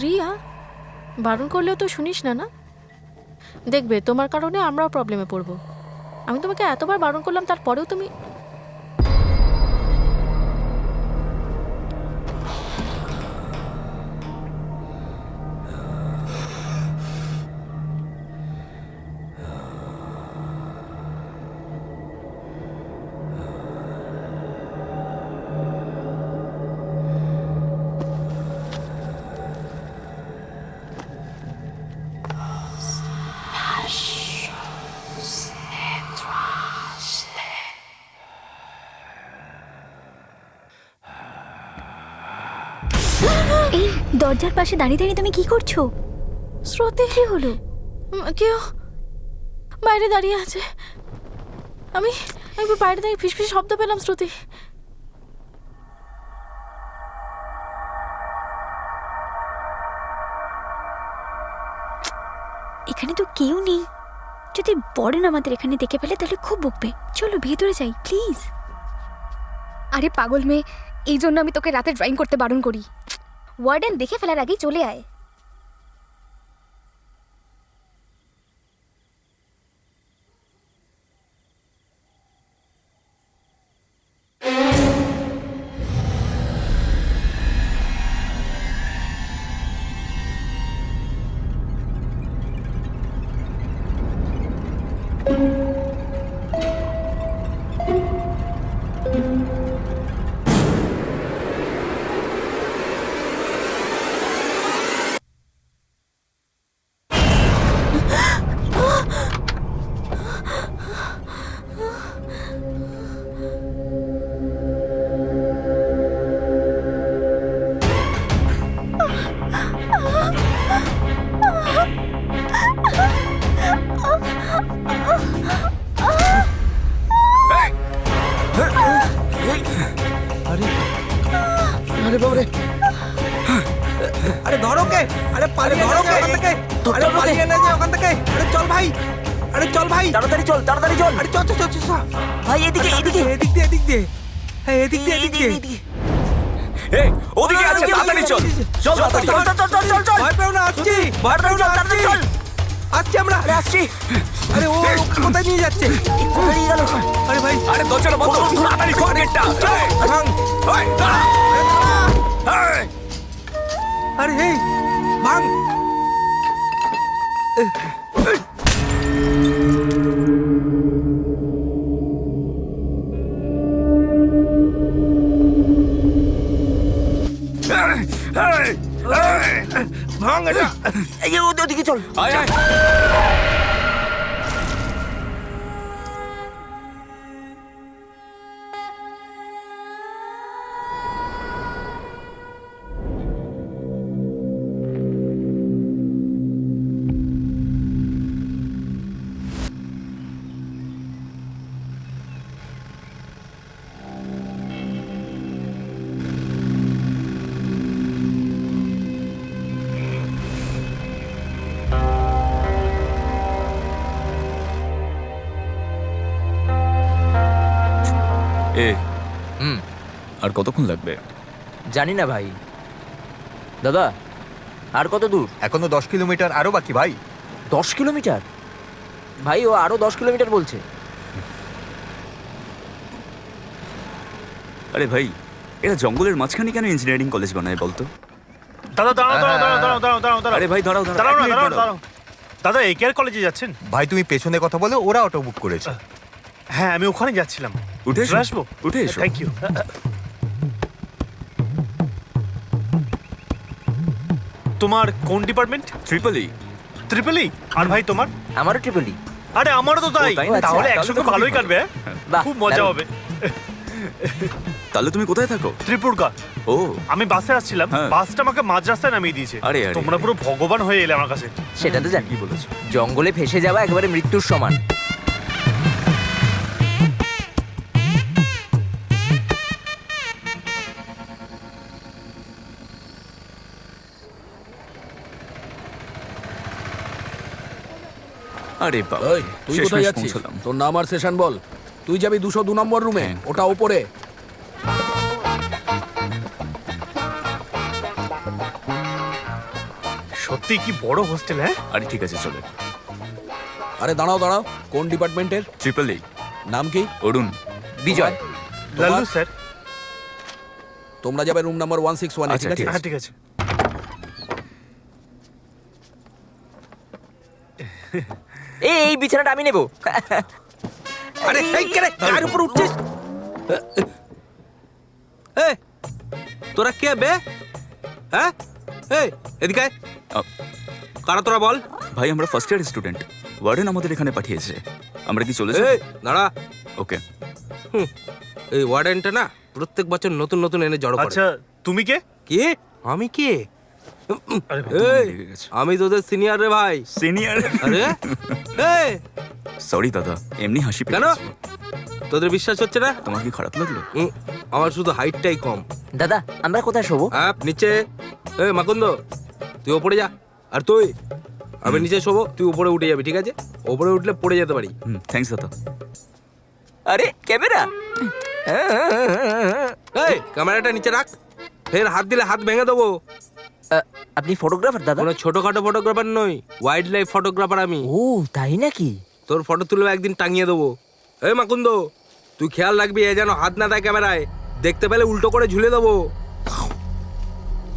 রিয়া, বারণ করলেও তো শুনিস না। না দেখবে তোমার কারণে আমরাও প্রবলেমে পড়বো। আমি তোমাকে এতবার বারণ করলাম, তারপরেও তুমি। এই দরজার পাশে দাঁড়িয়ে দাঁড়িয়ে তুমি কি করছো? শ্রুতি, কি হলো? কেউ বাইরে দাঁড়িয়ে আছে। আমি বাইরে দাঁড়িয়ে ফিসফিস শব্দ পেলাম। শ্রুতি, এখানে তো কেউ নেই। যদি বড়েন আমাদের এখানে দেখে ফেলে তাহলে খুব বকবে। চলো ভেতরে যাই প্লিজ। আরে পাগল মেয়ে, এই জন্য আমি তোকে রাতে ড্রয়িং করতে বারণ করি। ওয়ার্ডেন দেখে ফেলার আগেই চলে আয়। আরে বাবা রে, আরে ধরো কে, আরে পালিয়ে ধরো কে ওখান থেকে, আরে পালিয়ে না যায় ওখান থেকে। আরে চল ভাই, আরে চল ভাই, তাড়াতাড়ি চল, তাড়াতাড়ি চল। আরে চল চল চল চল ভাই এদিকে, এদিকে, এদিক দিয়ে এদিক দিয়ে, হ্যাঁ এদিক দিয়ে এদিক দিয়ে। এই ওদিকে আছে, তাড়াতাড়ি চল, চল তাড়াতাড়ি, চল চল চল চল চল। ভয় পেও না, আসছি, ভয় পেও না, আসছি, আসছি আমরা, আরে আসছি। আরে ও কোথায় নিয়ে যাচ্ছে? কোথায় নিয়ে গেল? আরে ভাই, আরে দরজাটা বন্ধ, তাড়াতাড়ি খোল গেটটা। ভাঙ, এই দাঁড়া, এই আরে এই ভাঙ। ভাঙ এটা, এই ওদিকে চল। আয় আয়। আর কতক্ষণ লাগবে? জানি না ভাই। দাদা আর কত দূর? এখনো 10 কিলোমিটার আরো বাকি ভাই। 10 কিলোমিটার? ভাই ও আরো 10 কিলোমিটার বলছে। আরে ভাই, এরা জঙ্গলের মাঝখানে কেন ইঞ্জিনিয়ারিং কলেজ বানায় বলতো? দাদা দাঁড়াও দাঁড়াও দাঁড়াও দাঁড়াও দাঁড়াও দাঁড়াও দাঁড়াও আরে ভাই দাঁড়াও দাঁড়াও দাঁড়াও না, এক মিনিট দাঁড়াও দাঁড়াও। দাঁড়াও। দাদা একেআর কলেজে যাচ্ছেন? ভাই তুমি পেছনে কথা বলে, ওরা অটো বুক করেছে। হ্যাঁ আমি ওখানে যাচ্ছিলাম। উঠে এসো, চলে আসবো? উঠে এসো। Thank you. তোমার কোন department? Triple E. Triple E? আর ভাই তোমার? আমারও ট্রিপলি। আরে আমারও তো তাই। ও, তাই না? তাহলে আচ্ছা, একসাথে তাহলে তো ভালোই খুবই কাটবে। বাহ, খুব মজা দারুণ। হবে। তাহলে তুমি কোথায় থাকো? ত্রিপুরগড়। ও আমি বাসে আসছিলাম, হ্যাঁ। বাসটা আমাকে মাঝ রাস্তায় নামিয়ে দিয়েছে। আরে, আরে, তোমরা পুরো ভগবান হয়ে এলে আমার কাছে। সেটা তো জানি। কি বলেছো? জঙ্গলে ফেসে যাওয়া একেবারে মৃত্যুর সমান। আরে বাবা, ওই তুই শেষমেশ কোথায় যাচ্ছিস? পৌঁছালাম। তোর নাম আর সেশন বল। তুই যাবি 202 নম্বর রুমে, হ্যাঁ। ওটা উপরে। সত্যি কি বড় হোস্টেল, হ্যাঁ? আরে ঠিক আছে চলে। আরে দাঁড়াও দাঁড়াও, কোন ডিপার্টমেন্টের? 888। নাম কি? অরুণ। বিজয়। লাল্লু স্যার। তোমরা যাবে রুম নাম্বার 161 আচ্ছা, ঠিক আছে? ঠিক হ্যাঁ ঠিক আছে। এই বিছানাটা আমি নেব। আরে এই কেরে কার উপর উঠছিস? এই তোরা কে বে? হ্যাঁ এই এদিকে আয়। কারা তোরা বল? ভাই আমরা ফার্স্ট ইয়ার স্টুডেন্ট, ওয়ার্ডেন আমাদের এখানে পাঠিয়েছে। আমরা কি চলে যাই? এই দাঁড়া। ওকে। এই ওয়ার্ডেনটা না প্রত্যেক বছর নতুন নতুন এনে জড়ো করে। আচ্ছা তুমি কে? কি? আমি কে? আরে এই লেগে গেছে। আমি তোদের সিনিয়র রে ভাই। সিনিয়র। আরে এই সরি দাদা, এমনি হাসি পেয়ে কেন? গেছিল। তোদের বিশ্বাস হচ্ছে না? তোমার কি খারাপ লাগলো? আমার শুধু হাইটটাই কম। দাদা আমরা কোথায় শোবো? নিচে। এই মাকুন্দ তুই ওপরে যা, আর তুই আমি নিচে শোবো, তুই উপরে উঠে যাবি, ঠিক আছে? ওপরে উঠলে পড়ে যেতে পারি। থ্যাঙ্কস দাদা। আরে ক্যামেরা। এই ক্যামেরাটা নিচে রাখ, ফের হাত দিলে হাত ভেঙে দেবো। আপনি ফটোগ্রাফার দাদা? কোনো ছোটখাটো ফটোগ্রাফার নই, ওয়াইল্ড লাইফ ফটোগ্রাফার আমি। ও তাই নাকি? তোর ফটো তুলে একদিন টাঙিয়ে দেবো। এই মাকুন্দ তুই খেয়াল রাখবি এ যেন হাত না দেয় ক্যামেরায়, দেখতে পেলে উল্টো করে ঝুলে দেবো।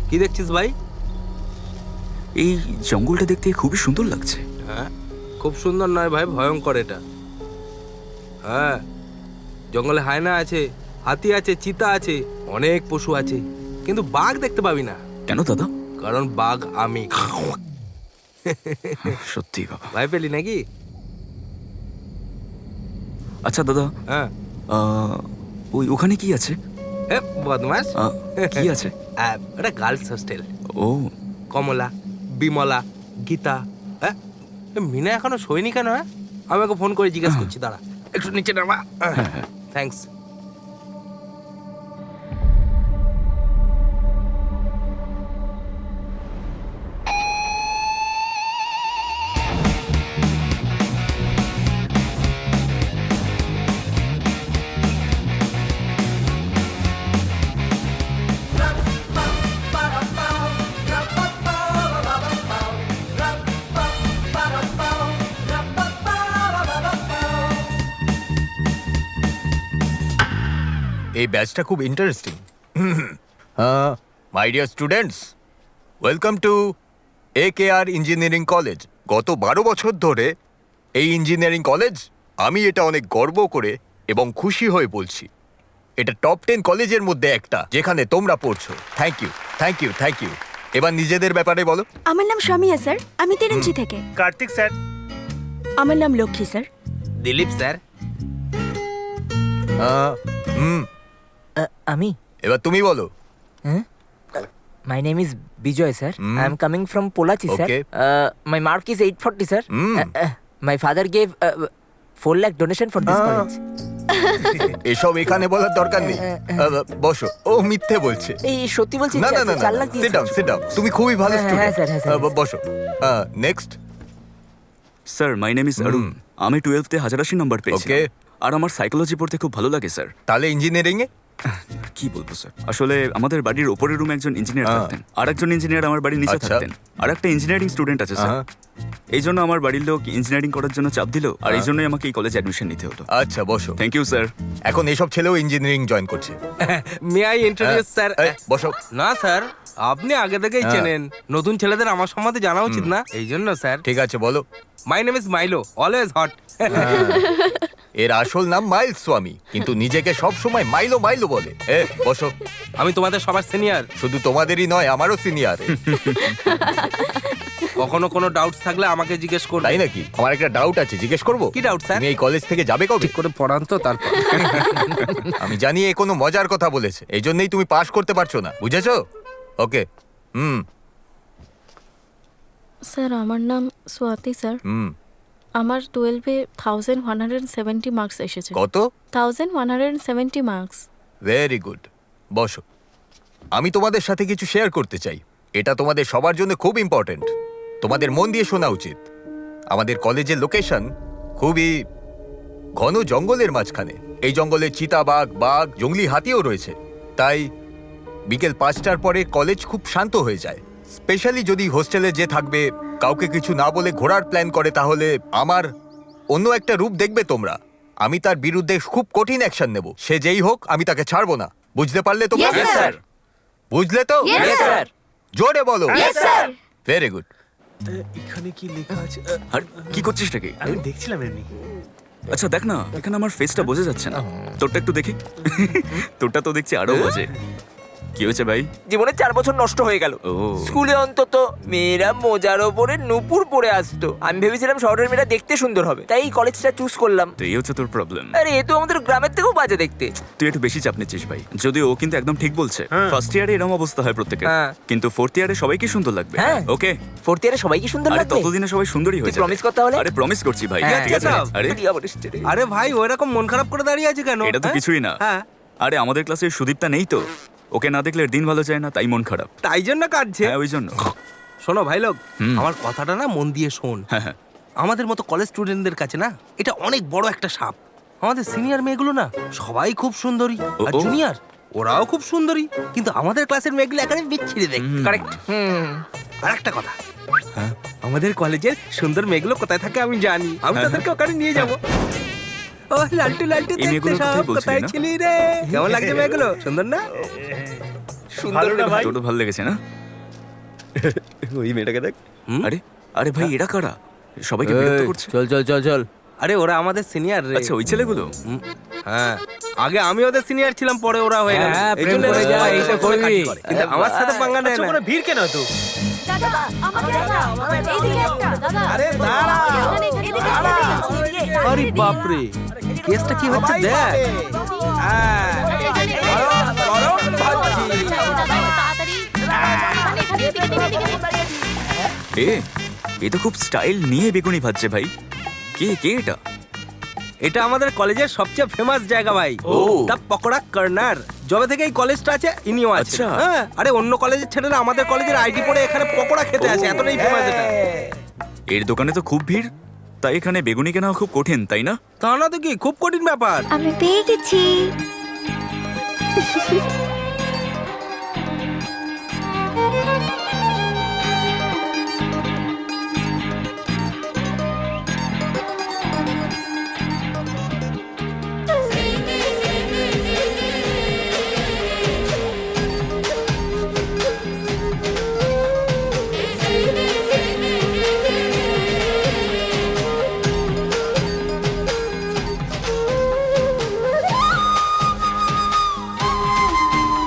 কি দেখছিস ভাই? এই জঙ্গলটা দেখতে খুবই সুন্দর লাগছে। হ্যাঁ খুব সুন্দর নয় ভাই, ভয়ঙ্কর এটা। হ্যাঁ জঙ্গলে হায়না আছে, হাতি আছে, চিতা আছে, অনেক পশু আছে, কিন্তু বাঘ দেখতে পাবি না। কেন দাদা? কারণ বাঘ আমি। সত্যি বাবা। ভয় পেলি নাকি? আচ্ছা দাদা, হ্যাঁ ওই ওখানে কি আছে? এ বদমাস। কি আছে? এটা গার্লস হোস্টেল। ও কমলা, বিমলা, গীতা। হ্যাঁ মিনা এখনো শোয়নি কেন? হ্যাঁ আমি ওকে ফোন করে জিজ্ঞেস করছি, দাঁড়া একটু নিচে নামা। থ্যাঙ্কস। এই ব্যাচটা খুব interesting. My dear students, welcome to AKR engineering college. গত 12 বছর ধরে এই ইঞ্জিনিয়ারিং কলেজ, আমি এটা অনেক গর্ব করে এবং খুশি হয়ে বলছি, এটা টপ 10 কলেজের মধ্যে একটা যেখানে তোমরা পড়ছো। Thank you, thank you, thank you. এবার নিজেদের ব্যাপারে বলো। আমার নাম শামিয়া স্যার, আমি তেরেঞ্চি থেকে। কার্তিক স্যার। আমার নাম লক্ষ্মী স্যার। দিলীপ স্যার। আমি। এবার তুমি বলো। My name is Vijay sir. I am coming from Pollachi sir. Okay. My mark is 840 sir. My father gave 4 lakh donation for this college. এসব এখানে বলার দরকার নেই। বসো। ও মিথ্যে বলছে। এই সত্যি বলছি, না না না, 4 lakh sit down, sit down. তুমি খুবই ভালো হ্যাঁ, হ্যাঁ, স্যার, হ্যাঁ, স্টুডেন্ট। স্যার। বসো। Next. Sir my name is Arun. আমি 12th-তে 1080 নাম্বার পেয়েছি। Okay. আর আমার সাইকোলজি পড়তে খুব ভালো লাগে স্যার। তাহলে ইঞ্জিনিয়ারিং এ কি বলবো স্যার, আসলে আমাদের বাড়ির ওপরের রুমে একজন ইঞ্জিনিয়ার থাকতেন, আর একজন ইঞ্জিনিয়ার আমার বাড়ির নিচে আচ্ছা। থাকতেন, আর একটা ইঞ্জিনিয়ারিং স্টুডেন্ট আছে স্যার। এই জন্য আমার বাড়ির লোক ইঞ্জিনিয়ারিং করার জন্য চাপ দিল, আর এই জন্যই আমাকে এই কলেজে অ্যাডমিশন নিতে হলো। আচ্ছা বসো। Thank you sir. এখন এসব ছেলেও ইঞ্জিনিয়ারিং জয়েন করছে। May I introduce sir? এই, বসো। না স্যার, আপনি আগে থেকেই চেনেন, নতুন ছেলেদের আমার সম্বন্ধে জানা উচিত না, এই জন্য স্যার। ঠিক আছে বলো। My name is মাইলো, always hot. এর আসল নাম মাইল স্বামী, কিন্তু নিজেকে সব সময় মাইলো মাইলো বলে। বসো। আমি তোমাদের সবার সিনিয়র। শুধু তোমাদেরই নয়, আমারও সিনিয়র। কখনো কোনো ডাউটস থাকলে আমাকে জিজ্ঞেস করবে। তাই নাকি? আমার একটা ডাউট আছে, জিজ্ঞেস করবো? কি ডাউট স্যার? তুমি এই কলেজ থেকে যাবে কবে? ঠিক করে পড়ান তো তারপর। আমি জানি এ কোনো মজার কথা বলেছে, এই জন্যই তুমি পাস করতে পারছো না, বুঝেছো? ওকে। স্যার আমার নাম স্বাতি স্যার। আমার 12-এ 1170 মার্কস এসেছে। কত? 1170 মার্কস। Very good. বসো। আমি তোমাদের সাথে কিছু শেয়ার করতে চাই, এটা তোমাদের সবার জন্য খুব ইম্পর্টেন্ট। তোমাদের মন দিয়ে শোনা উচিত। আমাদের কলেজের লোকেশন খুবই ঘন জঙ্গলের মাঝখানে। এই জঙ্গলে চিতাবাঘ, বাঘ, জঙ্গলি হাতিও রয়েছে। তাই বিকেল 5টার পরে কলেজ খুব শান্ত হয়ে যায়। স্পেশালি যদি হোস্টেলে যে থাকবে কাউকে কিছু না বলে ঘোরার প্ল্যান করে, তাহলে আমার অন্য একটা রূপ দেখবে তোমরা। আমি তার বিরুদ্ধে খুব কঠিন অ্যাকশন নেব, সে যেই হোক আমি তাকে ছাড়বো না। বুঝতে পারলে তোমরা? Yes, sir. বুঝলে তো? Yes, sir. জোরে বলো। Yes, sir. Very good. এখানে কি লেখা আছে? আর কি করছিস নাকি? আমি দেখছিলাম এমনি। আচ্ছা দেখ না, এখানে আমার ফেসটা বোঝা যাচ্ছে না। তোরটা একটু দেখি। তোরটা তো দেখছি আরো বোঝে। কি হয়েছে ভাই? জীবনে 4 বছর নষ্ট হয়ে গেল। ও। স্কুলে অন্তত মেয়েরা মোজার ওপরে নুপুর পরে আসতো। আমি ভেবেছিলাম শহরের মেয়েরা দেখতে সুন্দর হবে, তাই এই কলেজটা চুজ করলাম। তো এই হচ্ছে তোর প্রবলেম। আরে এ তো আমাদের গ্রামের থেকেও বাজে দেখতে। তুই একটু বেশি চাপ নিচ্ছিস ভাই। যদিও ও কিন্তু একদম ঠিক বলছে। ফার্স্ট ইয়ারে এরকম অবস্থা হয় প্রত্যেকের, হ্যাঁ। কিন্তু ফোর্থ ইয়ারে সবাইকে সুন্দর লাগবে। হ্যাঁ। ওকে। 4th ইয়ারে সবাই কি সুন্দর আরে লাগবে? ততদিনে সবাই সুন্দরই হয়ে তুই যাবে। promise কর তাহলে? আরে প্রমিস করছি ভাই। হ্যাঁ, ঠিক আছে। ঠিক আছে। আরে তুই আবার এসছে রে। আরে ভাই ওইরকম মন খারাপ করে দাঁড়িয়ে আছে কেন? এটা তো হ্যাঁ? কিছুই না। হ্যাঁ, আরে আমাদের ক্লাসে সুদীপটা নেই তো, ওকে না দেখলে দিন ভালো যায় না, তাই মন খারাপ। তাই জন্য কাঁদছে। হ্যাঁ ওই জন্য। শোনো ভাই লোক, হুম। আমার কথাটা না মন দিয়ে শোন। হ্যাঁ হ্যাঁ। আমাদের মতো কলেজ স্টুডেন্টদের কাছে না এটা অনেক বড় একটা সাপ। আমাদের সিনিয়র মেয়েগুলো না সবাই খুব সুন্দরী, আর ও। জুনিয়র ওরাও খুব সুন্দরী, কিন্তু আমাদের ক্লাসের মেয়েগুলো এখানে বিচ্ছিরি দেখ। কারেক্ট। আর একটা কথা, আমাদের কলেজের সুন্দর মেয়েগুলো কোথায় থাকে আমি জানি, আমি তাদেরকে ওখানে নিয়ে যাব। ও লালটু লালটু এই মেয়েগুলোর দেখতে কথাই সব বলছিলি কোথায় না? ছিলি রে? কেমন লাগছে মেয়েগুলো? সুন্দর না? ভালো না ভাই? তোর তো ভালো লেগেছে না? ওই মেয়েটাকে দেখ। আরে আরে ভাই এরা কারা? সবাইকে বিরক্ত করছে। চল চল চল চল। আরে ওরা আমাদের সিনিয়র রে। আচ্ছা ওই ছেলেগুলো। হ্যাঁ, আগে আমি ওদের সিনিয়র ছিলাম, পরে ওরা হয়ে গেল। হ্যাঁ, এই প্রেম জন্য করে এরা যায়, সবাই এইসব করে করবি। কাজ করে। কিন্তু আমার সাথে পাঙ্গা নেয় আচ্ছা না। কোনো ভিড় কেন তো? আরে দাঁড়া। আরে বাপরে, কেসটা কি হচ্ছে দেখ। হ্যাঁ, গরম ভাবছি। এ তো খুব স্টাইল নিয়ে বেগুনি ভাজছে ভাই। কে কে এটা? এটা আমাদের কলেজের সবচেয়ে ফেমাস জায়গা ভাই, ও। দা পকোড়া কর্নার। যবে থেকে এই কলেজটা আছে ইনিও আছে। আচ্ছা। হ্যাঁ, আরে অন্য কলেজের ছেলেরা আমাদের কলেজের আইডি পড়ে এখানে পকোড়া খেতে আসে, এতটাই ফেমাস এটা। এর দোকানে তো খুব ভিড়, তাই এখানে বেগুনি কেনা খুব কঠিন, তাই না? তা না তো কি, খুব কঠিন ব্যাপার। আমি পেয়ে গেছি।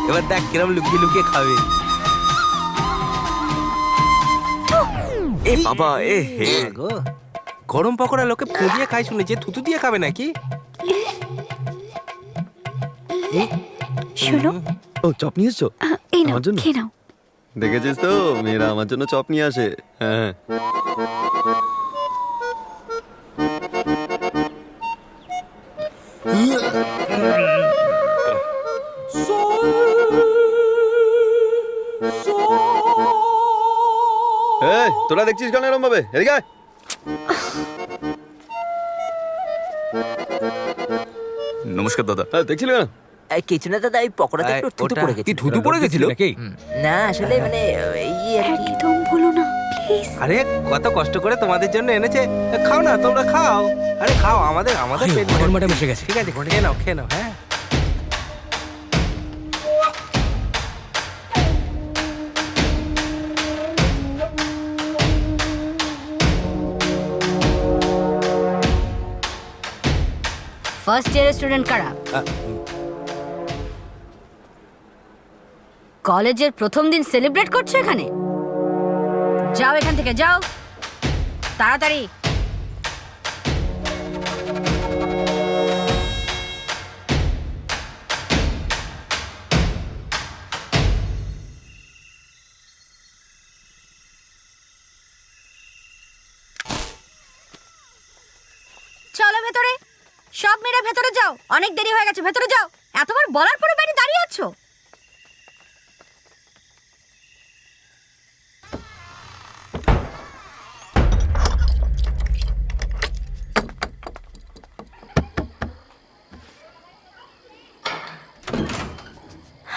এবার দেখ কিরম লুকিয়ে লুকিয়ে খাবে। এ বাবা এ হে। গো, গরম পকোড়া লোকে ফু দিয়ে খাই শুনেছি, থুতু দিয়ে খাবে নাকি? শোনো, ও চপ নিয়ে এসছো? এই নাও, আমার জন্য? খেয়ে নাও। দেখেছিস তো মেয়েরা আমার জন্য চপ নিয়ে আসে। হ্যাঁ এই, তোরা দেখছিস কেন এরম ভাবে? এদিকে আয়। নমস্কার দাদা। দেখছিলি কেন? কিছু না দাদা, এই পকোড়াতে একটু থুতু পড়ে গেছে। থুতু পড়ে গেছিল? না আসলে মানে এই আর কি। একদম বলো না প্লিজ। আরে কত কষ্ট করে তোমাদের জন্য এনেছে, খাও না তোমরা খাও। আরে খাও, আমাদের আমাদের পেট ভর্তি। বসে গেছে। ঠিক আছে, খেয়ে নাও খেয়ে নাও। হ্যাঁ, ফার্স্ট ইয়ারের স্টুডেন্ট কারা? কলেজের প্রথম দিন সেলিব্রেট করছো এখানে? যাও এখান থেকে, যাও তাড়াতাড়ি। চলো ভেতরে, সব মেয়েরা ভেতরে যাও, অনেক দেরি হয়ে গেছে, ভেতরে যাও। এতবার বলার পরে বাইরে দাঁড়িয়ে আছো।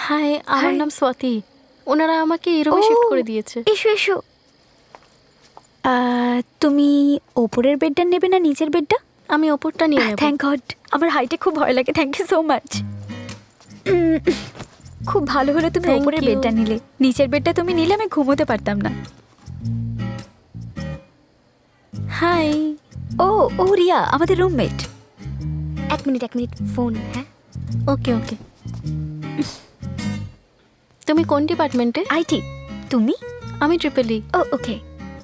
হাই, আমার Hi. নাম স্বাতি। ওনারা আমাকে এই রুমে শিফট করে দিয়েছে। এসো এসো। তুমি ওপরের বেডটা নেবে না নিচের বেডটা? আমি ওপরটা নিয়ে নেব। থ্যাংক গড, আমার হাইটে খুব ভয় লাগে। Thank you so much. খুব ভালো হলো তুমি Thank ওপরের you. বেডটা নিলে। নিচের বেডটা তুমি নিলে আমি ঘুমোতে পারতাম না। হাই। ও ও রিয়া, আমাদের রুমমেট। এক মিনিট ফোন। হ্যাঁ, ওকে ওকে। তুমি কোন ডিপার্টমেন্টে? আইটি। তুমি? আমি ট্রিপল ই। ও ওকে।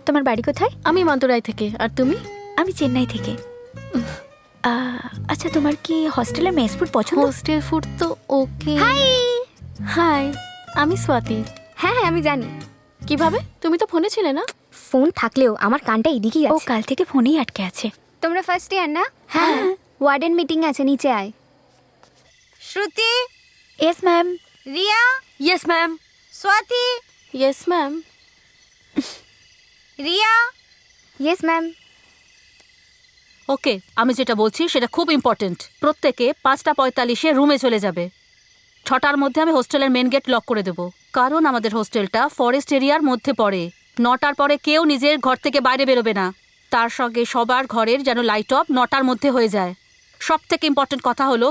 তোমার বাড়ি কোথায়? আমি মাদুরাই থেকে। আর তুমি? আমি চেন্নাই থেকে। আচ্ছা, তোমার কি হস্টেলের মেস ফুড পছন্দ? হোস্টেল ফুড তো ওকে। হাই, আমি স্বাতি। হ্যাঁ আমি জানি। কিভাবে? তুমি তো ফোনে ছিলে না? ফোন থাকলেও আমার কানটা এদিকেই ও আছে। কাল থেকে ফোনেই আটকে আছে। তোমরা ফার্স্ট ইয়ার না? হ্যাঁ। ওয়ার্ডেন মিটিং আছে, নিচে আয়। Shruti, yes ma'am. Riya, yes ma'am. Swati, yes ma'am. Riya. Yes ma'am. Okay, আমি যেটা বলছি সেটা খুব ইম্পর্টেন্ট। প্রত্যেকে 5:45-এ রুমে চলে যাবে। 6টার মধ্যে আমি হোস্টেলের মেন গেট লক করে দেবো, কারণ আমাদের হোস্টেলটা ফরেস্ট এরিয়ার মধ্যে পড়ে। 9টার পরে কেউ নিজের ঘর থেকে বাইরে বেরোবে না। তার সঙ্গে সবার ঘরের যেন লাইট অফ 9টার মধ্যে হয়ে যায়। সব থেকে ইম্পর্টেন্ট কথা হলো,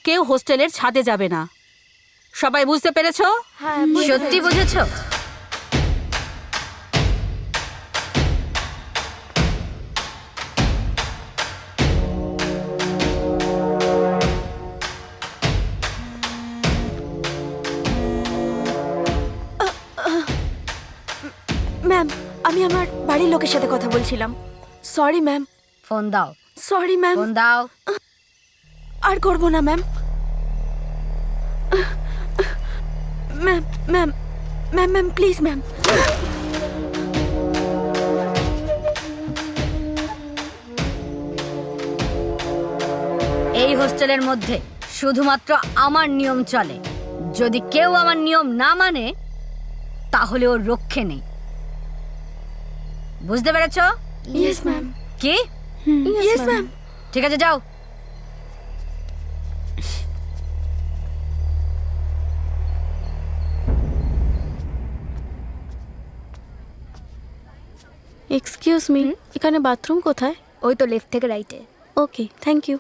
কেউ হোস্টেলের ছাদে যাবে না। সবাই বুঝতে পেরেছো? হ্যাঁ, সত্যি বুঝেছো? ম্যাম, আমি আমার বাড়ির লোকের সাথে কথা বলছিলাম। Sorry ma'am. ফোন দাও, সরি ম্যাম। ফোন দাও। আর করবো না ma'am. Ma'am ma'am ma'am ma'am please ma'am. এই হোস্টেলের মধ্যে শুধুমাত্র আমার নিয়ম চলে। যদি কেউ আমার নিয়ম না মানে তাহলে ওর রক্ষে নেই। বুঝতে পেরেছো? Yes ma'am. কি? Yes ma'am. ঠিক আছে, যাও। এক্সকিউজ মি, এখানে বাথরুম কোথায়? ওই তো লেফট থেকে রাইটে। ওকে, থ্যাংক ইউ।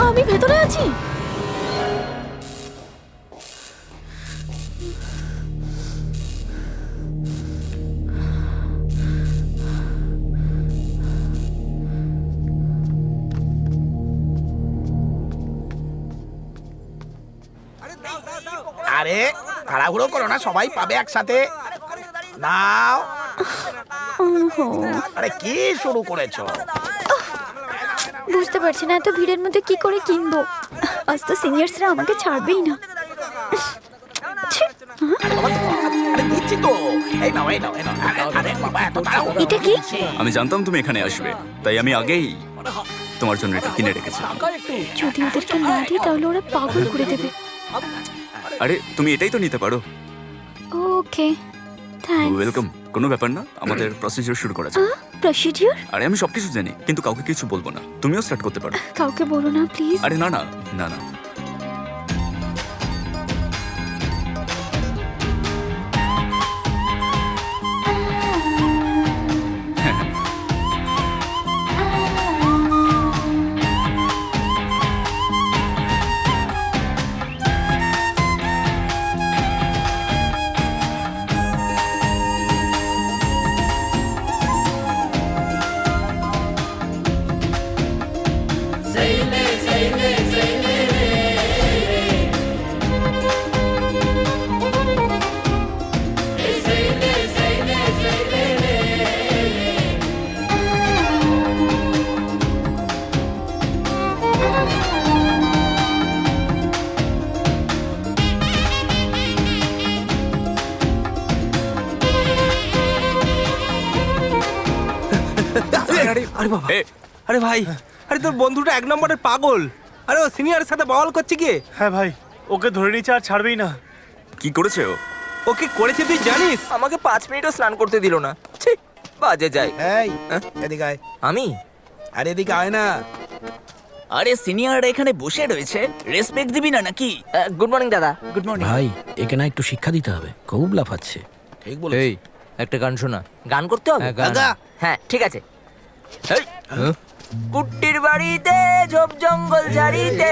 আমি ভেতরে আছি। আরে তাড়াহুড়ো করো না, সবাই পাবে একসাথে। নাও। আরে কি শুরু করেছো? বুঝতে পারছি না এত ভিড়ের মধ্যে কি করে কিনবো। আজ তো সিনিয়র্সরা আমাকে ছাড়বেই না। ছি, আরে দিচ্ছি তো। এই নাও এই নাও এই নাও। আরে বাবা এত তাড়াহুড়ো। এটা কি? আমি জানতাম তুমি এখানে আসবে, তাই আমি আগেই তোমার জন্য এটা কিনে রেখেছিলাম। যদি ওদেরকে না দিই তাহলে ওরা পাগল করে দেবে। আরে তুমি এটাই তো নিতে পারো। ওকে, থ্যাঙ্কস। ওয়েলকাম। কোনো ব্যাপার না, আমাদের প্রসিজার শুরু করা যাক। প্রসিডিউর? আরে আমি সবকিছু জানি, কিন্তু কাউকে কিছু বলবো না। তুমিও স্টার্ট করতে পারো। কাউকে বলো না প্লিজ। আরে না না না না। আরে বাবা, এ, আরে ভাই, আরে তোর বন্ধুটা এক নম্বরের পাগল। আরে ও সিনিয়রের সাথে বল করছে কি? হ্যাঁ ভাই, ওকে ধরে নিচ্ছে আর ছাড়বেই না। কি করেছে ও? ও কি করেছে তুই জানিস? আমাকে 5 মিনিটও স্নান করতে দিল না। ছি, বাজে যায়। এই এদিকে আয়। আমি আরে এদিকে আয় না। আরে সিনিয়র এখানে বসে রয়েছে, রেসপেক্ট দিবি না নাকি? গুড মর্নিং দাদা। Good morning. ভাই একে না একটু শিক্ষা দিতে হবে, খুব লাফাচ্ছে। ঠিক বলে। এই একটা গান শোনা। গান করতে হবে? হ্যাঁ ঠিক আছে। কুট্টির বাড়িতে ঝোপ জঙ্গল ঝাড়িতে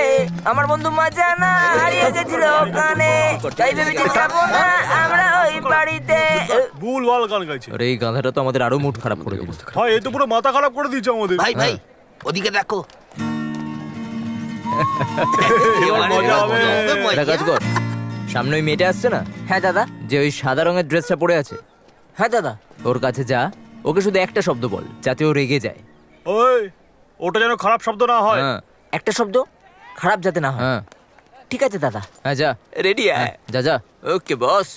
আমার বন্ধু মাজানা হারিয়ে গেছিল ওখানে, তাই ভেবেছি যাবো না আমরা ওই বাড়িতে। ভুলভাল গান গাইছে। আরে এই গাধাটা তো আমাদের আরো মুড খারাপ করে দিল। ভাই এ তো পুরো মাথা খারাপ করে দিচ্ছে আমাদের। ভাই ভাই ওদিকে দেখো। মজা হবে। একটা কাজ কর, সামনে ওই মেয়েটা আসছে না? হ্যাঁ দাদা। যে ওই সাদা রঙের ড্রেসটা পরে আছে? হ্যাঁ দাদা। ওর কাছে যা, ওকে শুধু একটা শব্দ বল যাতে ও রেগে যায়। ওই ওটা যেন খারাপ শব্দ না হয়। হ্যাঁ, একটা শব্দ খারাপ যাতে না হয়। ঠিক আছে দাদা। হ্যাঁ যা। রেডি? যা যা। Okay boss.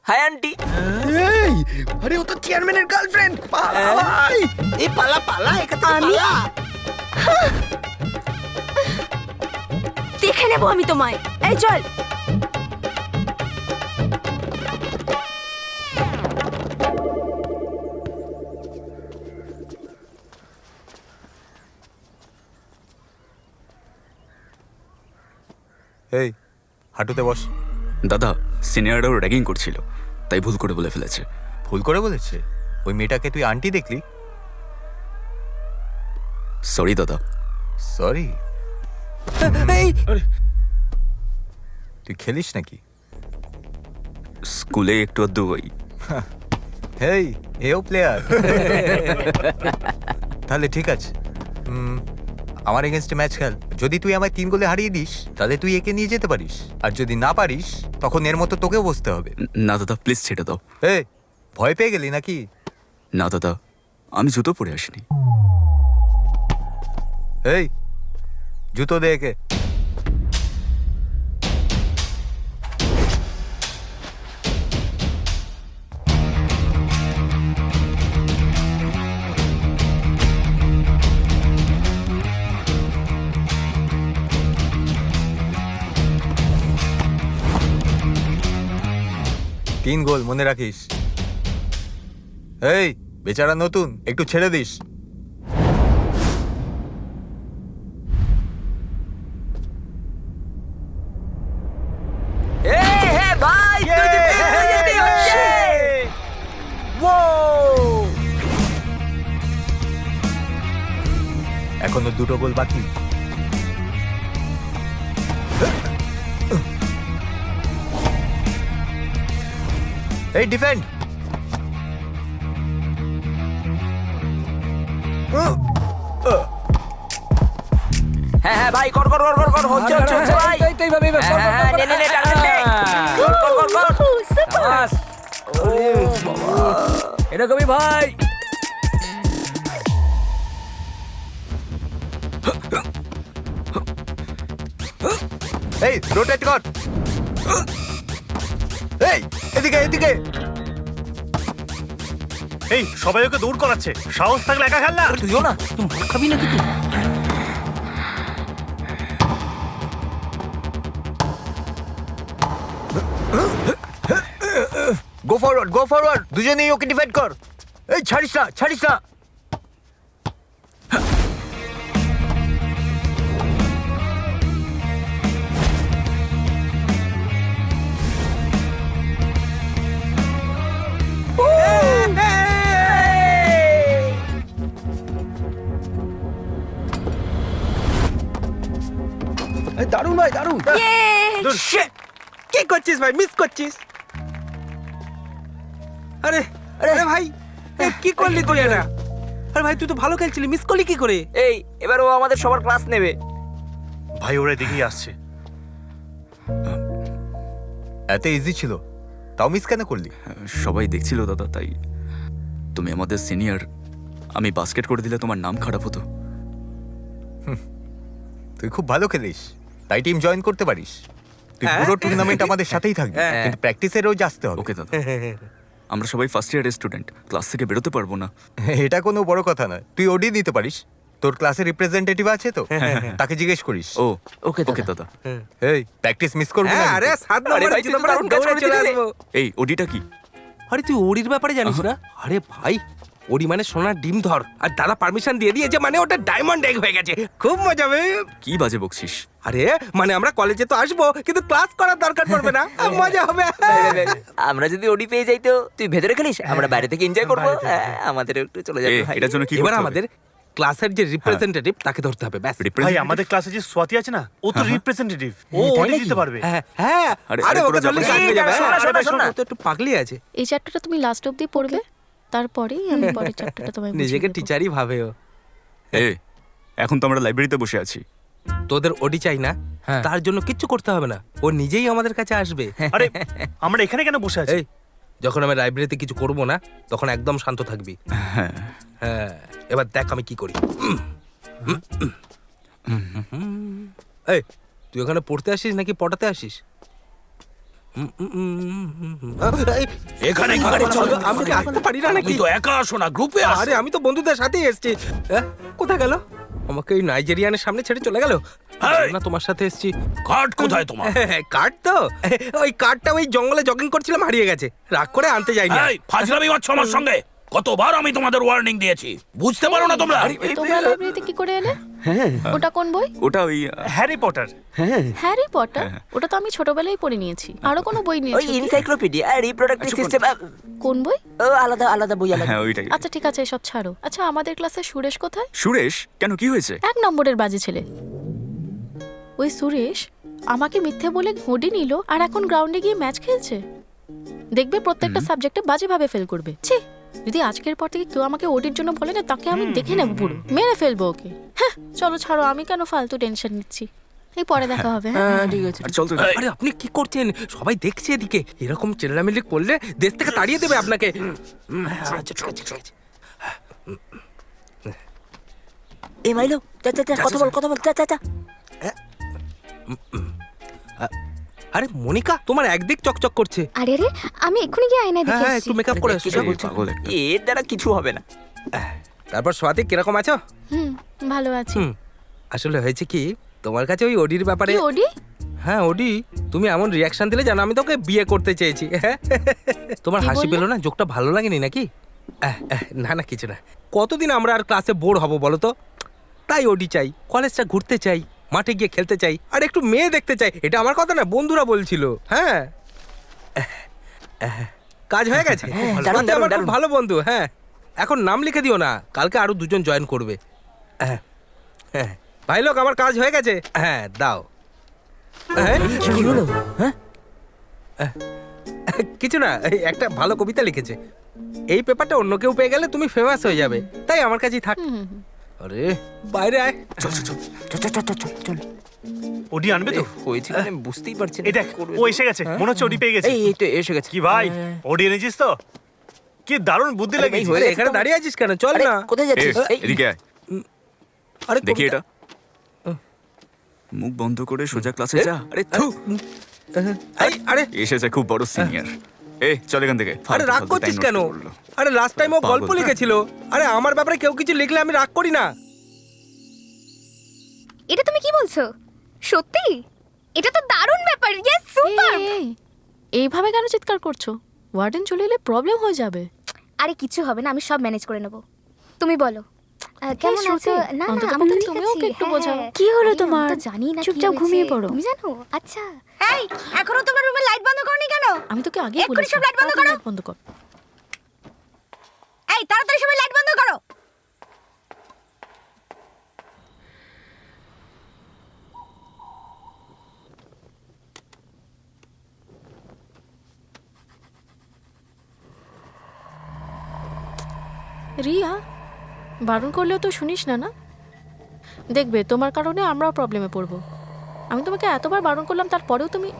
Hi aunty. এই আরে ও তো চেয়ারম্যানের গার্লফ্রেন্ড। পালা ভাই, এই পালা পালা এখান থেকে পালা। দেখে নেবো আমি তোমায়। এই চল। এই হাঁটুতে বস। দাদা, সিনিয়ররাও র্যাগিং করছিল, তাই ভুল করে বলে ফেলেছে। ভুল করে বলেছে? ওই মেয়েটাকে তুই আন্টি দেখলি? সরি দাদা। সরি? তুই খেলিস নাকি? স্কুলে একটু আধটু ওই। হেই, এও প্লেয়ার। তাহলে ঠিক আছে, আমার এগেনস্টে ম্যাচ খেল। যদি তুই আমায় 3 গোলে হারিয়ে দিস তাহলে তুই একে নিয়ে যেতে পারিস, আর যদি না পারিস তখন এর মতো তোকেও বসতে হবে। না দাদা, প্লিজ ছেড়ে দাও। এই ভয় পেয়ে গেলি নাকি? না দাদা, আমি জুতো পরে আসিনি। এই জুতো দে একে। তিন গোল, মনে রাখিস। এই বেচারা নতুন, একটু ছেড়ে দিস। ভাই এখনো 2টো গোল বাকি। এই ডিফেন্ড। কর হচ্ছে ভাই হ্যাঁ, নে, নে, নে, টান, নে। কর। শাবাশ। ও বাবা, এরকমই ভাই। এই রোটেট কর। এই এদিকে এদিকে। এই সবাই ওকে দৌড় করাচ্ছে, সাহস থাকলে একা খেল না। তুইও না, তুই মার খাবি নাকি তুই? গো ফরওয়ার্ড দুজনেই ওকে ডিফেন্ড কর। এই ছাড়িস না। দারুণ ভাই দারুণ। কি করছিস ভাই, মিস করছিস? আরে আরে ভাই, এ কি করলি তুই এটা? আরে ভাই তুই তো ভালো খেলছিলি, মিস করলি কি করে? এই এবার ও আমাদের সবার ক্লাস নেবে। ভাই ওরা দেখেই আসছে। এত ইজি ছিল, তাও মিস কেন করলি? সবাই দেখছিল দাদা, তাই। তুমি আমাদের সিনিয়র, আমি বাস্কেট করে দিলে তোমার নাম খারাপ হতো। তুই খুব ভালো খেলিস, তাই টিম জয়েন করতে পারিস। তুই পুরো টুর্নামেন্ট আমাদের সাথেই থাকবি, কিন্তু প্র্যাকটিসে রোজ আসতে হবে। ওকে দাদা, আমরা সবাই ফার্স্ট ইয়ারের স্টুডেন্ট, ক্লাস থেকে বেরোতে পারবো না। এটা কোনো বড় কথা নয়, তুই ওডি দিতে পারিস। তোর ক্লাসের রিপ্রেজেন্টেটিভ আছে তো, তাকে জিজ্ঞেস করিস। ও ওকে ওকে দাদা। এই প্র্যাকটিস মিস করবি না হ্যাঁ, আরে কিন্তু। 7 নম্বরে তুই তো জিতবো, দারুণ কাজ দৌড়ে করে চলে দিলি রে। আসবো। এই ওডিটা কি? আরে তুই ওড়ির ব্যাপারে জানিস না? আরে ভাই, ওড়ি মানে সোনার ডিম ধর, আর দাদা পারমিশন দিয়ে দিয়েছে, মানে ওটা ডায়মন্ড এগ হয়ে গেছে। খুব মজা হবে। কি বাজে বকছিস? আরে মানে আমরা কলেজে তো আসবো, কিন্তু ক্লাস করার দরকার পড়বে না, মজা হবে। আমরা যদি ওডি পেয়ে যাই তো তুই ভেতরে খেলিস, আমরা বাইরে থেকে এনজয় করবো। হ্যাঁ, আমাদের একটু চলে যাবে ভাই। এটার জন্য কি এবার করতে হবে? আমাদের ক্লাসের যে রিপ্রেজেন্টেটিভ তাকে ধরতে হবে, ব্যাস। ভাই Representative? আমাদের ক্লাসে যে সোয়াতি আছে না, ও তো রিপ্রেজেন্টেটিভ, ও তাই ওটা নাকি? দিতে পারবে। হ্যাঁ হ্যাঁ, আরে, আরে আরে, ওকে তোরা ধরলে যাবে। কাজ হয়ে যাবে। শোন না, শোন না, শোন না। ও তো একটু পাগলি আছে, এই চ্যাপ্টারটা তুমি লাস্ট অবধি পড়বে, তারপরেই আমি পরের চ্যাপ্টারটা তোমায় বুঝিয়ে নিজেকে দেবো। টিচারই ভাবে ও। এ এখন তো আমরা লাইব্রেরিতে বসে আছি। তোদের ওডি চাই না, হ্যাঁ। তার জন্য কিচ্ছু করতে হবে না, ও নিজেই আমাদের কাছে আসবে। আরে আমরা এখানে কেন বসে আছি? এই যখন আমি লাইব্রেরিতে কিছু করব না, তখন একদম শান্ত থাকবি। হ্যাঁ, এবার দেখ আমি কি করি। এই তুই ওখানে পড়তে আসিস নাকি পটাতে আসিস? এখানে কি আরে করছো? চলো, আমি কি আসতে পারি না নাকি? তুমি তো একা আসো না, গ্রুপে আসো। আরে আমি তো বন্ধুদের সাথেই এসেছি। কোথায় গেল? আমাকে এই নাইজেরিয়ানের সামনে ছেড়ে চলে গেল। এই! না তোমার সাথে এসেছি। কার্ড কোথায় তোমার? কার্ড তো ওই কার্ডটা ওই জঙ্গলে জগিং করছিলাম, হারিয়ে গেছে, রাগ করে আনতে যাইনি। এই ফাজলামি করছো আমার সঙ্গে? কতবার আমি তোমাদের ওয়ার্নিং দিয়েছি, বুঝতে পারো না তোমরা? তোমরা লাইব্রেরিতে কি করে এলে? ওটা কোন বই? ওটা ওই হ্যারি পটার। Harry Potter? ওটা তো আমি ছোটবেলায় পড়ে নিয়েছি। আরো কোনো বই ওই নিয়েছো কি? Encyclopedia reproductive system. কোন বই? ও আলাদা আলাদা বই আলাদা। হ্যাঁ ওইটাই। আচ্ছা ঠিক আছে, এসব ছাড়ো। আচ্ছা আমাদের ক্লাসে সুরেশ কোথায়? সুরেশ কেন, কি হয়েছে? 1 নম্বরের বাজে ছেলে। ওই সুরেশ আমাকে মিথ্যে বলে হোডি নিল, আর এখন গ্রাউন্ডে গিয়ে ম্যাচ খেলছে। দেখবে প্রত্যেকটা সাবজেক্টে বাজেভাবে ফেল করবে। ছি, যদি আজকের পর থেকে কেউ আমাকে ওডির জন্য বলে না, তাকে আমি দেখে নেব, পুরো মেরে ফেলবো ওকে। হ্যাঁ চলো ছাড়ো, আমি কেন ফালতু টেনশন নিচ্ছি। এই পরে দেখা হবে। হ্যাঁ হ্যাঁ ঠিক আছে। আর চল তো। আরে আপনি কি করছেন? সবাই দেখছে এদিকে, এরকম চেল্লামিল্লি করলে দেশ থেকে তাড়িয়ে দেবে আপনাকে। আচ্ছা, ঠিক আছে, ঠিক আছে। এ মাইলো, যা যা যা, কথা বল, যা যা। আরে মনিকা, তোমার একদিক চকচক করছে। আরে আরে, আমি এক্ষুনি গিয়ে আয়নায় দেখে হ্যাঁ আসছি। একটু মেকআপ করে আসো। এই পাগল একটা। এর দ্বারা কিছু হবে না। তারপর স্বাতি কিরকম আছো? ভালো আছি। আসলে হয়েছে কি, তোমার কাছে ওই ওডির ব্যাপারে। কি ওডি? হ্যাঁ ওডি, তুমি এমন রিয়াকশন দিলে জানো আমি তোকে বিয়ে করতে চেয়েছি। তোমার কি হাসি বললে? পেলো না? জোকটা ভালো লাগেনি নাকি? না না কিছু না। কতদিন আমরা আর ক্লাসে বোর হব বলো তো? তাই ওডি চাই, কলেজটা ঘুরতে চাই, মাঠে গিয়ে খেলতে চাই, আর একটু মেয়ে দেখতে চাই। এটা আমার কথা না, বন্ধুরা বলছিল। হ্যাঁ কাজ হয়ে গেছে। দারুণ, স্বাতী আমার খুব দারুণ। ভালো বন্ধু। হ্যাঁ এখন নাম লিখে দিও না, কালকে আরো 2 জন জয়েন করবে। হ্যাঁ ভাই লোক, আমার কাজ হয়ে গেছে। হ্যাঁ দাও। কি হলো? হ্যাঁ কিছু না, এই একটা ভালো কবিতা লিখেছে। এই পেপারটা অন্য কেউ পেয়ে গেলে তুমি ফেমাস হয়ে যাবে, তাই আমার কাছেই থাক। আরে বাইরে আয়। চল চল চল চল ওডি আনবে তো? হয়েছিল আমি বুঝতেই পারছি না এই দেখ, কি করবে। ও এসে গেছে, মনে হচ্ছে ওডি পেয়ে গেছে। এই এই তো এসে গেছে। কি ভাই, ওডি এনেছিস তো? কি দারুণ বুদ্ধি আরে ভাই, লাগিয়েছিস। হয়ে আরে গেছে এখানে তো। দাঁড়িয়ে আছিস কেন? চল আরে, না। কোথায় যাচ্ছিস? এই, এদিকে আয়, আরে দেখি কবিতা- এটা। মুখ বন্ধ করে সোজা ক্লাসে যা। আরে থু, এই, আরে এসেছে খুব বড় সিনিয়র। চল এখান থেকে। আরে রাগ ফালতু করছিস time কেন? নষ্ট করলো। আরে লাস্ট টাইম ও পাগল। গল্প লিখেছিল। আরে আমার ব্যাপারে কেউ কিছু লিখলে আমি রাগ করি না। এটা তুমি কি বলছো? সত্যি? এটা তো দারুণ ব্যাপার। Yes, super. এই, এইভাবে কেন চিৎকার করছো? ওয়ার্ডেন চলে এলে প্রবলেম হয়ে যাবে। আরে কিছু হবে না, আমি সব ম্যানেজ করে নেব। তুমি বলো কেমন শ্রুতি, আছো? না না, অন্তত আমি তো পক্ষে ঠিক তুমিও আছি। ওকে একটু হ্যাঁ, বোঝাও। হ্যাঁ। কি হলো আরে, আমি তোমার? তো জানি না কি চুপচাপ হয়েছে। ঘুমিয়ে পড়ো। তুমি জানো? আচ্ছা। এই এখনো তোমার রুমে লাইট বন্ধ করনি কেন? আমি তোকে আগে এক্ষুনি বলেছি সব লাইট বন্ধ তাড়াতাড়ি করো। লাইট বন্ধ কর। এই তাড়াতাড়ি সবাই লাইট বন্ধ করো। রিয়া, বারণ করলেও তো শুনিস না। না দেখবে তোমার কারণে আমরাও প্রবলেমে পড়বো। আমি তোমাকে এতবার বারণ করলাম, তারপরেও তুমি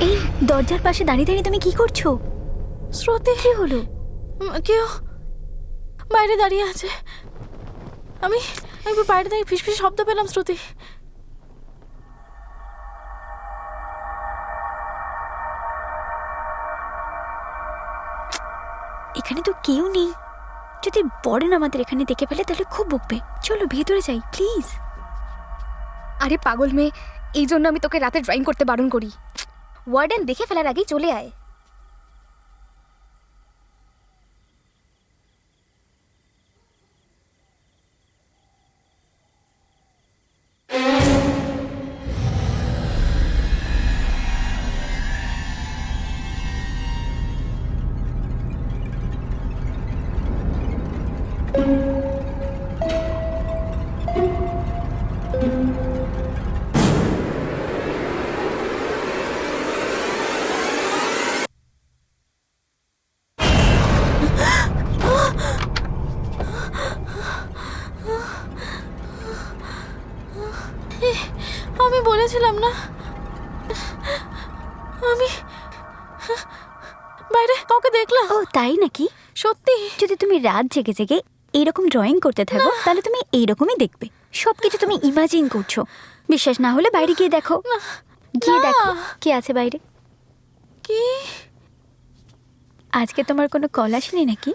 এই দরজার পাশে দাঁড়িয়ে দাঁড়িয়ে তুমি কি করছো? শ্রুতি কি হলো? কেউ বাইরে দাঁড়িয়ে আছে। আমি আমি বাইরে দাঁড়িয়ে ফিসফিস শব্দ পেলাম। শ্রুতি, এখানে তো কেউ নেই। যদি বড়েন আমাদের এখানে দেখে ফেলে তাহলে খুব বকবে। চলো ভেতরে যাই প্লিজ। আরে পাগল মেয়ে, এই জন্য আমি তোকে রাতে ড্রয়িং করতে বারণ করি। ওয়ার্ডেন দেখে ফেলার আগেই চলে আয়। আমি বলেছিলাম না, আমি বাইরে কাউকে দেখলাম। ও তাই নাকি? সত্যি? যদি তুমি রাত জেগে জেগে এইরকম ড্রয়িং করতে থাকো তাহলে তুমি এইরকমই দেখবে। সবকিছু তুমি ইমাজিন করছো। বিশ্বাস না হলে বাইরে গিয়ে দেখো। গিয়ে দেখো কে আছে বাইরে। কি? আজকে তোমার কোনো কল আসেনি নাকি?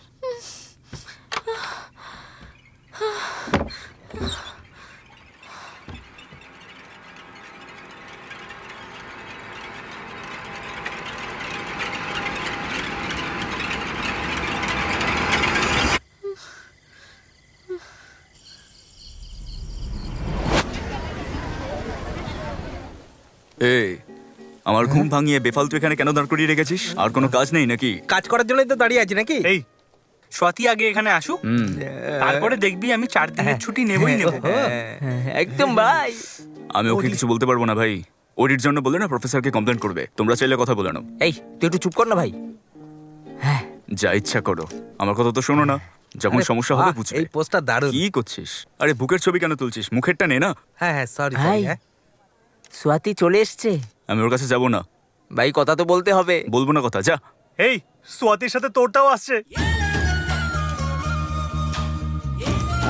এই আমার ঘুম ভাঙিয়ে বেফালতু এখানে কেন দাঁড় করিয়ে রেখেছিস? আর কোনো কাজ নেই নাকি? কাজ করার জন্যই তো দাঁড়িয়ে আছি নাকি? এই স্বাতি আগে এখানে আসুক, হুম, তারপরে দেখবি আমি 4 দিনের ছুটি নেবই নেব। একদম ভাই। আমি ওকে কিছু বলতে পারবো না ভাই। ওডির জন্য বলে না প্রফেসরকে কমপ্লেন করবে। তোমরা চাইলে কথা বলে নাও। এই তুই একটু চুপ কর না ভাই। যা ইচ্ছা করো, আমার কথা তো শোনো না। যখন আরে সমস্যা হবে বাহ, বুঝবে। এই পোস্টটা দারুণ। কি করছিস? আরে বুকের ছবি কেন তুলছিস? মুখেরটা নে না। হ্যাঁ হ্যাঁ, সরি ভাই, হ্যাঁ। সোয়াতি চলে এসছে। আমি ওর কাছে যাবো না, ভাই কথা তো বলতে হবে। বলবো না কথা, যা। এই স্বাতির সাথে তোরটাও আসছে।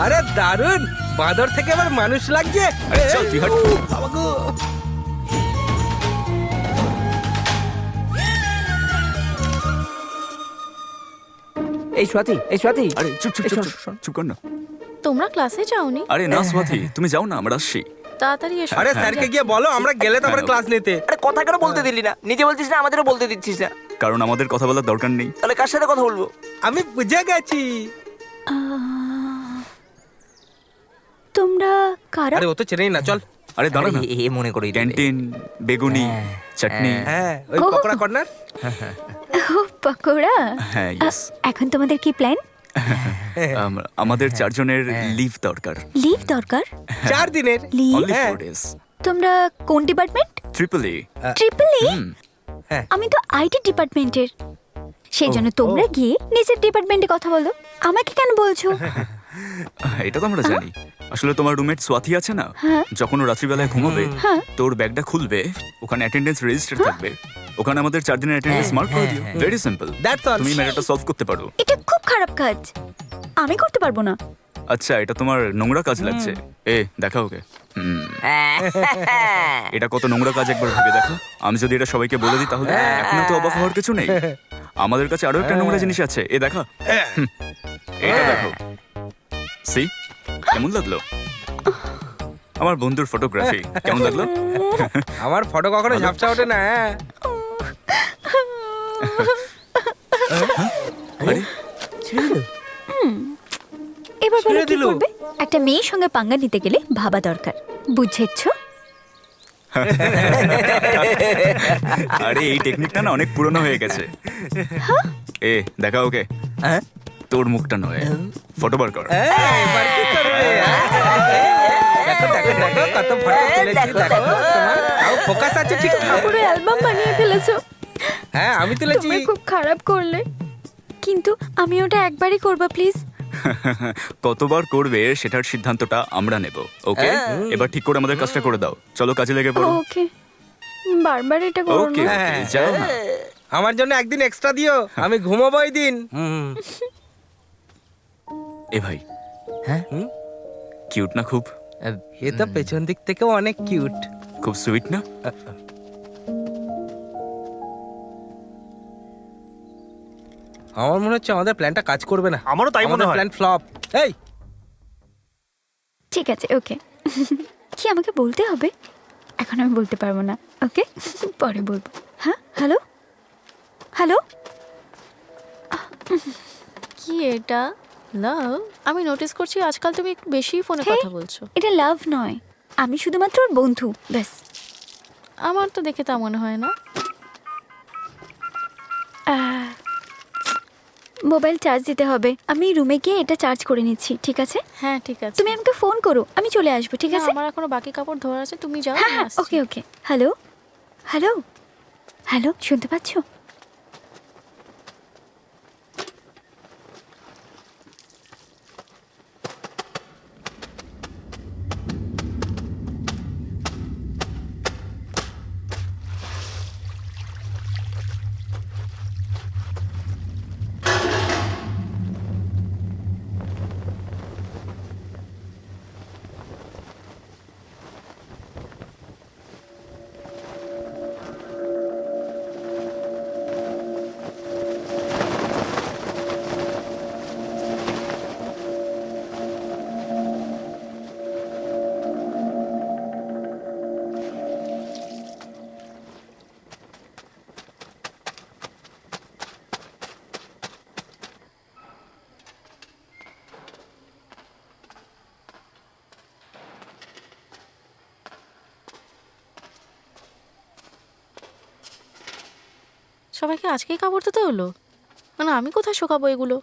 আরে দারুণ, বাঁদর থেকে আবার মানুষ লাগছে। আরে চল, তুই হাঁট। বাবা গো। এই সোয়াতি, এই সোয়াতি। আরে চুপ চুপ এই চুপ শোন, চুপ, শোন। চুপ কর না। তোমরা ক্লাসে যাওনি? আরে না স্বাতি, তুমি যাও না, আমরা আসছি। তাড়াতাড়ি এসো। আরে স্যারকে গিয়ে বলো আমরা গেলে তারপরে হ্যাঁ। ক্লাস নিতে। আরে কথা কেন বলতে দিলি না? নিজে বলছিস না, আমাদেরও বলতে দিচ্ছিস না। কারণ আমাদের কথা বলার দরকার নেই। তাহলে কার সাথে কথা বলবো? আমি বুঝে গেছি। তোমরা কারা? আরে ও তো চেনেই না, চল। আরে দাঁড়া না, এ মনে করে ক্যান্টিন, বেগুনি, চাটনি। হ্যাঁ, ওই ও। পকোড়া কর্নার। ও পকোড়া। হ্যাঁ, ইয়েস। এখন তোমাদের কি প্ল্যান? আমাদের 4 জনের লিভ দরকার। লিভ দরকার? 4 দিনের। লিভ? অনলি হ্যাঁ। 4 days। তোমরা কোন department? Triple A. Triple A? হ্যাঁ। আমি তো আইটি ডিপার্টমেন্টের। সেই জন্য তোমরা গিয়ে নিজের ডিপার্টমেন্টে কথা বলো, আমাকে কেন বলছো? এটা তো আমরা জানি। আসলে তোমার রুমমেট সোয়াতি আছে না, যখন ও রাত্রিবেলায় ঘুমাবে তোর ব্যাগটা খুলবে, ওখানে অ্যাটেন্ডেন্স রেজিস্টার থাকবে, ওখানে আমাদের 4 দিনের অ্যাটেন্ডেন্স মার্ক করে দিও। Very simple, That's all. তুমি ম্যাটারটা সলভ করতে পারো। এটা খুব খারাপ কাজ, আমি করতে পারবো না। আচ্ছা, এটা তোমার নোংরা কাজ লাগছে। এ দেখা ওকে। এটা কত নোংরা কাজ একবার ভেবে দেখো। আমি যদি এটা সবাইকে বলে দিই তাহলে এখন তো অবাক হওয়ার কিছু নেই। আমাদের কাছে আরো একটা নোংরা জিনিস আছে, এ দেখা। এটা দেখো, সি কেমন লাগলো? আমার বন্ধুর ফটোগ্রাফি কেমন লাগলো? আমার ফটো কখনো ঝাপসা ওঠে না। আরে এবার বলো ছেড়ে কি দিল। করবে? একটা মেয়ের সঙ্গে পাঙ্গা নিতে গেলে ভাবা দরকার, বুঝেছো? আরে এই টেকনিকটা না অনেক পুরনো হয়ে গেছে। এ দেখা ওকে। তোর মুখটা নয়, ফটো বার কর। এবার কি করবে? দেখো দেখো দেখো কত ফটো তুলেছি, দেখো তোমার ফোকাস আছে ঠিক। পুরো অ্যালবাম বানিয়ে ফেলেছো। হ্যাঁ, আমি তুলেছি। তুমি খুব খারাপ করলে, কিন্তু আমি ওটা একবারই করবো প্লিজ। কতবার করবে সেটার সিদ্ধান্তটা আমরা নেব, ওকে? এবার ঠিক করে আমাদের কাজটা করে দাও। চলো কাজে লেগে পড়ো। ওকে, বারবার এটা করো ওকে না। ওকে, যাও না। আমার জন্য একদিন এক্সট্রা দিও, আমি ঘুমাবো ওই দিন। এ ভাই, হ্যাঁ? কিউট না খুব? এ তো পেছন দিক থেকেও অনেক কিউট। খুব সুইট না? আমার মনে হচ্ছে আমাদের প্ল্যানটা কাজ করবে না। আমারও তাই মনে হয়। Plan flop. এই ঠিক আছে, ওকে। কি আমাকে বলতে হবে? এখন আমি বলতে পারবো না, ওকে? পরে বলবো। হ্যাঁ, হ্যালো হ্যালো। কি এটা লাভ? আমি নোটিস করছি আজকাল তুমি একটু বেশি ফোনে হেই, কথা বলছো। এটা লাভ নয়, আমি শুধুমাত্র ওর বন্ধু, ব্যাস। আমার তো দেখে তা মনে হয় না। মোবাইল চার্জ দিতে হবে, আমি রুমে গিয়ে এটা চার্জ করে নিচ্ছি, ঠিক আছে? হ্যাঁ ঠিক আছে। তুমি আমাকে ফোন করো, আমি চলে আসবো, ঠিক না, আছে? আমার এখনো বাকি কাপড় ধোয়ার আছে, তুমি যাও। হ্যাঁ আমি হ্যাঁ, আসছি। ওকে ওকে। হ্যালো হ্যালো হ্যালো, শুনতে পাচ্ছ? সবাইকে আজকেই কাপড় ধুতে হলো? মানে আমি কোথায় শুকাবো এগুলো?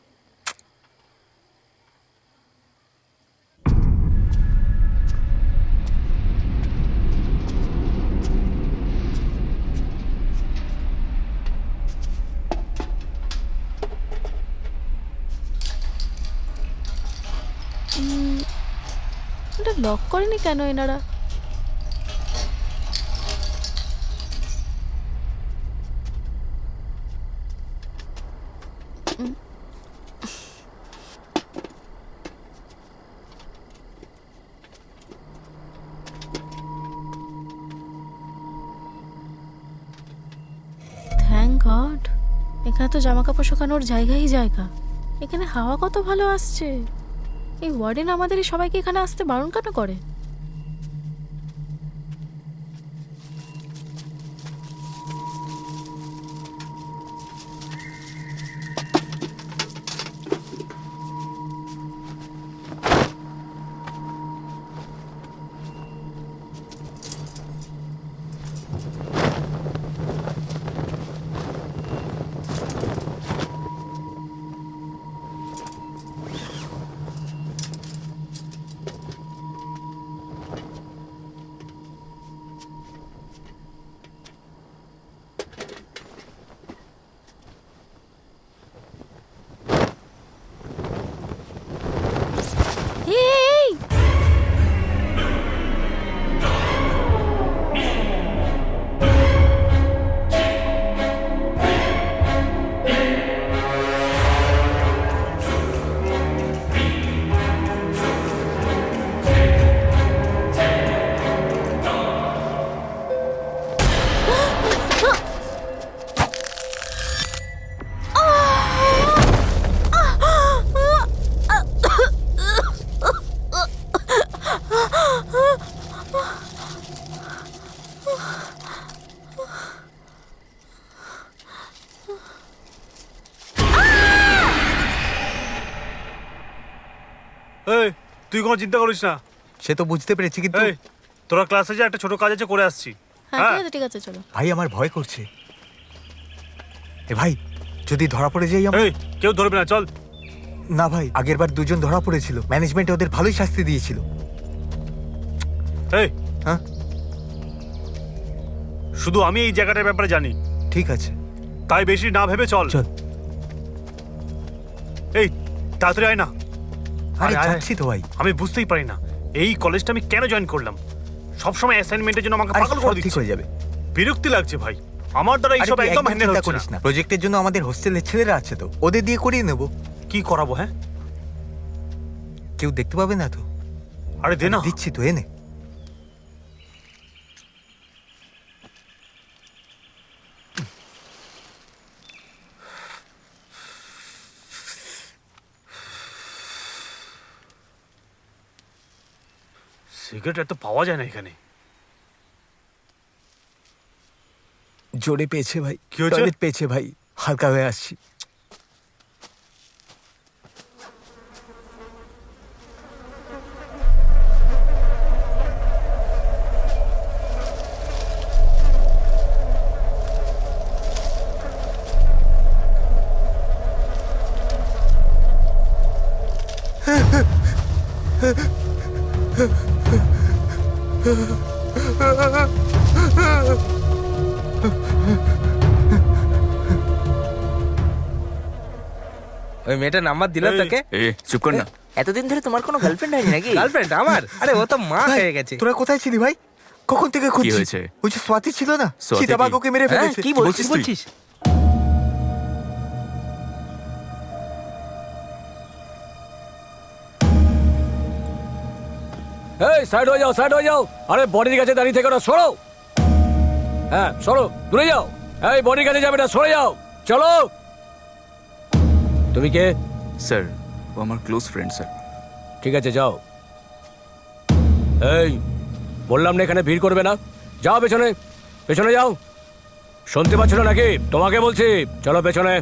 এটা লক করেনি কেন এনারা? থ্যাংক গড, এখানে তো জামা কাপড় শুকানোর জায়গাই জায়গা। এখানে হাওয়া কত ভালো আসছে। এই ওয়ার্ডেন আমাদের এই সবাইকে এখানে আসতে বারণ কেন করে? তুই কোনো চিন্তা করিস না। সে তো বুঝতে পেরেছি, কিন্তু এই তোরা ক্লাসে যা, একটা ছোট কাজ আছে, করে আসছি। হ্যাঁ ঠিক আছে ঠিক আছে চলো। ভাই আমার ভয় করছে। এ ভাই, যদি ধরা পড়ে যাই এই কেউ ধরবে না, চল। না ভাই, আগের বার দুজন ধরা পড়েছিল, ম্যানেজমেন্ট ওদের ভালোই শাস্তি দিয়েছিল। এই হ্যাঁ শুধু আমি এই জায়গাটার ব্যাপারে জানি, ঠিক আছে, তাই বেশি না ভেবে চল। চল। এই তাড়াতাড়ি আয় না। আরে আয়, আয়, যাচ্ছি তো ভাই। আমি বুঝতেই পারি না এই কলেজটা আমি কেন জয়েন করলাম। সবসময় অ্যাসাইনমেন্টের জন্য আমাকে আরে পাগল সব করে ঠিক দিচ্ছে। হয়ে যাবে। বিরক্তি লাগছে ভাই, আমার দ্বারা আরে এইসব তুই একদম একদম হ্যান্ডেল চিন্তা হচ্ছে করিস না। না, প্রজেক্টের জন্য আমাদের হোস্টেলের ছেলেরা আছে তো, ওদের দিয়ে করিয়ে নেব। কি করাবো? হ্যাঁ কেউ দেখতে পাবে না তো। আরে দে না। দিচ্ছি তো, এনে। সিগারেট এত পাওয়া যায় না এখানে। জোরে পেয়েছে ভাই, কি হয়েছে? টয়লেট পেয়েছে ভাই, হালকা হয়ে আসছি। ওই মেয়েটার নাম্বার দিল এই, তোকে? এ চুপ কর না। এতদিন ধরে তোমার কোনো গার্লফ্রেন্ড হয়নি নাকি? গার্লফ্রেন্ড আমার? আরে ও তো মা ভাই, হয়ে গেছে। তোরা কোথায় ছিলি ভাই? কখন থেকে খুঁজছিস? হয়েছে? ওই যে স্বাতি ছিল না, স্বাতি কি? চিতাবাঘ ওকে মেরে হ্যাঁ, ফেলেছে। কি বলছিস তুই? বলছিস? এই সাইড হয়ে যাও, সাইড হয়ে যাও। আরে বডির কাছে দাঁড়িয়ে থেকে না, সরো। হ্যাঁ সরো, দূরে যাও। এই বডির কাছে যাবে না, সরে যাও, চলো। তুমি কে? স্যার, ও আমার ক্লোজ ফ্রেন্ড স্যার। ঠিক আছে যাও। এই বললাম না এখানে ভিড় করবে না, যাও পেছনে, পেছনে যাও। শুনতে পাচ্ছ না নাকি? তোমাকে বলছি, চলো পেছনে।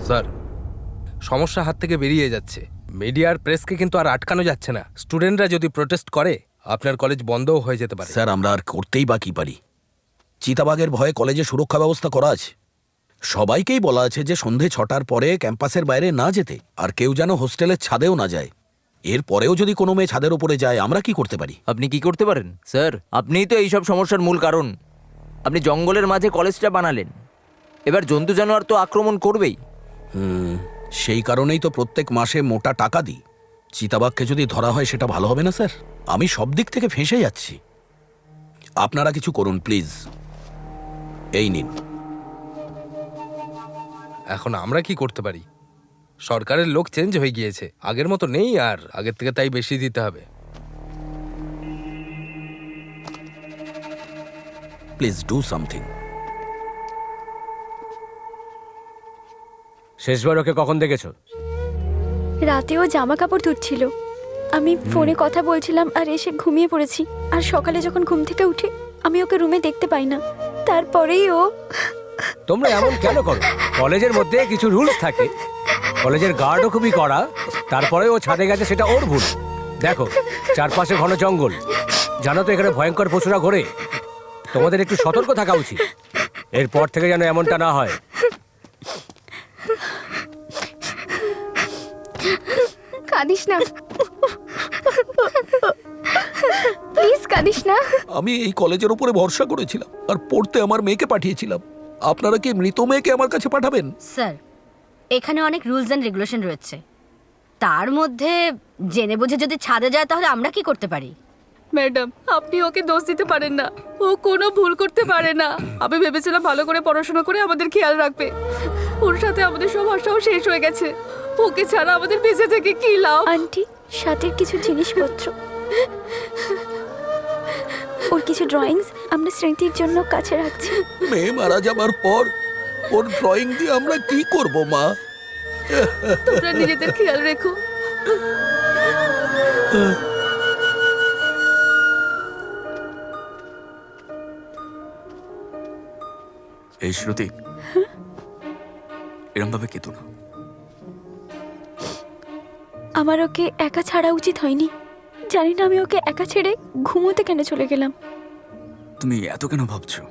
স্যার, সমস্যা হাত থেকে বেরিয়ে যাচ্ছে। মিডিয়ার প্রেসকে কিন্তু আর আটকানো যাচ্ছে না। স্টুডেন্টরা যদি প্রোটেস্ট করে আপনার কলেজ বন্ধও হয়ে যেতে পারে। স্যার আমরা আর করতেই বা কি পারি? চিতাবাঘের ভয়ে কলেজে সুরক্ষা ব্যবস্থা করা আছে। সবাইকেই বলা আছে যে সন্ধে 6টার পরে ক্যাম্পাসের বাইরে না যেতে, আর কেউ যেন হোস্টেলের ছাদেও না যায়। এর পরেও যদি কোনো মেয়ে ছাদের উপরে যায়, আমরা কি করতে পারি? আপনি কি করতে পারেন স্যার? আপনিই তো এইসব সমস্যার মূল কারণ। আপনি জঙ্গলের মাঝে কলেজটা বানালেন, এবার জন্তু জানোয়ার তো আক্রমণ করবেই। সেই কারণেই তো প্রত্যেক মাসে মোটা টাকা দিই। চিতাবাঘকে যদি ধরা হয় সেটা ভালো হবে না স্যার? আমি সব দিক থেকে ফেঁসে যাচ্ছি। আপনারা কিছু করুন প্লিজ। এই নিন। এখন আমরা কি করতে পারি? সরকারের লোক চেঞ্জ হয়ে গিয়েছে, আগের মতো নেই আর, আগের থেকে তাই বেশি দিতে হবে। Please do something. শেষবার ওকে কখন দেখেছো? রাতেও জামা কাপড় ধুচ্ছিল, আমি ফোনে কথা বলছিলাম আর এসে ঘুমিয়ে পড়েছি। আর সকালে যখন ঘুম থেকে উঠি আমি ওকে রুমে দেখতে পাই না। তারপরেই ও... তোমরা এমন কেন করো? কলেজের মধ্যে কিছু রুলস থাকে, কলেজের গার্ডও খুবই কড়া, তারপরে ও ছাদে গেছে সেটা ওর ভুল। দেখো চারপাশে ঘন জঙ্গল, জানো তো এখানে ভয়ঙ্কর পশুরা ঘোরে। তোমাদের একটু সতর্ক থাকা উচিত, এরপর থেকে যেন এমনটা না হয়। কাঁদিস না প্লিজ, কাঁদিস না। আমি এই কলেজের উপরে ভরসা করেছিলাম আর পড়তে আমার মেয়েকে পাঠিয়েছিলাম। আপনারা কি মৃত মেয়েকে আমার কাছে পাঠাবেন? স্যার, এখানে অনেক রুলস অ্যান্ড রেগুলেশন রয়েছে, তার মধ্যে জেনে বুঝে যদি ছাদে যায় তাহলে আমরা কি করতে পারি? ম্যাডাম আপনি ওকে দোষ দিতে পারেন না, ও কোনো ভুল করতে পারে না। আমি ভেবেছিলাম ভালো করে পড়াশোনা করে আমাদের খেয়াল রাখবে, ওর সাথে আমাদের সব আশাও শেষ হয়ে গেছে। ওকে ছাড়া আমাদের বেঁচে থেকে কি লাভ? আন্টি, সাথের কিছু জিনিসপত্র, ওর কিছু ড্রয়িংস আমরা স্মৃতির জন্য কাছে রাখছি। মেয়ে মারা যাবার পর ওর ড্রয়িং দিয়ে আমরা কি করব মা? তোমরা নিজেদের খেয়াল রেখো। এই শ্রুতি, এরম ভাবে কেতো না। আমার ওকে একা ছাড়া উচিত হয়নি। জানি না আমি ওকে একা ছেড়ে ঘুমোতে কেন চলে গেলাম। তুমি এত কেন ভাবছো?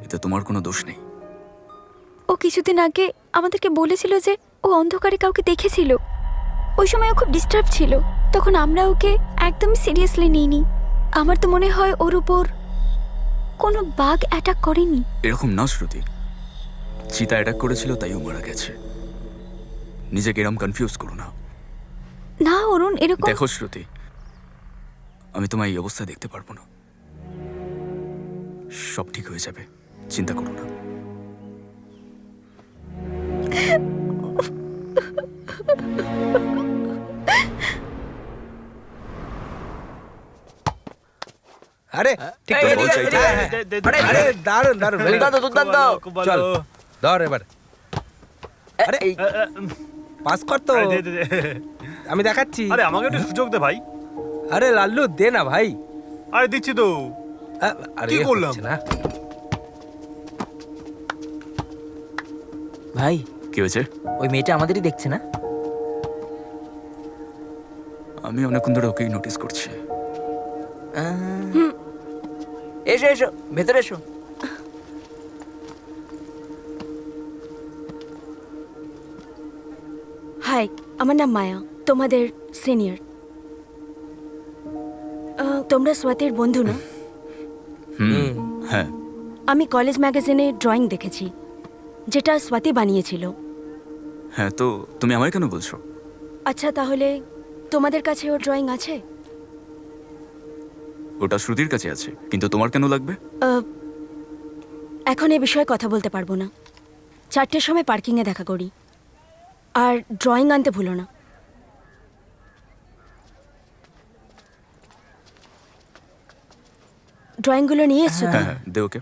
এতে তোমার কোনো দোষ নেই। ও কিছুদিন আগে আমাদেরকে বলেছিল যে ও অন্ধকারে কাউকে দেখেছিল। ওই সময় ও খুব ডিস্টার্ব ছিল, তখন আমরা ওকে একদম সিরিয়াসলি নিইনি। আমার তো মনে হয় ওর উপর কোনো বাঘ অ্যাটাক করেনি। এরকম না শ্রুতি, চিতা অ্যাটাক করেছিল তাই ও মারা গেছে। নিজেকে এরম কনফিউজ করো না। না অরুণ, এরকম দেখো শ্রুতি, আমি তোমার এই অবস্থা দেখতে পারবো না। সব ঠিক হয়ে যাবে, চিন্তা করো না। আরে ঠিক করে বল চাইতে। আরে দারুন দারুন, দুর্দান্ত। চল ধর এবার। আরে এই পাস কর তো, আরে, দে। আমি দেখাচ্ছি। আরে আমাকে একটু সুযোগ দে ভাই। আরে লাল্লু দে না ভাই। আরে দিচ্ছি তো। আরে কি করলাম? হচ্ছে না। ভাই, কি হয়েছে? ওই মেয়েটা আমাদেরই দেখছে না? আমি অনেকক্ষণ ধরে ওকেই নোটিস করছি। এসো এসো, ভেতরে এসো। হাই, আমার নাম মায়া, তোমাদের সিনিয়র। তোমরা স্বাতীর বন্ধু না? হ্যাঁ, আমি কলেজ ম্যাগাজিনে ড্রয়িং দেখেছি, যেটা স্বাতী বানিয়েছিল। হ্যাঁ, তো তুমি আমায় কেন বলছো? আচ্ছা, তাহলে তোমাদের কাছে ওর ড্রয়িং আছে? ওটা শ্রুতির কাছে আছে, কিন্তু তোমার কেন লাগবে? এখন এ বিষয়ে কথা বলতে পারবো না। 4টের সময় পার্কিংয়ে দেখা করি। আর ড্রয়িং আনতে ভুলো না। ড্রয়িংগুলো নিয়ে এসছো তো? হ্যাঁ হ্যাঁ, দে ওকে।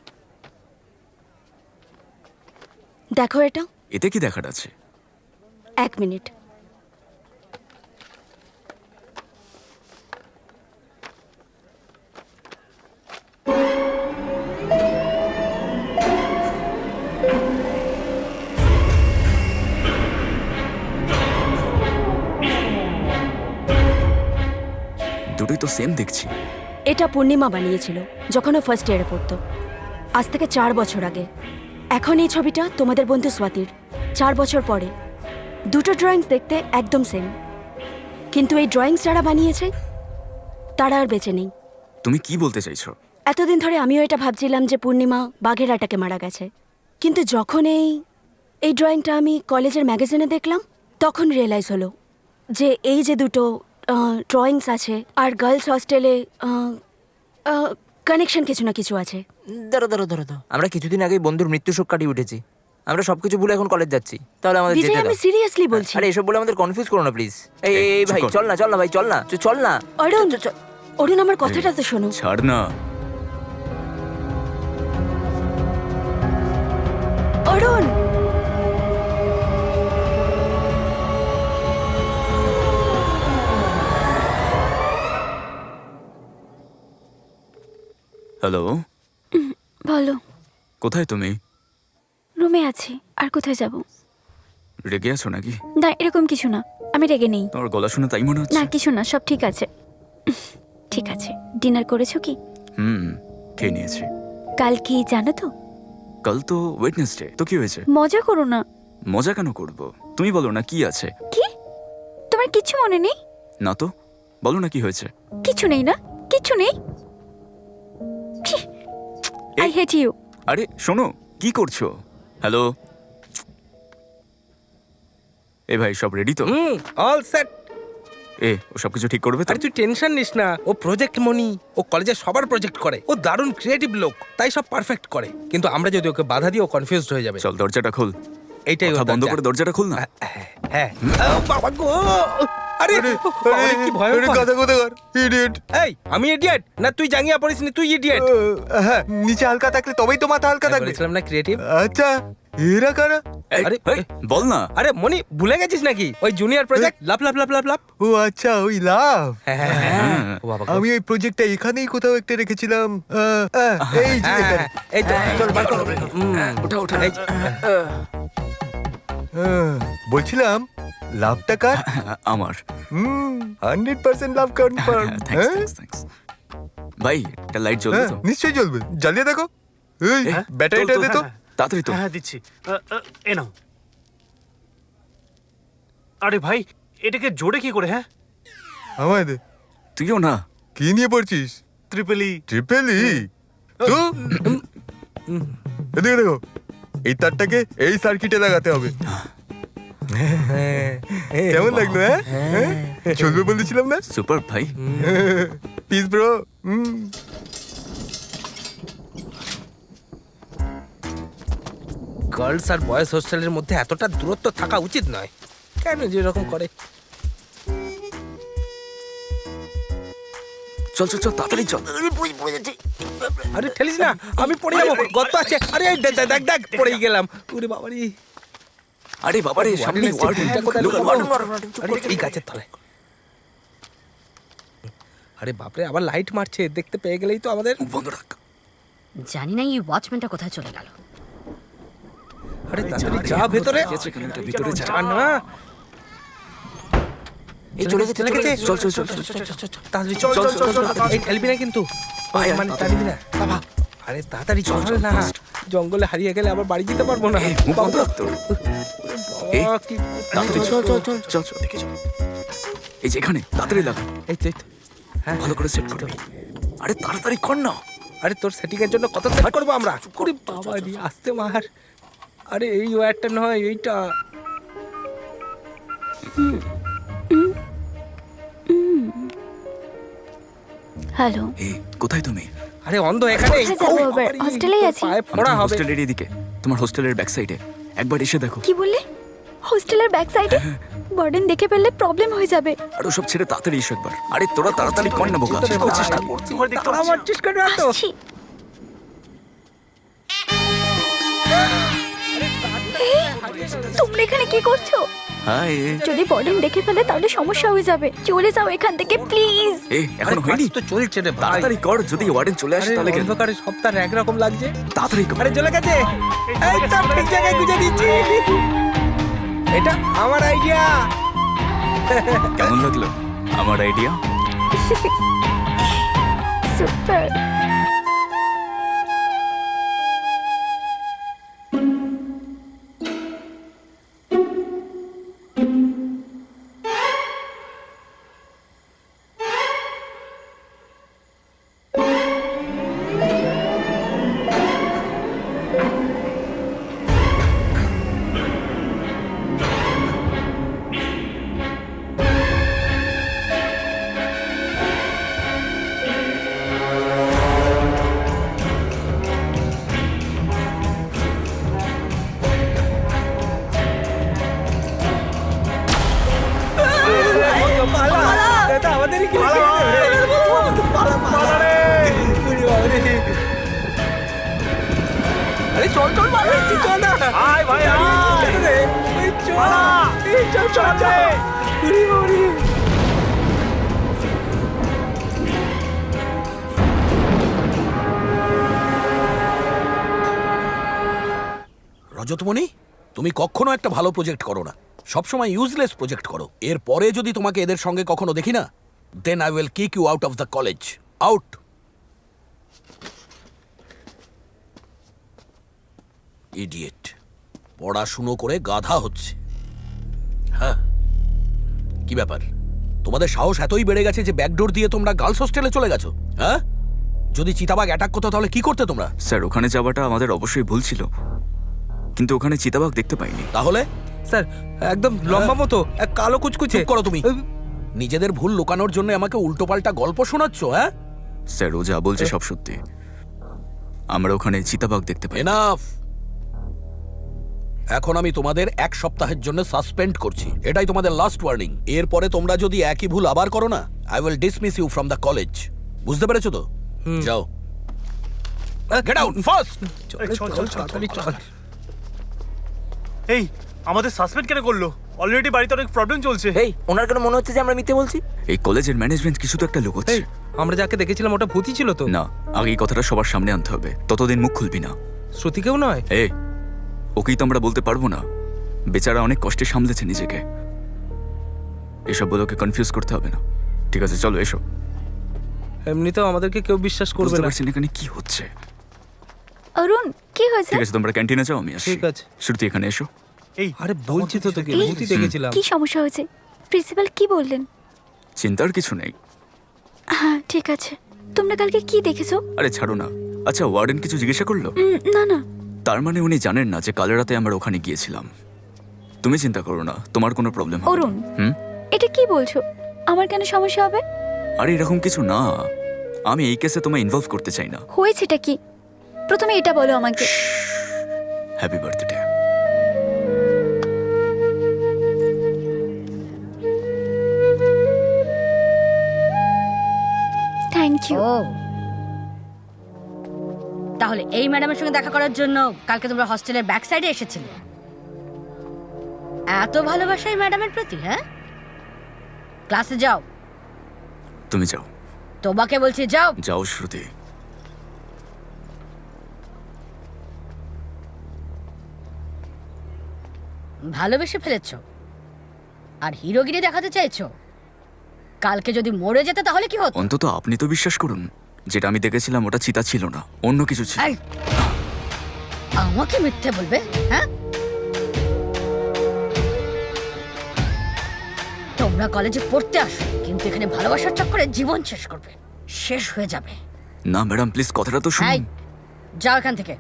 দেখো এটা। এতে কি দেখার আছে? 1 মিনিট। দুটোই তো সেম দেখছি। এটা পূর্ণিমা বানিয়েছিল যখন ও ফার্স্ট ইয়ারে পড়তো, আজ থেকে 4 বছর আগে। এখন এই ছবিটা তোমাদের বন্ধু স্বাতীর, 4 বছর পরে। দুটো ড্রয়িংস দেখতে একদম সেম, কিন্তু এই ড্রয়িংস যারা বানিয়েছে তারা আর বেঁচে নেই। তুমি কি বলতে চাইছো? এতদিন ধরে আমিও এটা ভাবছিলাম যে পূর্ণিমা বাঘের অ্যাটাকে মারা গেছে, কিন্তু যখন এই ড্রয়িংটা আমি কলেজের ম্যাগাজিনে দেখলাম, তখন রিয়েলাইজ হলো যে এই যে দুটো ড্রয়িংস আছে আর গার্লস হস্টেলে কানেকশন কিছু না কিছু আছে। ধরো, আমরা কিছুদিন আগেই বন্ধুর মৃত্যু শোক কাটিয়ে উঠেছি। আমরা সবকিছু ভুলে এখন কলেজ যাচ্ছি। তাহলে আমাদের বিজয়, যেতে আমি দাও। সিরিয়াসলি বলছি। আরে এসব বলে আমাদের কনফিউজ করো না প্লিজ। এই চুপ ভাই, কর। চল না ভাই, চল না। অরুণ, অরুণ, আমার কথাটা তো শোনো। ছাড় না। অরুণ, হ্যালো, বলো। কোথায় তুমি? রুমে আছি, আর কোথায় যাব? রেগে আছো নাকি? না, এরকম কিছু না, আমি রেগে নেই। তোমার গলা শুনে তাই মনে হচ্ছে। না, কিছু না, সব ঠিক আছে। ঠিক আছে, ডিনার করেছো কি? খেয়ে নিয়েছি। কাল কি জানো তো? কাল তো ওয়েডনেসডে, তো কি হয়েছে? মজা করো না। মজা কেন করব? তুমি বলো না কি আছে। কি? তোমার কিচ্ছু মনে নেই? না তো, বলো না কি হয়েছে। কিছু নেই না? কিছু নেই? I hate you. আরে শোনো, কি করছো? হ্যালো, এ ভাই, সব রেডি তো? All set. ও সবকিছু ঠিক করবে তো? আরে তুই টেনশন নিস না, ও প্রজেক্ট মনি, ও কলেজের সবার প্রজেক্ট করে, ও দারুণ ক্রিয়েটিভ লোক, তাই সব পারফেক্ট করে। কিন্তু আমরা যদি ওকে বাধা দিই ও কনফিউজড হয়ে যাবে। চল দরজাটা খোল। এইটাই কথা ওর বন্ধ দরজা। করে দরজাটা খোল না। হ্যাঁ। ও বাবা গো! আরে বাবারে, কি ভয়ঙ্কর! কথা কর ইডিয়েট। এই, আমি ইডিয়েট না তুই জাঙ্গিয়া পড়িসনি, তুই ইডিয়েট। হ্যাঁ, নিচে হালকা থাকলে তবেই তো মাথা হালকা থাকবে। বলেছিলাম না ক্রিয়েটিভ। আচ্ছা, এরা কারা? আরে বল না। আরে মনি, ভুলে গেছিস নাকি? ওই জুনিয়র প্রজেক্ট লাভ লাভ লাভ লাভ লাভ। ও আচ্ছা, ওই লাভ। ও বাবা গো। আমি ওই প্রজেক্টটা এখানেই কোথাও একটা রেখেছিলাম। এই যে এখানে। এই তো, চল বার কর। ওঠা ওঠা। এই যে, বলছিলাম লাভটা কার? আমার। 100% লাভ কনফার্ম। থ্যাঙ্কস। ভাই একটা লাইট জ্বলবে তো? নিশ্চয়ই জ্বলবে, জ্বালিয়ে দেখো। এই ব্যাটারিটা দে তো। তাড়াতাড়ি তো। হ্যাঁ দিচ্ছি। এ নাও। আরে ভাই, এটাকে জোরে কি করে? হ্যাঁ, আমায় দে। তুইও না। কি নিয়ে পড়ছিস? ট্রিপলি। ট্রিপলি? তো এদিকে দেখো, এই তারটাকে এই সার্কিটে লাগাতে হবে। কেমন লাগলো? হ্যাঁ, চলবে বলেছিলাম না? সুপার ভাই। Piece bro. গার্লস আর বয়েজ হোস্টেলের মধ্যে এতটা দূরত্ব থাকা উচিত নয়। কেন যে এরকম করে? চল চল চল, তাড়াতাড়ি চল। আরে ঠেলিস না, আমি পড়ে যাবো, গর্ত আছে। আরে দেখ দেখ দেখ, পড়েই গেলাম। ওরে বাবারে, আরে বাবারে, সামনে ওয়ার্ডেনটা কোথায় লুকাবো? ওয়ার্ডেন। এই গাছের তলায়। আরে বাপরে, আবার লাইট মারছে, দেখতে পেয়ে গেলেই তো আমাদের। বন্ধ রাখ। জানি না এই ওয়াচম্যানটা কোথায় চলে গেল। আরে তাড়াতাড়ি যা ভেতরে। ভিতরে যা। যা না। এই চলে গেছে, চলে গেছে। চল চল চল। তাড়াতাড়ি চল চল চল চল। এই ঠেলবি না কিন্তু, মানে টানবি না বাবা। আরে তাড়াতাড়ি চল না, জঙ্গলে হারিয়ে গেলে আবার বাড়ি যেতে পারবো না। মুখ বন্ধ রাখ তো। বাবা, কি তাড়াতাড়ি চল চল চল চল চল। দেখে চল। এই যে এখানে, তাড়াতাড়ি লাগা। এই তো, এই তো। হ্যাঁ, ভালো করে সেট করবি। আরে তাড়াতাড়ি কর না। আরে তোর সেটিং এর জন্য কত সেট করবো আমরা। ওরে বাবা রে, আসতে মার। আরে এই ওয়্যারটা নয়, এইটা। হ্যালো, এই কোথায় তুমি? আরে অন্ধ এখানে। কোথায় যাবো আবার? হোস্টেলেই আছি। পায়ে ফোড়া হবে। হোস্টেলের এদিকে, তোমার হোস্টেলের ব্যাক সাইডে। একবার এসে দেখো। কি বললে? হোস্টেলের ব্যাক সাইডে? ওয়ার্ডেন দেখে ফেললে প্রবলেম হয়ে যাবে। আর ওসব ছেড়ে তাড়াতাড়ি এসো একবার। আরে তোরা তাড়াতাড়ি কর না বোকা। কি করছিস না? তারা মারছিস কেন এত? আসছি। তোমরা এখানে কি করছো? হাই। যদি ওয়ার্ডেন দেখে ফেলে তাহলে সমস্যা হয়ে যাবে। চলে যাও এখান থেকে প্লিজ। এখনো হয়নি তো চলছে রে ভাই। তাড়াতাড়ি কর, যদি ওয়ার্ডেন চলে আসে তাহলে কেন? অন্ধকারে সপ্তাহ একরকম লাগছে। তাড়াতাড়ি কর। আরে চলে গেছে। এই তো ঠিক জায়গায় গুজে দিচ্ছি। এটা আমার আইডিয়া। কেমন লাগলো আমার আইডিয়া? সুপার। আমাদেরই কি পালা পালা রে। আরে চল চল মারে, তুই চল না। আয় ভাই, আয়। এই চল, এই চল চল চল। উড়ি উড়ি। রজতমণি, তুমি কখনো একটা ভালো প্রজেক্ট করো না, সবসময় ইউজলেস প্রজেক্ট করো। এরপরে যদি তোমাকে এদের সঙ্গে কখনো দেখি না, then I will kick you out of the college. Out. Idiot, পড়াশুনো করে গাধা হচ্ছে। হ্যাঁ, কি ব্যাপার? তোমাদের সাহস এতই বেড়ে গেছে যে ব্যাকডোর দিয়ে তোমরা গার্লস হোস্টেলে চলে গেছো? হ্যাঁ, যদি চিতাবাঘ অ্যাটাক করতো তাহলে কি করতে তোমরা? স্যার, ওখানে যাওয়াটা আমাদের অবশ্যই ভুল ছিল, কিন্তু ওখানে চিতাবাঘ দেখতে পাইনি। তাহলে স্যার একদম লম্বা মতো এক কালো কুচকুচে। চুপ করো তুমি। নিজেদের ভুল লুকানোর জন্য আমাকে উল্টোপাল্টা গল্প শোনাচ্ছ, হ্যাঁ? স্যার ও যা বলছে সব সত্যি। আমরা ওখানে চিতাবাঘ দেখতে পাই। এনাফ। এখন আমি তোমাদের 1 সপ্তাহের জন্য সাসপেন্ড করছি। এটাই তোমাদের লাস্ট ওয়ার্নিং। এরপরে তোমরা যদি একই ভুল আবার করো না, I will dismiss you from the college. বুঝতে পেরেছো তো? যাও। Get out fast. এই আমাদের সাসপেন্ড কেন করলো? অলরেডি বাড়িতে অনেক প্রবলেম চলছে। এই ওনার কেন মনে হচ্ছে যে আমরা মিথ্যে বলছি? এই কলেজের ম্যানেজমেন্ট কিছু তো একটা লুকোচ্ছে। এই আমরা যাকে দেখেছিলাম ওটা ভূতই ছিল তো? না, আগে এই কথাটা সবার সামনে আনতে হবে, ততদিন মুখ খুলবি না। শ্রুতিকেও নয়? ওকেই তো আমরা বলতে পারবো না, বেচারা অনেক কষ্টে সামলেছে নিজেকে। এসব বলোকে কনফিউজ করতে হবে না। ঠিক আছে চলো এসো। এমনিতেও আমাদেরকে কেউ বিশ্বাস করবে বুঝতে না। পারছি না এখানে কি হচ্ছে। অরুণ, কি হয়েছে? ঠিক আছে তোমরা ক্যান্টিনে যাও, আমি আসছি। ঠিক আছে। শ্রুতি এখানে এসো। এই আরে বলছি তো তোকে, এই, ভূতই দেখেছিলাম। কি সমস্যা হয়েছে? প্রিন্সিপাল কি বললেন? চিন্তার কিছু নেই। হ্যাঁ ঠিক আছে। তোমরা কালকে কি দেখেছো? আরে ছাড়ো না। আচ্ছা ওয়ার্ডেন কিছু জিজ্ঞাসা করলো? না না। তার মানে উনি জানেন না যে কাল রাতে আমরা ওখানে গিয়েছিলাম। তুমি চিন্তা করো না, তোমার কোনো প্রবলেম হবে না। অরুণ, হুম? এটা কি বলছো? আমার কেন সমস্যা হবে? আরে এরকম কিছু না, আমি এই কেসে তোমায় ইনভলভ করতে চাই না। হয়েছেটা কি? প্রথমে এটা বলো আমাকে। Happy birthday. Thank you. ও তাহলে এই ম্যাডামের সঙ্গে দেখা করার জন্য কালকে তোমরা হস্টেলের ব্যাক সাইডে এসেছিলে? এত ভালোবাসা এই ম্যাডামের প্রতি? হ্যাঁ, ক্লাসে যাও। তুমি যাও। তোমাকে বলছি যাও। যাও শ্রুতি। ভালোবেসে ফেলেছো আর হিরোগিরি দেখাতে চাইছো। কালকে যদি মরে যেতে তাহলে কি হতো? অন্তত আপনি তো বিশ্বাস করুন, যেটা আমি দেখেছিলাম ওটা চিতা ছিল না, অন্য কিছু ছিল। এই, আমাকে মিথ্যে বলবে? হ্যাঁ, তোমরা কলেজে পড়তে আসো কিন্তু এখানে ভালোবাসার চক্করে জীবন শেষ করবে, শেষ হয়ে যাবে। না ম্যাডাম প্লিজ কথাটা তো এই, শুনুন। যাও এখান থেকে।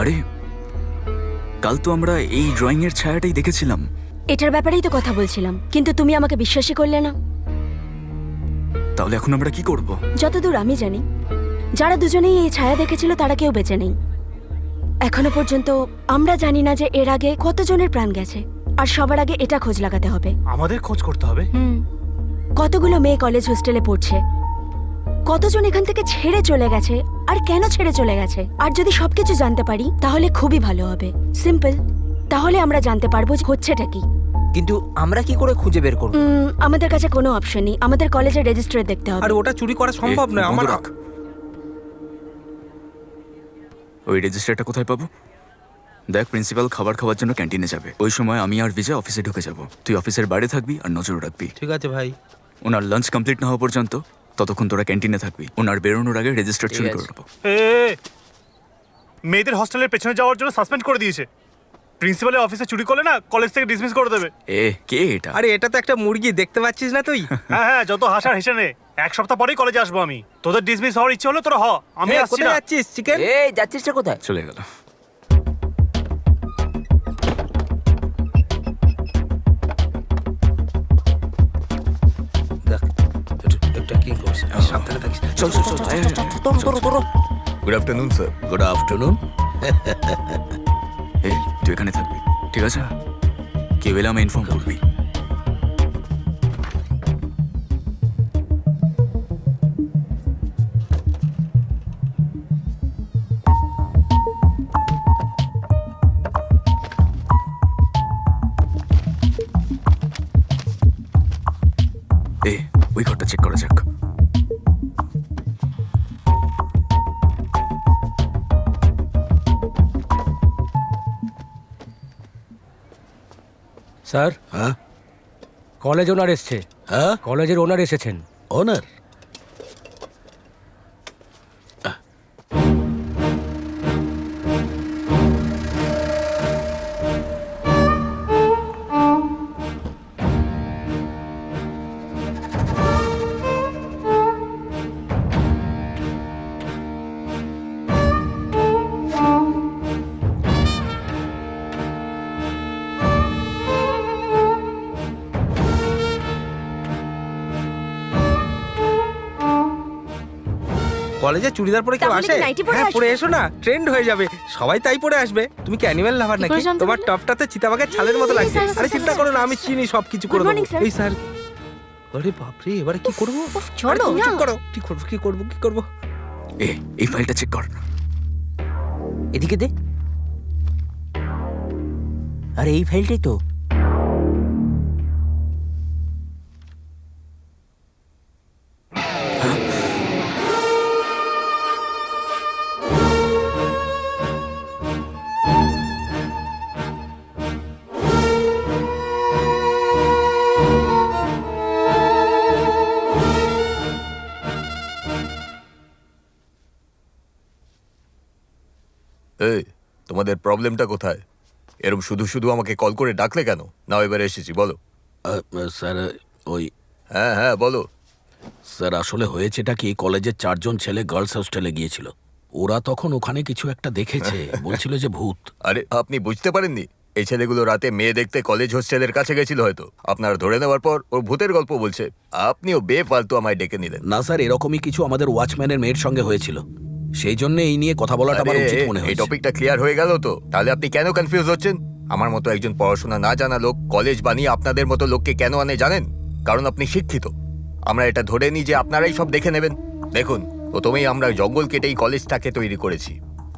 আরে কাল তো আমরা এই ড্রয়িং এর ছায়াটাই দেখেছিলাম। এটার ব্যাপারেই তো কথা বলছিলাম, কিন্তু তুমি আমাকে বিশ্বাসই করলে না। তাহলে এখন আমরা কি করব? যতদূর আমি জানি, যারা দুজনেই এই ছায়া দেখেছিল তারা কেউ বেঁচে নেই। এখনো পর্যন্ত আমরা জানি না যে এর আগে কতজনের প্রাণ গেছে, আর সবার আগে এটা খোঁজ লাগাতে হবে। আমাদের খোঁজ করতে হবে। কতগুলো মেয়ে কলেজ হোস্টেলে পড়ছে, কতজন এখান থেকে ছেড়ে চলে গেছে, আর কেন ছেড়ে চলে গেছে। আর যদি সবকিছু জানতে পারি তাহলে খুবই ভালো হবে। সিম্পল। তাহলে আমরা জানতে পারবো যে হচ্ছেটা কি। কিন্তু আমরা কি করে খুঁজে বের করব? আমাদের কাছে কোনো অপশন নেই, আমাদের কলেজের রেজিস্টারে দেখতে হবে। আর ওটা চুরি করা সম্ভব নয়। আমার ওই রেজিস্টারটা কোথায় পাবো? দেখ প্রিন্সিপাল খাবার খাওয়ার জন্য ক্যান্টিনে যাবে, ওই সময় আমি আর বিজয় অফিসে ঢুকে যাব। তুই অফিসের বাইরে থাকবি আর নজর রাখবি। ঠিক আছে ভাই। ওনার লাঞ্চ কমপ্লিট না হওয়া পর্যন্ত ততক্ষণ তোরা ক্যান্টিনে থাকবি। ওনার বেরোনোর আগে রেজিস্টার চুরি করে নেবো। মেয়েদের হস্টেলের পেছনে যাওয়ার জন্য সাসপেন্ড করে দিয়েছে। প্রিন্সিপালের অফিসে চুরি করলে না কলেজ থেকে ডিসমিস করে দেবে। কে এটা? আরে এটা তো একটা মুরগি, দেখতে পাচ্ছিস না তুই? হ্যাঁ হ্যাঁ, যত হাসার হেসে নে। 1 সপ্তাহ পরেই কলেজে আসবো আমি। তোদের ডিসমিস হওয়ার ইচ্ছে হলো তোরা হ, আমি আসছি কোথায় না। যাচ্ছিস চিকেন? এই যাচ্ছিসটা কোথায়? চলে গেল। দেখ এটা কি করছিস? সাবধানে থাকিস। চল চল চল। Good afternoon sir. Good afternoon. এই তুই এখানে থাকবি, ঠিক আছে? কেউ এলে আমি ইনফর্ম করবি। ওই ঘরটা চেক করা যাক। স্যার, হ্যাঁ কলেজ ওনার এসছে। হ্যাঁ, কলেজের ওনার এসেছেন। ওনার? কলেজে চুড়িদার পরে কেউ তাহলে আসে? কি নাইটি পরে হ্যাঁ, আসবে? পরে এসো না, ট্রেন্ড হয়ে যাবে, সবাই তাই পরে আসবে। তুমি কি অ্যানিমেল লাভার কি নাকি? করে জানতে তোমার পারলে? টপটাতে চিতাবাঘের ছালের মতো লাগছে। স্যার, স্যার, আরে স্যার, চিন্তা স্যার, করো না, আমি চিনি সব কিছু করে Good morning, দেবো। স্যার। এই স্যার, আরে বাপরে, এবারে কি করবো? উফ, আরে চলো তুমি না। চুপ করো, কি করবো কি করবো কি করবো? এই ফাইলটা চেক কর। এদিকে দে। আরে এই ফাইলটাই তো। এই, তোমাদের প্রবলেমটা কোথায়? এরম শুধু শুধু আমাকে কল করে ডাকলে কেন? নাও এবারে এসেছি, বলো। স্যার ওই হ্যাঁ হ্যাঁ বলো। স্যার আসলে হয়েছেটা কি, কলেজের 4 জন ছেলে গার্লস হোস্টেলে গিয়েছিল। ওরা তখন ওখানে কিছু একটা দেখেছে, বলছিল যে ভূত। আরে আপনি বুঝতে পারেননি? এই ছেলেগুলো রাতে মেয়ে দেখতে কলেজ হোস্টেলের কাছে গেছিল হয়তো। আপনারা ধরে নেওয়ার পর ওর ভূতের গল্প বলছে, আপনিও বেফালতু আমায় ডেকে নিলেন। না স্যার, এরকমই কিছু আমাদের ওয়াচম্যানের মেয়ের সঙ্গে হয়েছিল, সেই জন্য এই নিয়ে কথা বলাটা আমার আরে, উচিত মনে এই হয়েছে। টপিকটা ক্লিয়ার হয়ে গেল তো? তাহলে আপনি কেন কনফিউজ হচ্ছেন? আমার মতো একজন পড়াশোনা না জানা লোক কলেজ বানিয়ে আপনাদের মতো লোককে কেন আনে জানেন? কারণ আপনি শিক্ষিত। আমরা এটা ধরে নিই যে আপনারাই সব দেখে নেবেন। দেখুন, প্রথমেই আমরা জঙ্গল কেটেই কলেজটাকে তৈরি করেছি।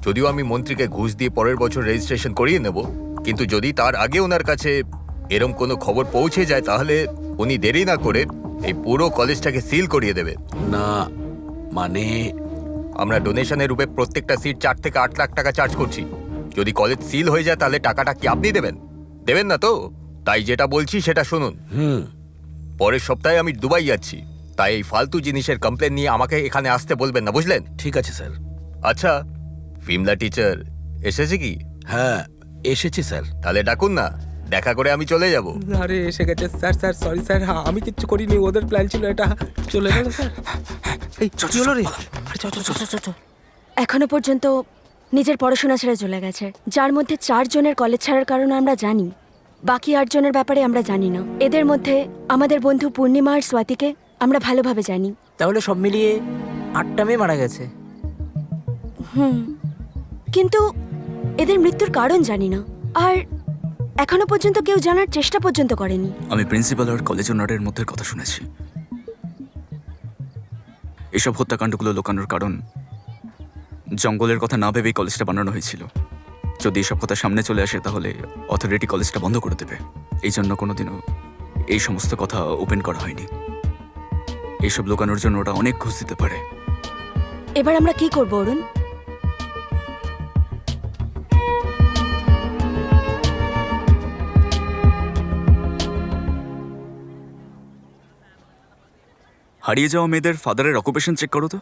যদিও আমি মন্ত্রীকে ঘুষ দিয়ে পরের বছর রেজিস্ট্রেশন করিয়ে নেব, কিন্তু যদি তার আগে ওনার কাছে এরম কোনো খবর পৌঁছে যায় তাহলে উনি দেরি না করে এই পুরো কলেজটাকে সিল করিয়ে দেবে। না মানে আমরা ডোনেশনের রূপে প্রত্যেকটা সিট 4 থেকে 8 লাখ টাকা চার্জ করছি। যদি কলেজ সিল হয়ে যায় তাহলে টাকাটা কি আপনি দেবেন? দেবেন না তো? তাই যেটা বলছি সেটা শুনুন। পরের সপ্তাহে আমি দুবাই যাচ্ছি, তাই এই ফালতু জিনিসের কমপ্লেন নিয়ে আমাকে এখানে আসতে বলবেন না, বুঝলেন? ঠিক আছে স্যার। আচ্ছা, বিমলা টিচার এসেছে কি? হ্যাঁ এসেছি স্যার। তাহলে ডাকুন না, দেখা করে আমি চলে যাব। আরে এসে গেছে স্যার। স্যার সরি স্যার, আমি কিচ্ছু করিনি, ওদের প্ল্যান ছিল এটা। চলে গেল স্যার। এই কি হলো রে? আরে চল চল চল চল চল। এখনো পর্যন্ত নিজের পড়াশোনা ছেড়ে চলে গেছে, যার মধ্যে 4 জনের কলেজ ছাড়ার কারণ আমরা জানি, বাকি 8 জনের ব্যাপারে আমরা জানি না। এদের মধ্যে আমাদের বন্ধু পূর্ণিমা আর স্বাতিকে আমরা ভালোভাবে জানি। তাহলে সব মিলিয়ে 8টা মেয়ে মারা গেছে। কিন্তু এদের মৃত্যুর কারণ জানি না, আর এখনো পর্যন্ত কেউ জানার চেষ্টা পর্যন্ত করেনি। আমি প্রিন্সিপাল আর কলেজ ওনারের মধ্যে কথা শুনেছি। এসব হত্যাকাণ্ডগুলো লুকানোর কারণ জঙ্গলের কথা না ভেবেই কলেজটা বানানো হয়েছিল। যদি এসব কথা সামনে চলে আসে তাহলে অথরিটি কলেজটা বন্ধ করে দেবে। এই জন্য কোনোদিনও এই সমস্ত কথা ওপেন করা হয়নি। এইসব লুকানোর জন্য ওরা অনেক ঘুষ দিতে পারে। এবার আমরা কি করব অরুণ? হারিয়ে যাওয়া মেয়েদের ফাদারের অকুপেশন চেক করো তো।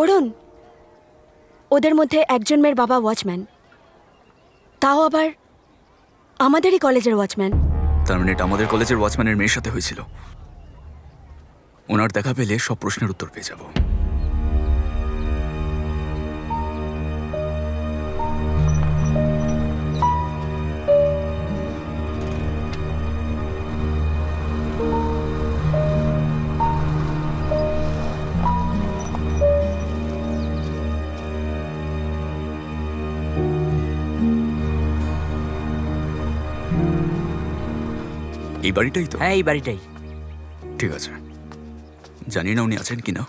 অরুণ, ওদের মধ্যে একজন মেয়ের বাবা ওয়াচম্যান, তাও আবার আমাদেরই কলেজের ওয়াচম্যান। তার মানে এটা আমাদের কলেজের ওয়াচম্যানের মেয়ের সাথে হয়েছিল। ওনার দেখা পেলে সব প্রশ্নের উত্তর পেয়ে যাব। এই বাড়িটাই তো? হ্যাঁ এই বাড়িটাই। ঠিক আছে, জানি না উনি আছেন কিনা।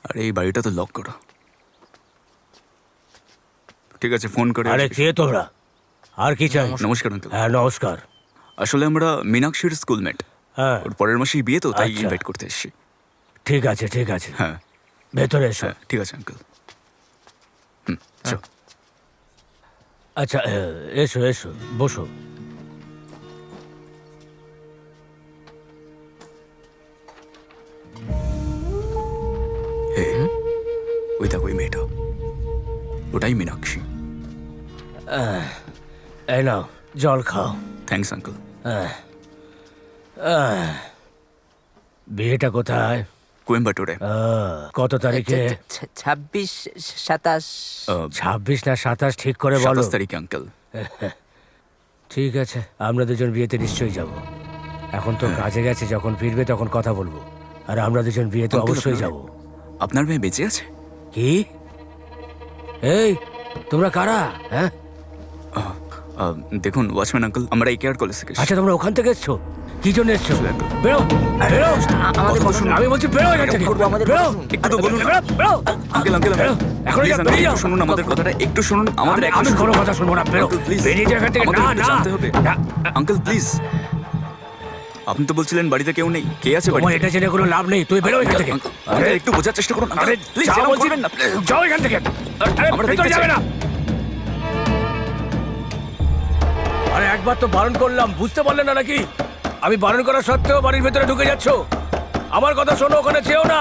আরে এই বাড়িটা তো লক করা। ঠিক আছে, ফোন করে। আরে কে তোমরা? আর কি চাই? নমস্কার আঙ্কেল। হ্যাঁ নমস্কার। আসলে আমরা মীনাক্ষীর স্কুলমেট। হ্যাঁ ওর পরের মাসেই বিয়ে তো, তাই আচ্ছা। ইনভাইট করতে এসেছি। ঠিক আছে ঠিক আছে, হ্যাঁ ভেতরে এসো। হ্যাঁ ঠিক আছে আঙ্কেল। চল। আচ্ছা এসো এসো, বসো। ওই দেখো ওই মেয়েটা, ওটাই মীনাক্ষী। এই নাও জল খাও। Thanks uncle. বিয়েটা কোথায়? কোয়েম্বাটোরে। কত তারিখে? 26, 27। 26 না 27 ঠিক করে বলো। 27 তারিখে আঙ্কেল। ঠিক আছে, আমরা দুজন বিয়েতে নিশ্চয়ই যাব। এখন তো কাজে গেছে, যখন ফিরবে তখন কথা বলবো। আর আমরা দুজন বিয়েতে Uncle, অবশ্যই আপনার- যাব। আপনার মেয়ে বেঁচে আছে? কি? এই তোমরা কারা? হ্যাঁ, দেখুন ওয়াচম্যান আঙ্কেল, আমরা একেআর কলেজ থেকে এসেছি। আচ্ছা তোমরা ওখান থেকে এসছো? কি জন্য এসছো? বেরো, বেরো। আমাদের কথা শুনুন। আমি বলছি বেরো এখান থেকে। আমাদের বেরো, একটু তো বলুন। বেরো, বেরো। আঙ্কেল আঙ্কেল বেরো, এখন প্লিজ বেরিয়ে যাও। একটু শুনুন আমাদের কথাটা, একটু শুনুন আমাদের। আমি কোনো কথা শুনবো না, বেরো। প্লিজ বেরিয়ে যাও এখান থেকে। না, না। জানতে হবে। না। আঙ্কেল প্লিজ, আপনি তো বলছিলেন বাড়িতে কেউ নেই, কে আছে তোমার বাড়িতে? এটা জেনে কোনো লাভ নেই, তুই বেরো এখান থেকে। আঙ্কেল একটু বোঝার চেষ্টা করুন। আরে প্লিজ যাও এরকম বলছি। করবেন না। যাও এখান থেকে। আরে আমরা ভেতরে দেখতে যাবে চাই। না। আরে একবার তো বারণ করলাম, বুঝতে পারলে না নাকি? আমি বারণ করা সত্ত্বেও বাড়ির ভেতরে ঢুকে যাচ্ছ। আমার কথা শোনো, ওখানে যেও না,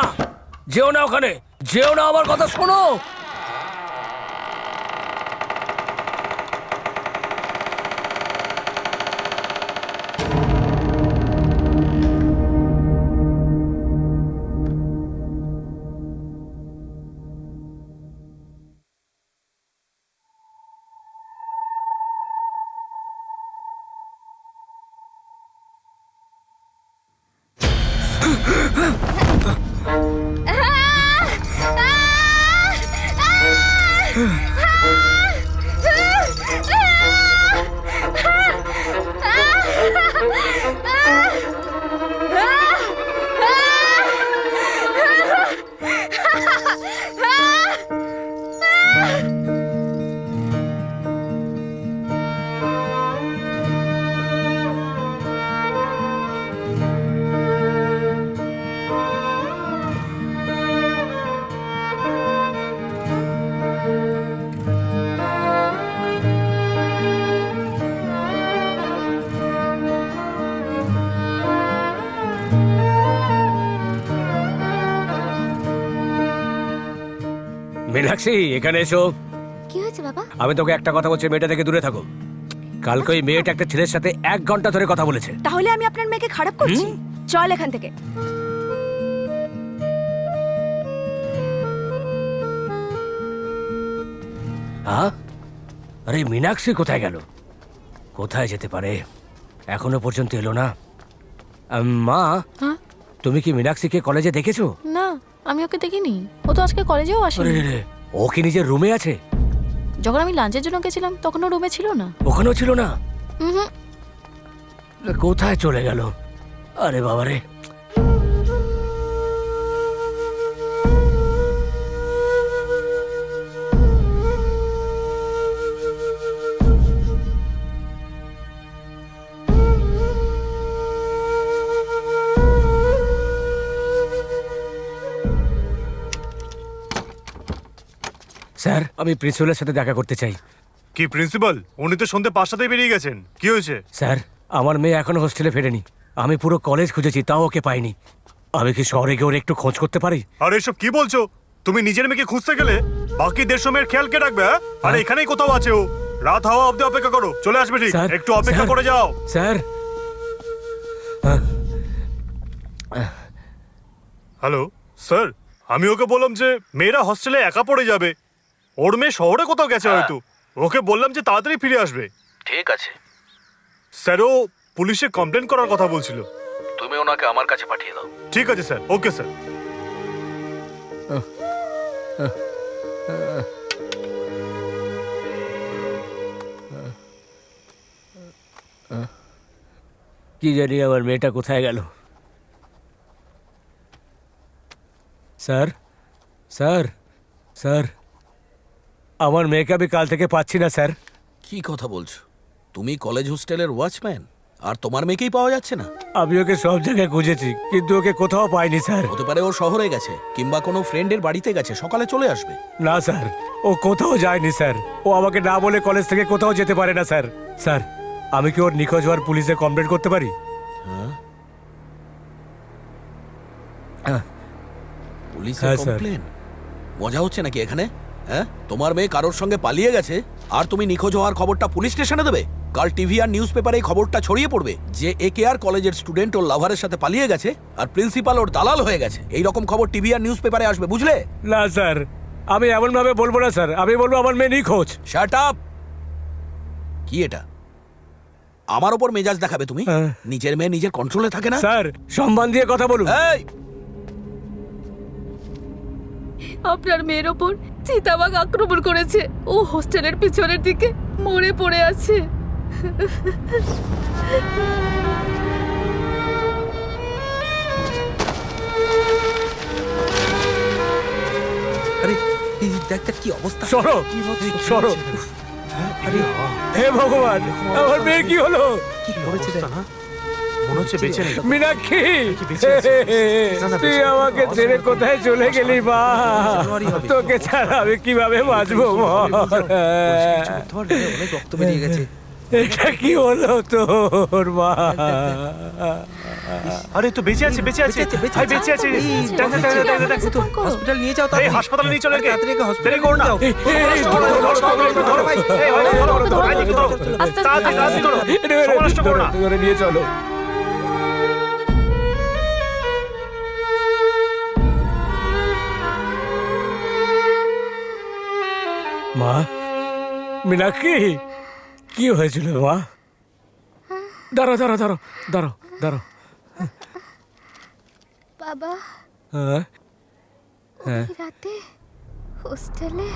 যেও না, ওখানে যেও না, আমার কথা শোনো। মীনাক্ষী, এখানে এসো। কি হয়েছে বাবা? আমি তোকে একটা কথা বলছি, মেয়েটা থেকে দূরে থাকো। কালকে ওই মেয়েটা একটা ছেলের সাথে 1 ঘন্টা ধরে কথা বলেছে। তাহলে আমি আপনার মেয়েকে খারাপ করছি? চল এখান থেকে। হ্যাঁ? আরে মীনাক্ষী কোথায় গেল? কোথায় যেতে পারে? এখনো পর্যন্ত এলো না। মা, হ্যাঁ? তুমি কি মীনাক্ষীকে কলেজে দেখেছো? না, আমি ওকে দেখিনি। ও তো আজকে কলেজেও আরে আসেনি। রে, ও কি নিজের রুমে আছে? যখন আমি লাঞ্চের জন্য গেছিলাম তখন ও রুমে ছিল না। ওখানেও ছিল না? হুম। কোথায় চলে গেল? আরে বাবারে। স্যার, আমি প্রিন্সিপালের সাথে দেখা করতে চাই। কি প্রিন্সিপাল? উনি তো সন্ধ্যে 5টাতেই বেরিয়ে গেছেন। কি হয়েছে? স্যার, আমার মেয়ে এখনো হোস্টেলে ফেরেনি। আমি পুরো কলেজ খুঁজেছি, তাও ওকে পাইনি। আমি কি শহরে গিয়ে ওর একটু খোঁজ করতে পারি? আর এসব কি বলছো? তুমি নিজের মেয়েকে খুঁজতে গেলে বাকি 150 মেয়ের খেয়াল কে রাখবে? আর এখানেই কোথাও আছে ও। রাত হওয়া অবধি অপেক্ষা করো, চলে আসবে ঠিক। স্যার, একটু অপেক্ষা স্যার, করে যাও। স্যার। হ্যালো স্যার, আমি ওকে বললাম যে মেয়েরা হস্টেলে একা পড়ে যাবে। ওর মেয়ে শহরে কোথাও গেছে হয়তো। ওকে বললাম যে তাড়াতাড়ি ফিরে আসবে। ঠিক আছে, স্যার, ও পুলিশে কমপ্লেন করার কথা বলছিল। তুমি ওনাকে আমার কাছে পাঠিয়ে দাও। ঠিক আছে স্যার, ওকে স্যার। কি জানি আমার মেয়েটা কোথায় গেল। স্যার, স্যার, স্যার, আমার মেয়েকে আমি কাল থেকে পাচ্ছি না স্যার। কি কথা বলছো? তুমি কলেজ হোস্টেলের ওয়াচম্যান, আর তোমার মেয়েকেই পাওয়া যাচ্ছে না? আমি ওকে সব জায়গায় খুঁজেছি, কিন্তু ওকে কোথাও পাইনি স্যার। হতে পারে ও শহরে গেছে, কিংবা কোনো ফ্রেন্ডের বাড়িতে গেছে, সকালে চলে আসবে। না স্যার, ও কোথাও যায়নি স্যার। ও আমাকে না বলে কলেজ থেকে কোথাও যেতে পারে না স্যার। স্যার, আমি কি ওর নিখোঁজ হওয়ার পুলিশে কমপ্লেন করতে পারি? পুলিশে হ্যাঁ, স্যার। কমপ্লেন? মজা হচ্ছে নাকি এখানে? হ্যাঁ, তোমার মেয়ে কারোর সঙ্গে পালিয়ে গেছে আর তুমি নিখোঁজ হওয়ার খবরটা পুলিশ স্টেশনে দেবে? কাল টিভি আর নিউজ পেপারে এই খবরটা ছড়িয়ে পড়বে যে AKR কলেজের স্টুডেন্ট ওর লাভারের সাথে পালিয়ে গেছে আর প্রিন্সিপাল ওর দালাল হয়ে গেছে। এই রকম খবর টিভি আর নিউজ পেপারে আসবে, বুঝলে? না স্যার, আমি এমন ভাবে বলবো না স্যার, আমি বলবো আমার মেয়ে নিখোঁজ। Shut up! কি এটা? আমার ওপর মেজাজ দেখাবে তুমি? নিজের মেয়ে নিজের কন্ট্রোলে থাকে না? স্যার সম্মান দিয়ে কথা বলুন। এই, আপনার মেয়ের ওপর চিতাবাঘ আক্রমণ করেছে। ও হোস্টেলের পিছনের দিকে মরে পড়ে আছে। আরে এই দেখ দেখ কি অবস্থা। সরো সরো। হে ভগবান, আমার মেয়ের কি হলো? কি করেছে না? মনে হচ্ছে বেঁচে নেই। মীনাক্ষী, তুই আমাকে ছেড়ে কোথায় চলে গেলি মা? তোকে ছাড়া আমি কিভাবে বাঁচবো মা? অনেক রক্ত বেরিয়ে গেছে। এটা কি হলো তোর মা? আরে তো বেঁচে আছে, বেঁচে আছে, ভাই বেঁচে আছে। হসপিটাল নিয়ে যাও। এই হাসপাতালে নিয়ে চলে গে। তাড়াতাড়ি হসপিটালে দেরি করো না। ধরো ভাই। এই ধরো। তাড়াতাড়ি করো। সময় নষ্ট করো না। ধরে নিয়ে চলো। মা, মীনাক্ষী, কি হয়েছিল মা? দাঁড়াও দাঁড়াও দাঁড়াও দাঁড়াও দাঁড়াও। বাবা, হ্যাঁ হ্যাঁ, ওই রাতে হোস্টেলে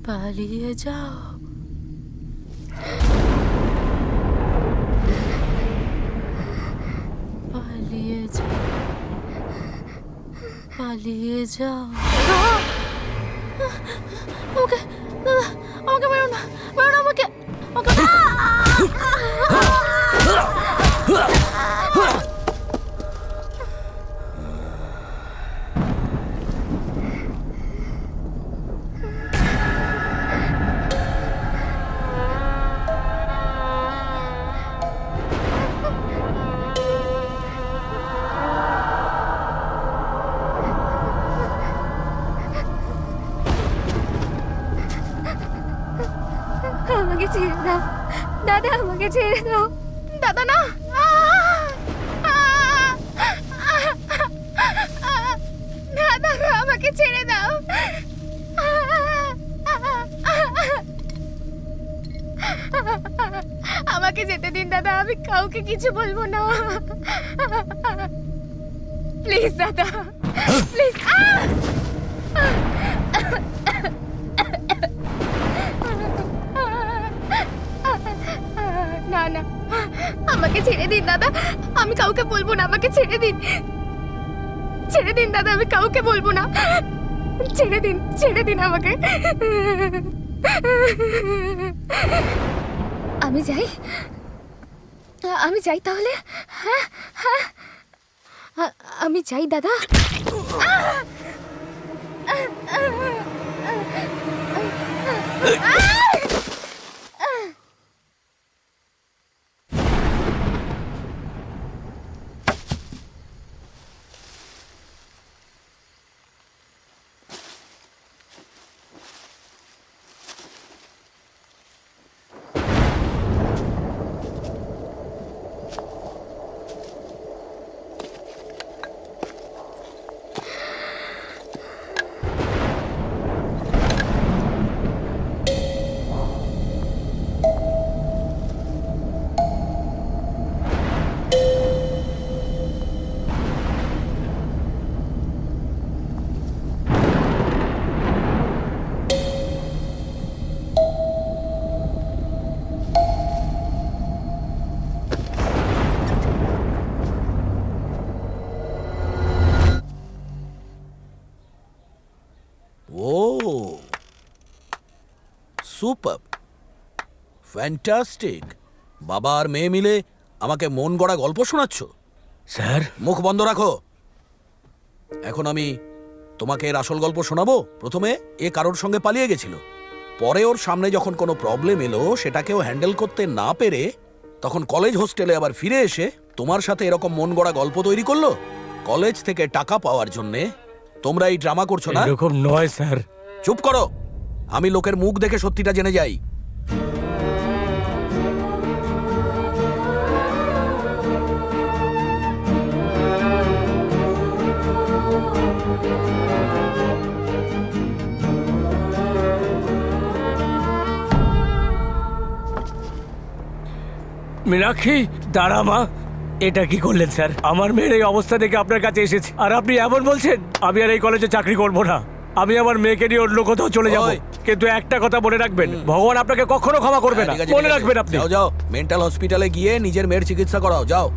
পালিয়ে যাও, পালিয়ে যাও, পালিয়ে যাও। আমাকে দাদা, আমাকে মেরো না, মেরো না আমাকে। আমাকে ছেড়ে দাও দাদা, আমাকে ছেড়ে দাও দাদা না। দাদা, আমাকে ছেড়ে দাও। আমাকে যেতে দিন দাদা, আমি কাউকে কিছু বলবো না। প্লিজ দাদা, প্লিজ। না না, আমাকে ছেড়ে দিন দাদা, আমি কাউকে বলবো না। আমাকে ছেড়ে দিন, ছেড়ে দিন দাদা, আমি কাউকে বলবো না। ছেড়ে দিন, ছেড়ে দিন আমাকে। আমি যাই, আমি যাই তাহলে। হ্যাঁ হ্যাঁ, আমি যাই দাদা। Super, fantastic. বাবা আর মেয়ে মিলে আমাকে মন গড়া গল্প শোনাচ্ছ? স্যার মুখ বন্ধ রাখো। এখন আমি তোমাকে এর আসল গল্প শোনাবো। প্রথমে এ কারোর সঙ্গে পালিয়ে গেছিল, পরে ওর সামনে যখন কোনো প্রবলেম এলো সেটাকেও হ্যান্ডেল করতে না পেরে তখন কলেজ হোস্টেলে আবার ফিরে এসে তোমার সাথে এরকম মন গড়া গল্প তৈরি করলো। কলেজ থেকে টাকা পাওয়ার জন্যে তোমরা এই ড্রামা করছো না? এরকম নয় স্যার। চুপ করো, আমি লোকের মুখ দেখে সত্যিটা জেনে যাই। মীনাক্ষী দাঁড়া মা, এটা কি করলেন স্যার? আমার মেয়ের এই অবস্থা দেখে আপনার কাছে এসেছি আর আপনি এমন বলছেন? আমি আর এই কলেজে চাকরি করব না, আমি আমার মেয়েকে নিয়ে অন্য কোথাও চলে যাব। ওই। কিন্তু একটা কথা মনে রাখবেন, ভগবান আপনাকে কখনো ক্ষমা করবে না, ঠিক আছে, মনে ঠিক আছে। রাখবেন আপনি। যাও যাও, মেন্টাল হসপিটালে গিয়ে নিজের মেয়ের চিকিৎসা করাও, যাও।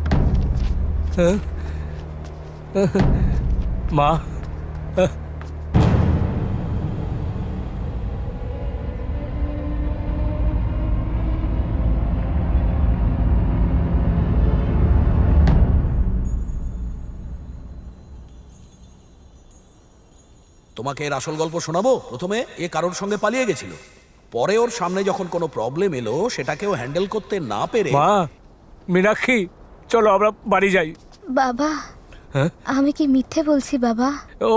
মা তোমাকে এর আসল গল্প শোনাবো। প্রথমে এ কারোর সঙ্গে পালিয়ে গেছিল, পরে ওর সামনে যখন কোনো প্রবলেম এলো সেটাকেও হ্যান্ডেল করতে না পেরে মা মীনাক্ষী চলো আমরা বাড়ি যাই। বাবা, হ্যাঁ? আমি কি মিথ্যে বলছি বাবা?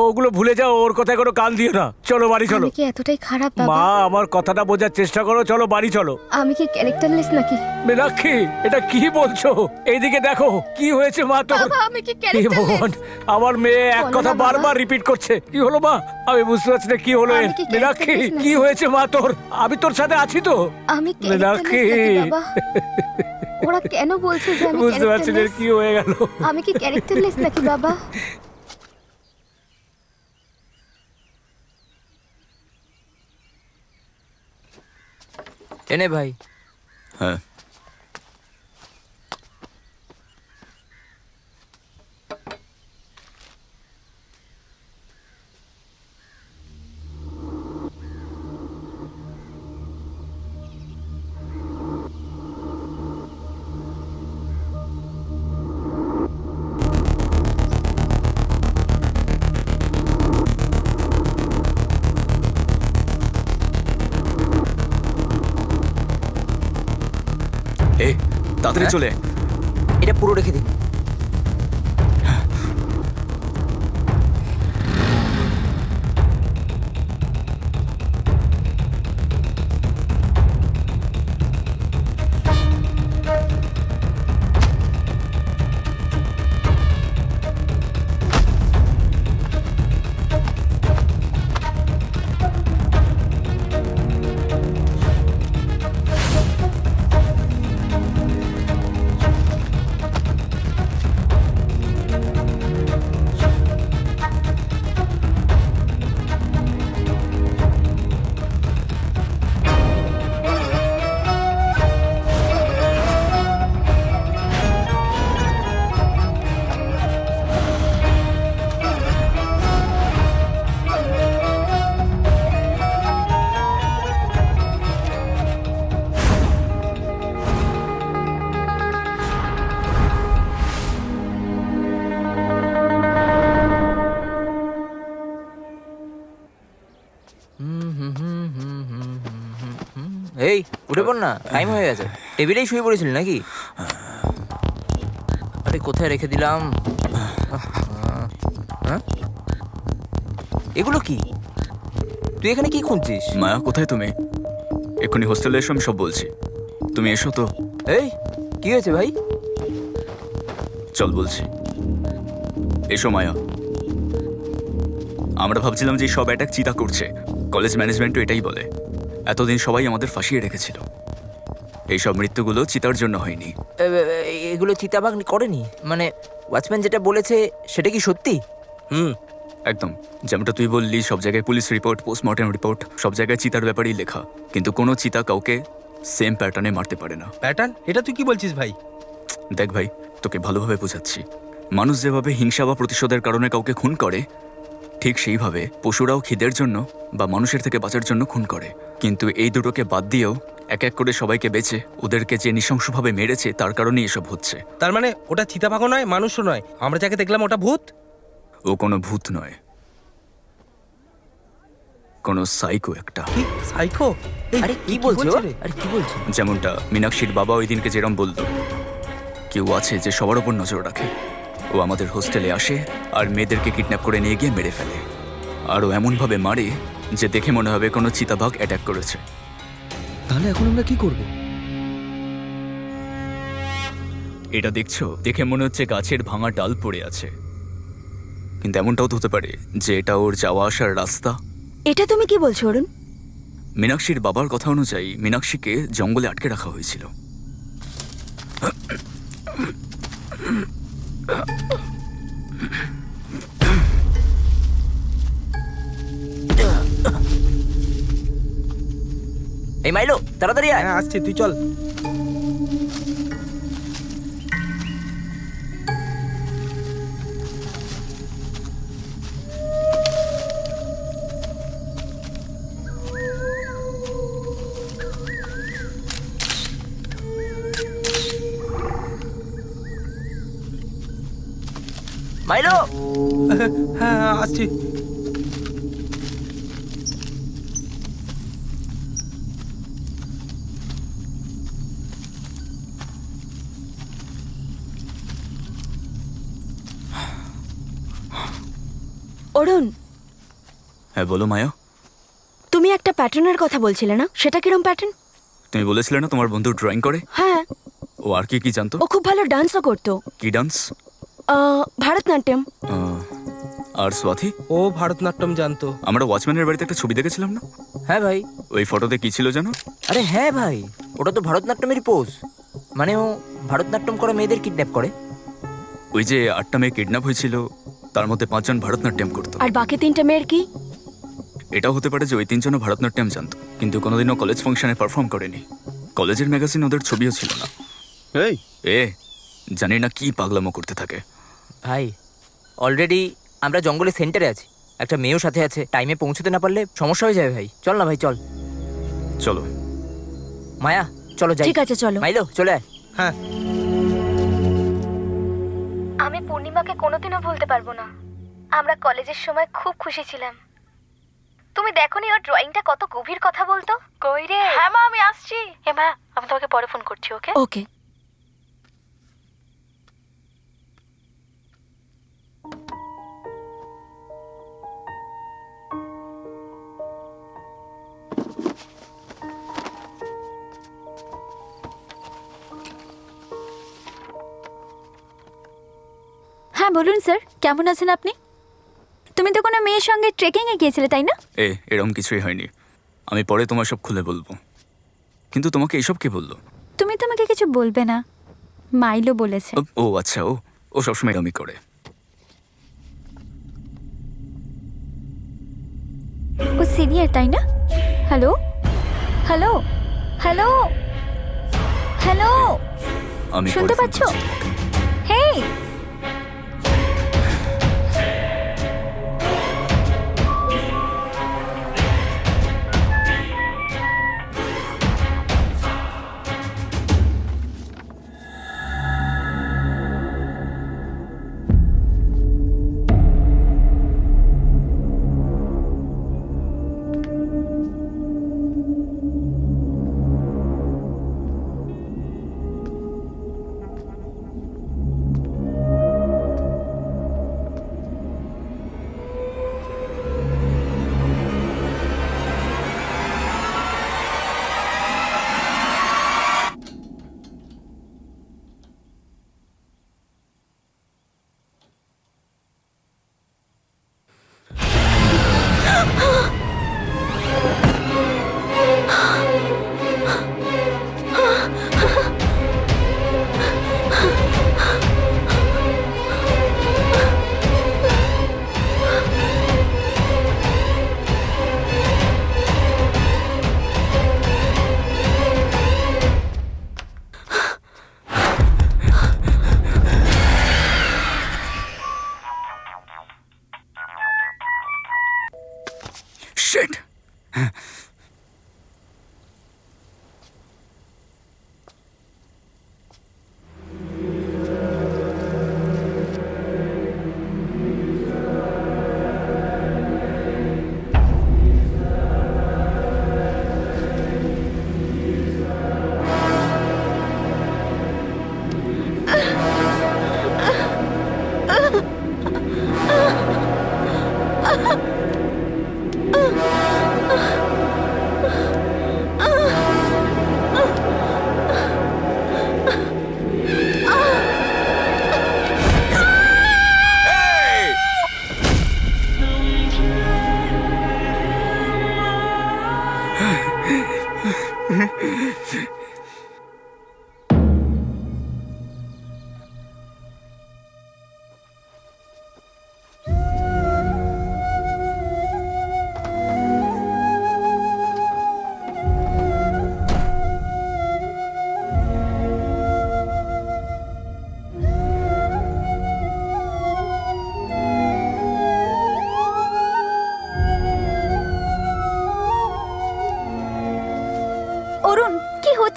ওগুলো ভুলে যাও, ওর কথায় কোনো কান দিও না। চলো বাড়ি চলো। আমি কি এতটাই খারাপ বাবা? মা আমার কথাটা বোঝার চেষ্টা করো, চলো বাড়ি চলো। আমি কি ক্যারেক্টারলেস নাকি? মীনাক্ষী এটা কি বলছো? এইদিকে দেখো কি হয়েছে মা তোর। বাবা, আমি কি হে ক্যারেক্টারলেস? ভগবান, আমার মেয়ে এক বলো কথা না বাবা। বারবার রিপিট করছে। কি হলো মা? আমি বুঝতে পারছি না কি হলো এর। আমি কি মীনাক্ষী characterless নাকি? কি হয়েছে মা তোর? আমি তোর সাথে আছি তো। আমি মীনাক্ষী ক্যারেক্টারলেস নাকি বাবা? ওরা কেন বলছে যে আমি বুঝতে পারছি না এর ক্যারেক্টারলেস? কি হয়ে গেল। আমি কি ক্যারেক্টারলেস নাকি বাবা? এনে ভাই। হ্যাঁ, এ তাড়াতাড়ি চলে আয়। এটা পুরো রেখে দিই। এই উঠে পড় না, টাইম হয়ে গেছে। টেবিলেই শুয়ে পড়েছিলি নাকি? আরে কোথায় রেখে দিলাম? হ্যাঁ? এগুলো কি? তুই এখানে কি খুঁজছিস? মায়া কোথায় তুমি? এক্ষুনি হোস্টেলে এসো, আমি সব বলছি। তুমি এসো তো। এই কি হয়েছে ভাই? চল বলছি। এসো মায়া। আমরা ভাবছিলাম যে এই সব অ্যাটাক চিতা করছে। কলেজ ম্যানেজমেন্টও এটাই বলে। এতদিন সবাই আমাদের ফাঁসিয়ে রেখেছিল। এই সব মৃত্যুগুলো চিতার জন্য হয়নি। এগুলো চিতাবাঘ করেনি? মানে ওয়াচম্যান যেটা বলেছে সেটা কি সত্যি? একদম যেমনটা তুই বললি, সব জায়গায় পুলিশ রিপোর্ট, পোস্টমর্টেম রিপোর্ট, সব জায়গায় চিতার ব্যাপারেই লেখা। কিন্তু কোনো চিতা কাউকে সেম প্যাটার্নে মারতে পারে না। প্যাটার্ন? এটা তুই কি বলছিস ভাই? দেখ ভাই, তোকে ভালোভাবে বোঝাচ্ছি। মানুষ যেভাবে হিংসা বা প্রতিশোধের কারণে কাউকে খুন করে, ঠিক সেইভাবে পশুরাও খিদের জন্য বা মানুষের থেকে বাঁচার জন্য খুন করে, কিন্তু এই দুটোকে বাদ দিয়েও এক এক করে সবাইকে বেঁচে ওদেরকে যে নৃশংসভাবে মেরেছে তার কারণেই এসব হচ্ছে। তার মানে ওটা চিতাবাঘও নয়, মানুষও নয়, আমরা যাকে দেখলাম ওটা ভূত? ও কোনো ভূত নয়, কোনো সাইকো একটা। কি সাইকো? আরে কি বলছো? আরে কি বলছো? যেমনটা মীনাক্ষীর বাবা ওই দিনকে যেরম বলল, কেউ আছে যে সবার ওপর নজর রাখে। ও আমাদের হোস্টেলে আসে আর মেয়েদেরকে কিডন্যাপ করে নিয়ে গিয়ে মেরে ফেলে, আর ও এমনভাবে মারে যে দেখে মনে হবে কোনো চিতাবাঘ অ্যাটাক করেছে। তাহলে এখন আমরা কি করব? এটা দেখছো, দেখে মনে হচ্ছে গাছের ভাঙা ডাল পড়ে আছে, কিন্তু এমনটাও তো হতে পারে যে এটা ওর যাওয়া আসার রাস্তা। এটা তুমি কি বলছো অরুণ? মীনাক্ষীর বাবার কথা অনুযায়ী মীনাক্ষীকে জঙ্গলে আটকে রাখা হয়েছিল। এই মাইলো, তাড়াতাড়ি আয়। হ্যাঁ আসছি, তুই চল। মাইলো, হ্যাঁ আসছি। অরুণ, হ্যাঁ বলো মায়া। তুমি একটা প্যাটার্নের কথা বলছিলে না, সেটা কিরম প্যাটার্ন? তুমি বলেছিলে না তোমার বন্ধু ড্রয়িং করে? হ্যাঁ, ও আর কি কি জানতো? ও খুব ভালো ডান্সও করতো। কি ডান্স? ভারতনাট্যম। আর স্বাতি? ও ভারতনাট্যম জানতো। আমরা ওয়াচম্যানের বাড়িতে একটা ছবি দেখেছিলাম না? হ্যাঁ ভাই। ওই ফটোতে কি ছিল জানো? আরে হ্যাঁ ভাই, ওটা তো ভারতনাট্যমেরই পোজ। মানে ও ভারতনাট্যম করা মেয়েদের কিডন্যাপ করে। ওই যে 8টা মেয়ে কিডন্যাপ হয়েছিল, তার মধ্যে 5 জন ভারতনাট্যম করতো। আর বাকি 3টে মেয়ের কি? এটাও হতে পারে যে ওই 3 জনও ভারতনাট্যম জানতো, কিন্তু কোনোদিনও কলেজ ফাংশনে পারফর্ম করেনি। কলেজের ম্যাগাজিন ওদের ছবিও ছিল না। এই এ জানি না কি পাগলামো করতে থাকে। ভাই অলরেডি আমরা জঙ্গলের সেন্টারে আছি, একটা মেয়েও সাথে আছে, টাইমে পৌঁছতে না পারলে সমস্যা হয়ে যাবে ভাই। চল না ভাই, চল। চলো মায়া চলো যাই। ঠিক আছে চলো। মাইলো চলে আয়। হ্যাঁ আমি পূর্ণিমাকে কোনোদিনও ভুলতে পারবো না। আমরা কলেজের সময় খুব খুশি ছিলাম। তুমি দেখোনি ওর ড্রয়িংটা কত গভীর কথা বলতো? কই রে? হ্যাঁ মা, আমি আসছি। মা, আমি তোমাকে পরে ফোন করছি। ওকে ওকে। হ্যাঁ বলুন স্যার, কেমন আছেন আপনি? তুমি তো কোনো মেয়ের সঙ্গে ট্রেকিংয়ে গিয়েছিলে তাই না? এরকম কিছুই হয়নি, আমি পরে তোমার সব খুলে বলবো। কিন্তু তোমাকে এইসব কে বললো? তুমি তো আমাকে কিছু বলবে না, মাইলো বলেছে। ও আচ্ছা, ও সবসময় এরকমই করে। ও সিনিয়র তাই না? হ্যালো হ্যালো হ্যালো হ্যালো, আমি শুনতে পরে ফোন পাচ্ছো? করছি তোমাকে। হেই,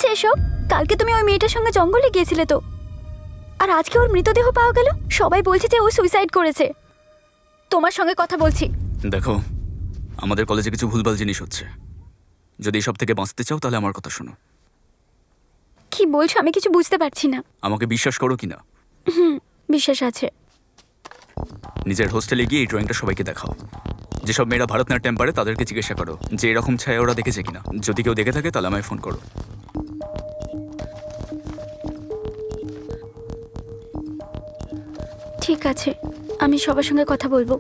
হচ্ছে এসব? কালকে তুমি ওই মেয়েটার সঙ্গে জঙ্গলে গিয়েছিলে তো, আর আজকে ওর মৃতদেহ পাওয়া গেল। সবাই বলছে যে ও সুইসাইড করেছে। তোমার সঙ্গে কথা বলছি। দেখো, আমাদের কলেজে কিছু ভুলভাল জিনিস হচ্ছে। যদি এসব থেকে বাঁচতে চাও তাহলে আমার কথা শোনো। কি বলছো? আমি কিছু বুঝতে পারছি না। আমাকে বিশ্বাস করো কি না? বিশ্বাস আছে। নিজের হোস্টেলে গিয়ে এই ড্রয়িংটা সবাইকে দেখাও। যেসব মেয়েরা ভারতনাট্যম পারে তাদেরকে জিজ্ঞাসা করো যে এরকম ছায়া ওরা দেখেছে কিনা। যদি কেউ দেখে থাকে তাহলে আমায় ফোন করো। ঠিক আছে, আমি সবার সঙ্গে কথা বলবো।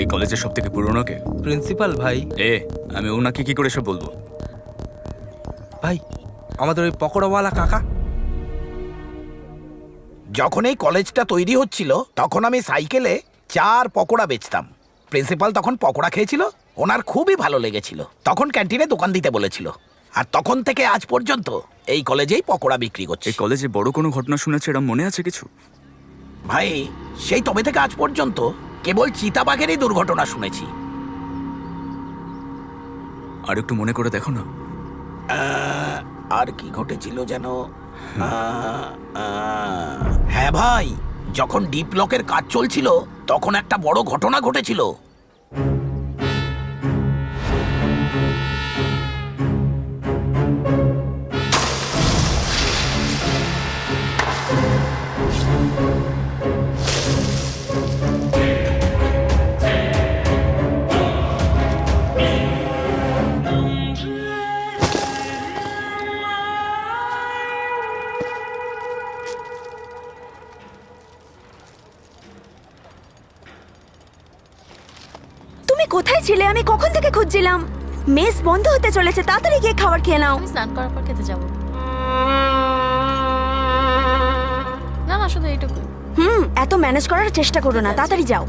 এই কলেজের সব থেকে পুরনো কে? প্রিন্সিপাল ভাই। আমি ওনাকে কি করে সব বলবো? ভাই, আমাদের ওই পকোড়াওয়ালা কাকা। যখন এই কলেজটা তৈরি হচ্ছিল তখন আমি সাইকেলে 4 পকোড়া বেচতাম। প্রিন্সিপাল তখন পকোড়া খেয়েছিল, ওনার খুবই ভালো লেগেছিল। তখন ক্যান্টিনে দোকান দিতে বলেছিল, আর তখন থেকে আজ পর্যন্ত এই কলেজেই পকোড়া বিক্রি করছে। এই কলেজে বড় কোনো ঘটনা শুনেছে এরম মনে আছে কিছু? ভাই, সেই তবে থেকে আজ পর্যন্ত কেবল চিতাবাঘেরই দুর্ঘটনা শুনেছি। আর একটু মনে করে দেখো না। আর কি ঘটেছিল যেন? হ্যাঁ ভাই, যখন ডিপ লকের কাজ চলছিল তখন একটা বড় ঘটনা ঘটেছিল। তুমি কোথায় ছিলে? আমি কখন থেকে খুঁজছিলাম। মেস বন্ধ হতে চলেছে, তাড়াতাড়ি গিয়ে খাবার খেয়ে নাও। আমি স্নান করার পর খেতে যাব। না না, শুধু এইটুকু। এত ম্যানেজ করার চেষ্টা করো না, তাড়াতাড়ি যাও।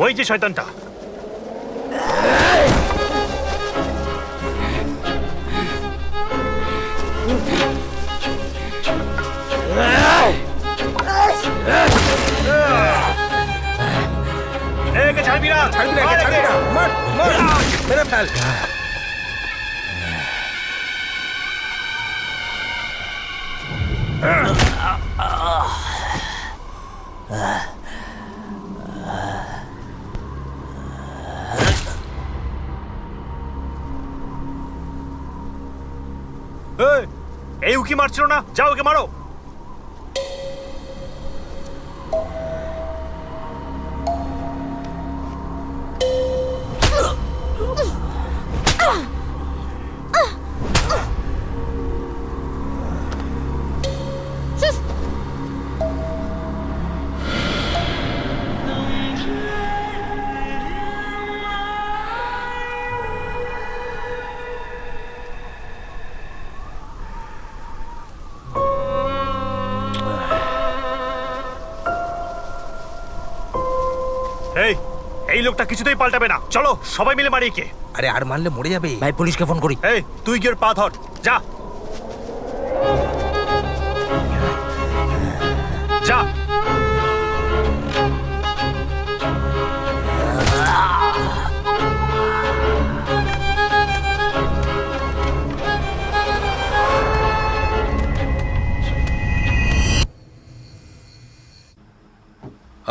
ওই যে শয়তানটা। একে ছাড়বি না, ছাড়বি না, ছাড়বি না। মার, মার, মেরে ফেল। এই উকি মারছিল না, যাও ওকে মারো। এই লোকটা কিছুতেই পাল্টাবে না। চলো সবাই মিলে মারি কে। আরে আর মারলে মরে যাবে। ভাই, পুলিশকে ফোন করি। এই তুই গিয়ে পা ধর, যা যা।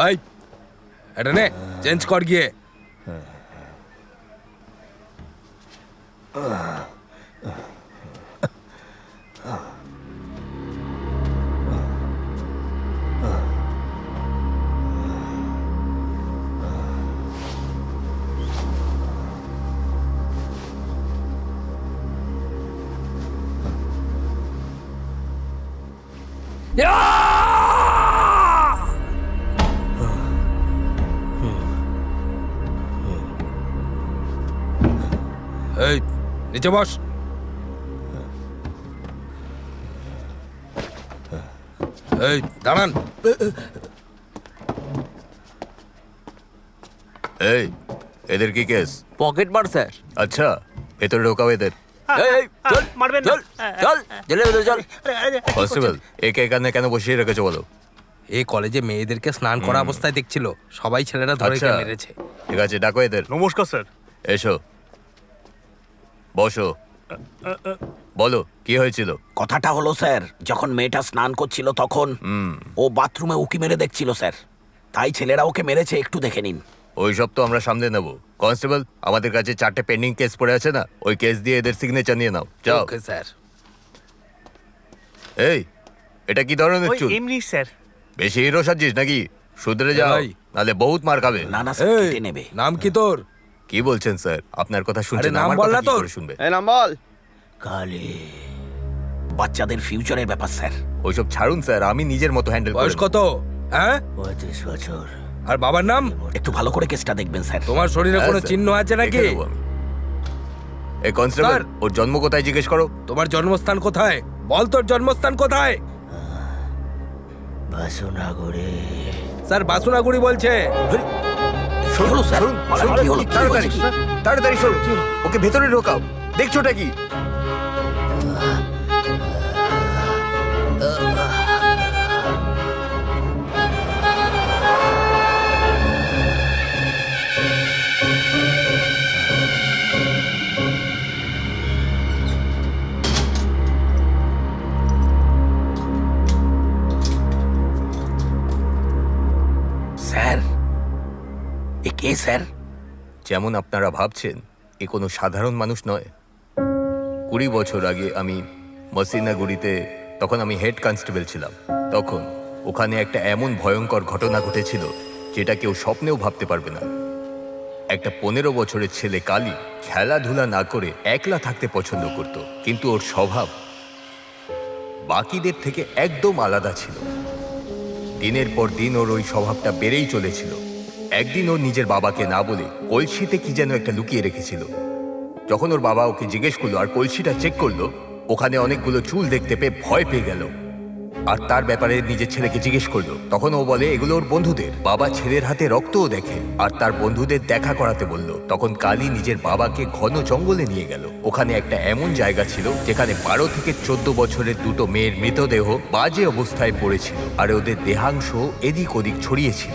এই এটা নে চেঞ্জ কর গিয়ে। এই নিচে বস। এই দাঁড়ান। এই এদের কি কেস? পকেট মার স্যার। আচ্ছা ভেতরে ঢোকাও এদের। এই, চল মারবেন চল চল জেলে ভেতরে চল। কনস্টেবল একে এখানে কেন বসিয়ে রেখেছো বলো? এই কলেজে মেয়েদেরকে স্নান করা অবস্থায় দেখছিল, সবাই ছেলেরা ধরে আচ্ছা। মেরেছে। ঠিক আছে ডাকো এদের। নমস্কার স্যার। এসো বসো। বলো কি হয়েছিল? কথাটা হলো স্যার, যখন মেয়েটা স্নান করছিল তখন ও বাথরুমে উকি মেরে দেখছিল স্যার, তাই ছেলেরা ওকে মেরেছে, একটু দেখে নিন। ওই সব তো আমরা সামনে নেব। কনস্টেবল আমাদের কাছে 4টে পেন্ডিং কেস পড়ে আছে না, ওই কেস দিয়ে এদের সিগনেচার নিয়ে নাও। যাও। Okay sir. এই এটা কি ধরনের চুল? এমনি স্যার। বেশি হিরো সাজিস নাকি? শুধরে যাও এই। নালে বহুত মার খাবে। না না স্যার, এই, কেটে নেবে। নাম কি তোর? কি বলছেন স্যার? আপনার কথা শুনছেন, আরে নাম আমার বল কথা না কি তোর। করে শুনবে? নাম বল। কালে বাচ্চাদের ফিউচারের ব্যাপার স্যার। ওইসব ছাড়ুন স্যার, আমি নিজের মতো হ্যান্ডেল বয়স করব। কত? হ্যাঁ 35 বছর। আর বাবার নাম? একটু ভালো করে কেসটা দেখবেন স্যার। তোমার শরীরে হ্যাঁ, কোনো স্যার। চিহ্ন আছে নাকি? দেখে নেবো আমি। এই কনস্টেবল স্যার। ওর জন্ম কোথায় জিজ্ঞেস করো। তোমার জন্মস্থান কোথায়? বল তোর জন্মস্থান কোথায়? বাসুনাগরে। স্যার বাসুনাগুড়ি বলছে। শুনুন স্যার, শুনুন, কি হলো? কি তাড়াতাড়ি বলছে কি? তাড়াতাড়ি সরুন, ওকে ভেতরে ঢোকাও। দেখছোটা কি? স্যার এ কে স্যার? যেমন আপনারা ভাবছেন এ কোনো সাধারণ মানুষ নয়। 20 বছর আগে আমি মসিনাগুড়িতে, তখন আমি হেড কনস্টেবল ছিলাম। তখন ওখানে একটা এমন ভয়ঙ্কর ঘটনা ঘটেছিল যেটা কেউ স্বপ্নেও ভাবতে পারবে না। একটা 15 বছরের ছেলে কালী খেলাধুলা না করে একলা থাকতে পছন্দ করত, কিন্তু ওর স্বভাব বাকিদের থেকে একদম আলাদা ছিল। দিনের পর দিন ওর ওই স্বভাবটা বেড়েই চলেছিল। একদিন ওর নিজের বাবাকে না বলে কলসিতে কি যেন একটা লুকিয়ে রেখেছিল। যখন ওর বাবা ওকে জিজ্ঞেস করলো আর কলসিটা চেক করলো, ওখানে অনেকগুলো চুল দেখতে পেয়ে ভয় পেয়ে গেল। আর তার ব্যাপারে নিজের ছেলেকে জিজ্ঞেস করলো, তখন ও বলে এগুলো ওর বন্ধুদের। বাবা ছেলের হাতে রক্তও দেখে আর তার বন্ধুদের দেখা করাতে বলল। তখন কালী নিজের বাবাকে ঘন জঙ্গলে নিয়ে গেল। ওখানে একটা এমন জায়গা ছিল যেখানে 12 থেকে 14 বছরের দুটো মেয়ের মৃতদেহ বাজে অবস্থায় পড়েছিল আর ওদের দেহাংশ এদিক ওদিক ছড়িয়েছিল।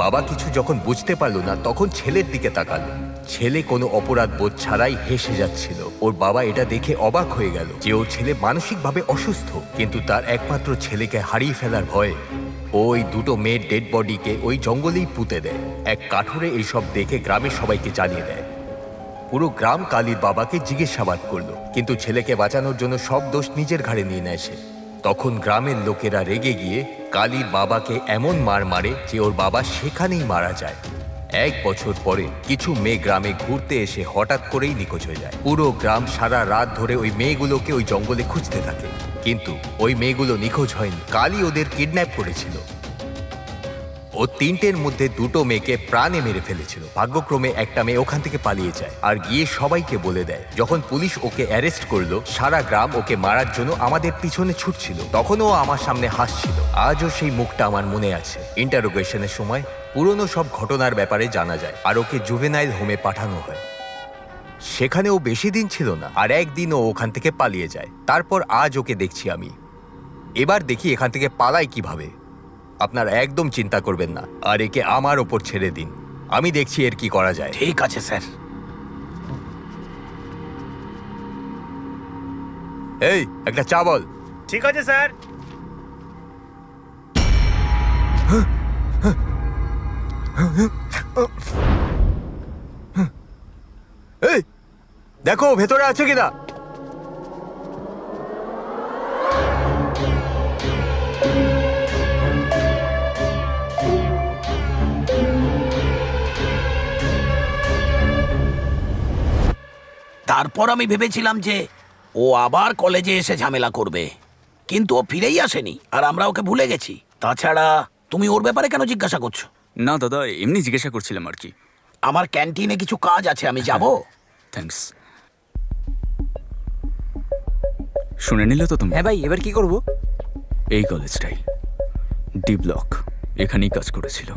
বাবা কিছু যখন বুঝতে পারলো না, তখন ছেলের দিকে তাকালো। ছেলে কোনো অপরাধ বোধ ছাড়াই হেসে যাচ্ছিল। ওর বাবা এটা দেখে অবাক হয়ে গেল যে ওর ছেলে মানসিকভাবে অসুস্থ, কিন্তু তার একমাত্র ছেলেকে হারিয়ে ফেলার ভয়ে ওই দুটো মেয়ের ডেড বডিকে ওই জঙ্গলেই পুঁতে দেয়। এক কাঠুরে এইসব দেখে গ্রামের সবাইকে জানিয়ে দেয়। পুরো গ্রাম কালীর বাবাকে জিজ্ঞাসাবাদ করলো, কিন্তু ছেলেকে বাঁচানোর জন্য সব দোষ নিজের ঘাড়ে নিয়ে নেয় সে। তখন গ্রামের লোকেরা রেগে গিয়ে কালীর বাবাকে এমন মার মারে যে ওর বাবা সেখানেই মারা যায়। 1 বছর পরে কিছু মেয়ে গ্রামে ঘুরতে এসে হঠাৎ করেই নিখোঁজ হয়ে যায়। পুরো গ্রাম সারা রাত ধরে ওই মেয়েগুলোকে ওই জঙ্গলে খুঁজতে থাকে, কিন্তু ওই মেয়েগুলো নিখোঁজ হয়নি। কালী ওদের কিডন্যাপ করেছিল। ও 3টের মধ্যে 2টো মেয়েকে প্রাণে মেরে ফেলেছিল। ভাগ্যক্রমে একটা মেয়ে ওখান থেকে পালিয়ে যায় আর গিয়ে সবাইকে বলে দেয়। যখন পুলিশ ওকে অ্যারেস্ট করলো, সারা গ্রাম ওকে মারার জন্য আমাদের পিছনে ছুটছিল। তখন ও আমার সামনে হাসছিল। আজও সেই মুখটা আমার মনে আছে। ইন্টারোগেশনের সময় পুরনো সব ঘটনার ব্যাপারে জানা যায় আর ওকে জুভেনাইল হোমে পাঠানো হয়। সেখানে ও বেশি দিন ছিল না আর একদিন ও ওখান থেকে পালিয়ে যায়। তারপর আজ ওকে দেখছি আমি। এবার দেখি এখান থেকে পালায় কিভাবে। আপনারা একদম চিন্তা করবেন না আর একে আমার ওপর ছেড়ে দিন, আমি দেখছি এর কি করা যায়। ঠিক আছে স্যার। এই একটা চা বল। ঠিক আছে স্যার। এই দেখো ভেতরে আছে কিনা। তারপর আমি ভেবেছিলাম যে ও আবার কলেজে এসে ঝামেলা করবে, কিন্তু ও ফিরেই আসেনি আর আমরা ওকে ভুলে গেছি। তাছাড়া তুমি ওর ব্যাপারে কেন জিজ্ঞাসা করছো? না দাদা, এমনি জিজ্ঞাসা করছিলাম আর কি। আমার ক্যান্টিনে কিছু কাজ আছে, আমি যাব। থ্যাঙ্কস। শুনে নিলে তো তুমি? হ্যাঁ ভাই, এবার কি করব? এই কলেজটাই, ডি ব্লক, এখানেই কাজ করেছিল।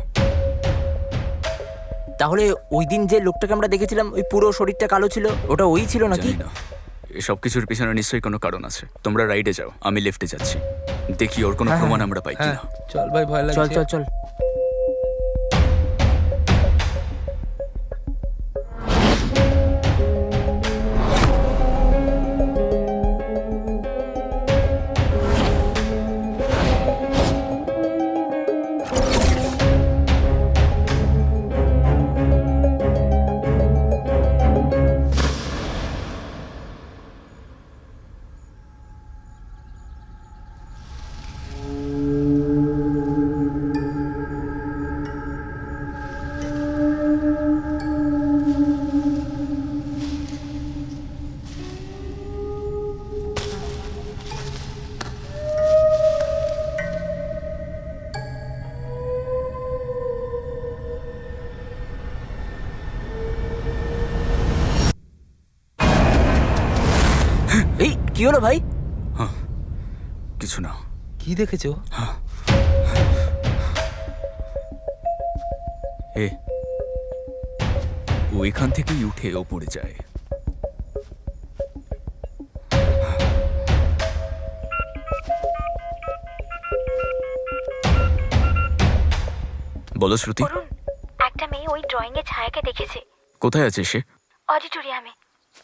তাহলে ওই দিন যে লোকটাকে আমরা দেখেছিলাম, ওই পুরো শরীরটা কালো ছিল, ওটা ওই ছিল নাকি? জানি না, এসব কিছুর পিছনে নিশ্চয়ই কোনো কারণ আছে। তোমরা রাইডে যাও, আমি লেফটে যাচ্ছি, দেখি ওর কোনো প্রমাণ আমরা পাই হ্যাঁ কিনা। চল ভাই, ভয় লাগছে। চল চল চল। এই কি হলো ভাই? কিছু না। কি দেখেছো? এ ওইখান থেকেই উঠে ওপরে যায়। বলো শ্রুতি। অরুণ, একটা মেয়ে ওই ড্রয়িং এ ছায়াকে দেখেছে। কোথায় আছে সে? অডিটোরিয়ামে।